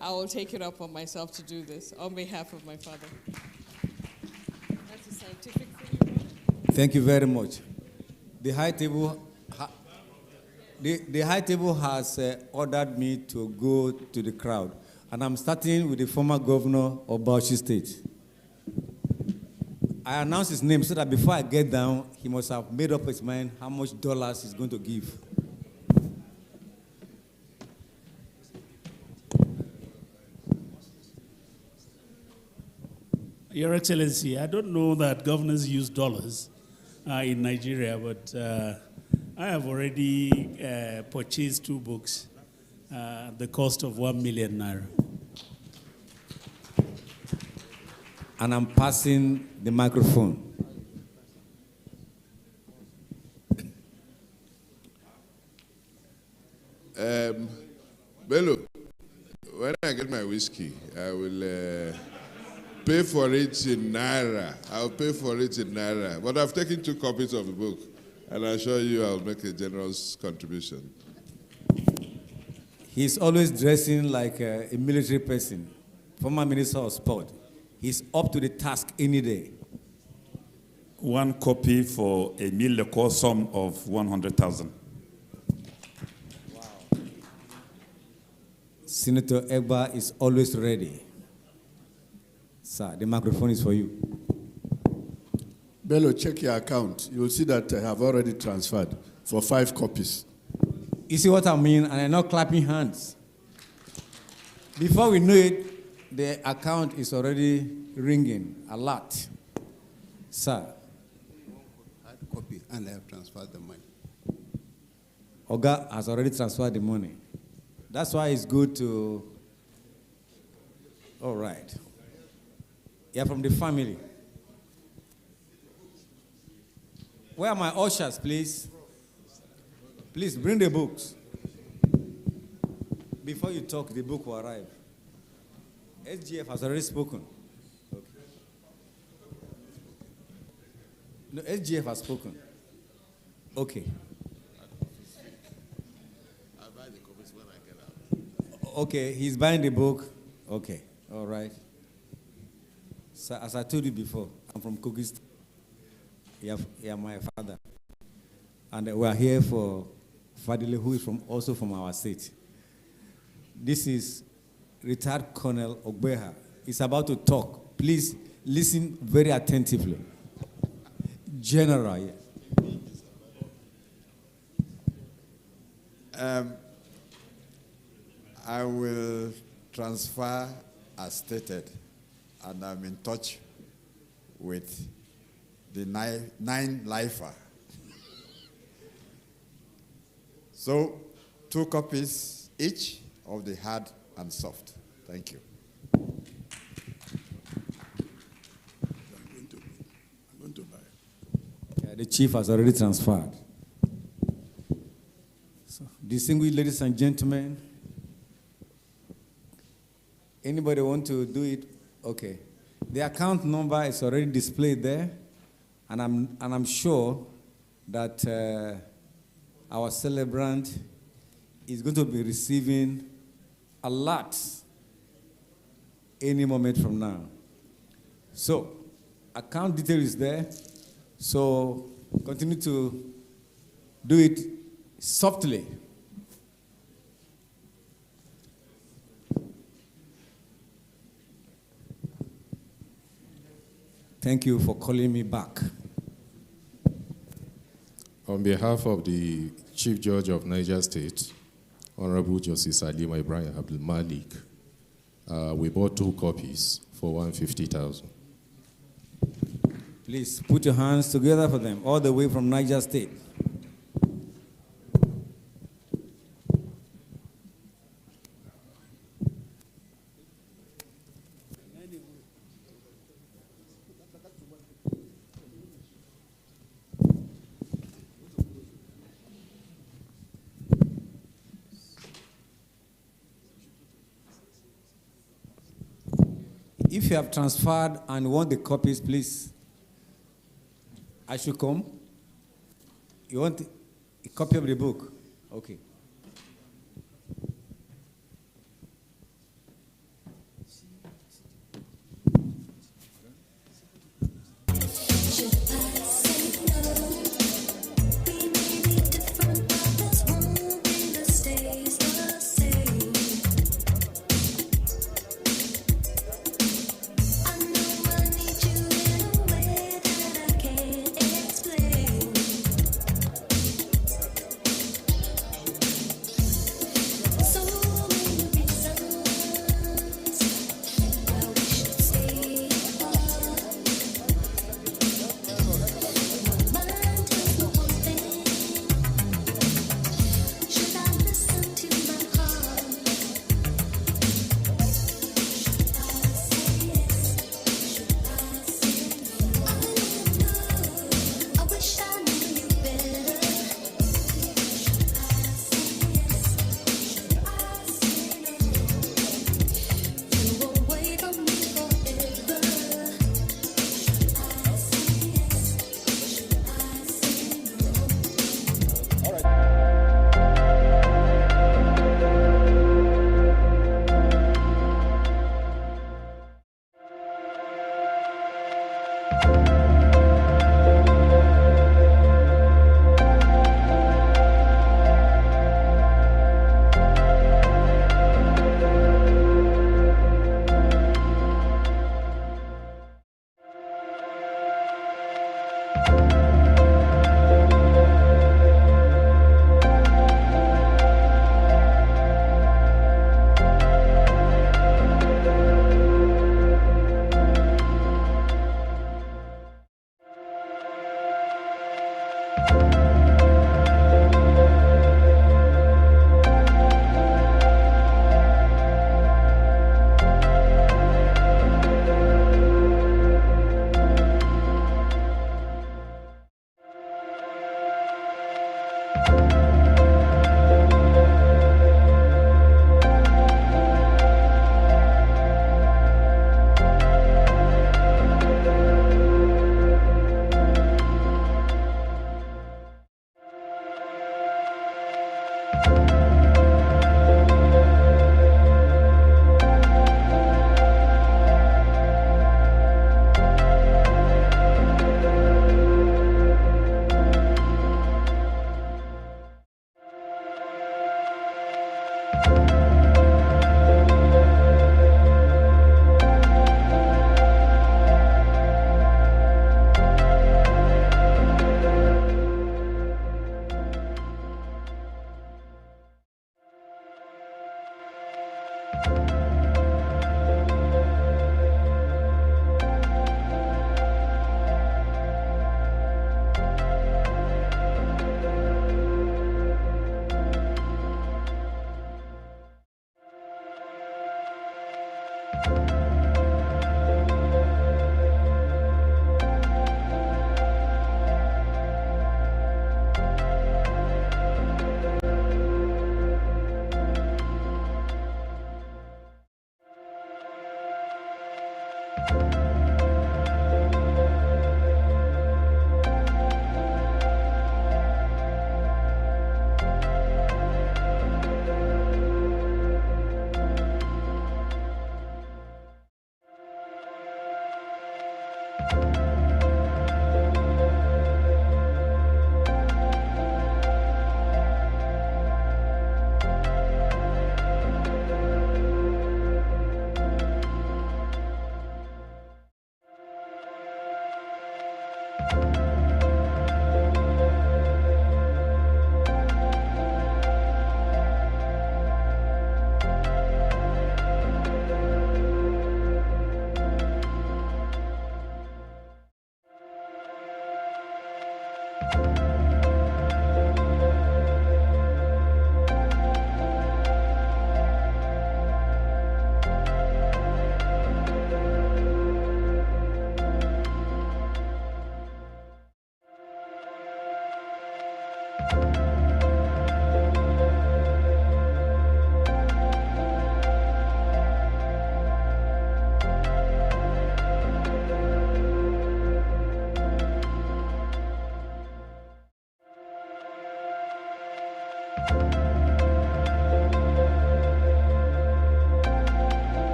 I will take it up on myself to do this on behalf of my father. That's a scientific thing. Thank you very much. The High Table, the High Table has ordered me to go to the crowd, and I'm starting with the former governor of Bauchi State. I announced his name so that before I get down, he must have made up his mind how much dollars he's going to give. Your Excellency, I don't know that governors use dollars in Nigeria, but I have already purchased 2 books, the cost of 1 million naira. And I'm passing the microphone. Bello, when I get my whiskey, I will pay for it in naira. I'll pay for it in naira. But I've taken 2 copies of the book, and I assure you I'll make a generous contribution. He's always dressing like a military person, former Minister of Sport. He's up to the task any day. 1 copy for a meal cost sum of 100,000. Wow. Senator Egba is always ready. Sir, the microphone is for you. Bello, check your account. You will see that I have already transferred for 5 copies. You see what I mean? And I'm not clapping hands. Before we know it, the account is already ringing a lot. Sir. Hard copy, and I have transferred the money. Oga has already transferred the money. That's why it's good to. All right. You're from the family. Where are my ushers, please? Please bring the books. Before you talk, the book will arrive. SGF has already spoken. Okay. No, SGF has spoken. Okay. I'll buy the copies when I get out. Okay, he's buying the book. Okay, all right. So, as I told you before, I'm from Kogi. You're my father. And we are here for Fadile, who is also from our state. This is retired Colonel Ogbeha. He's about to talk. Please listen very attentively. General, yeah. I will transfer as stated, and I'm in touch with the nine lifer. So, 2 copies each of the hard and soft. Thank you. I'm going to buy. Yeah, the chief has already transferred. So, distinguished ladies and gentlemen, anybody want to do it? Okay. The account number is already displayed there, and I'm sure that our celebrant is going to be receiving a lot any moment from now. So, account detail is there. So, continue to do it softly. Thank you for calling me back. On behalf of the Chief Judge of Niger State, Honorable Justice Alima Ibrahim Abdul Malik, we bought 2 copies for 150,000. Please put your hands together for them, all the way from Niger State. If you have transferred and want the copies, please, I should come. You want a copy of the book? Okay.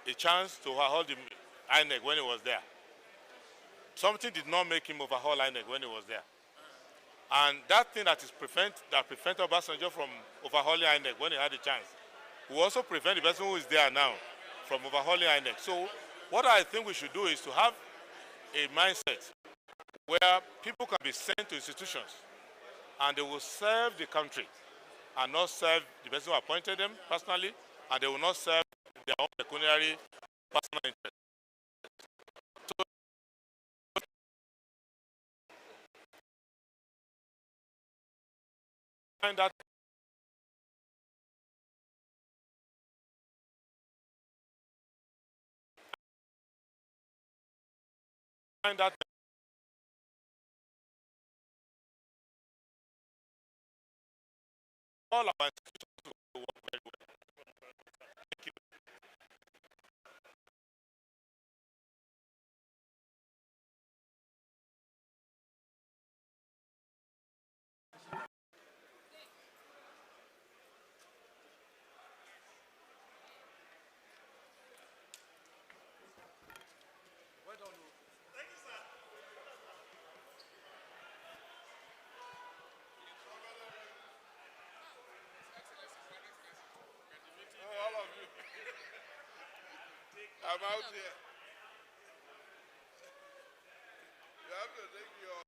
a chance to overhaul the INEC when he was there. Something did not make him overhaul INEC when he was there. And that thing that prevented Obasanjo from overhauling INEC when he had a chance will also prevent the person who is there now from overhauling INEC. So what I think we should do is to have a mindset where people can be sent to institutions and they will serve the country and not serve the person who appointed them personally, and they will not serve their own pecuniary personal interest. So, find that all our institutions will work very well. Thank you. All of you. I'm out here. You have to take your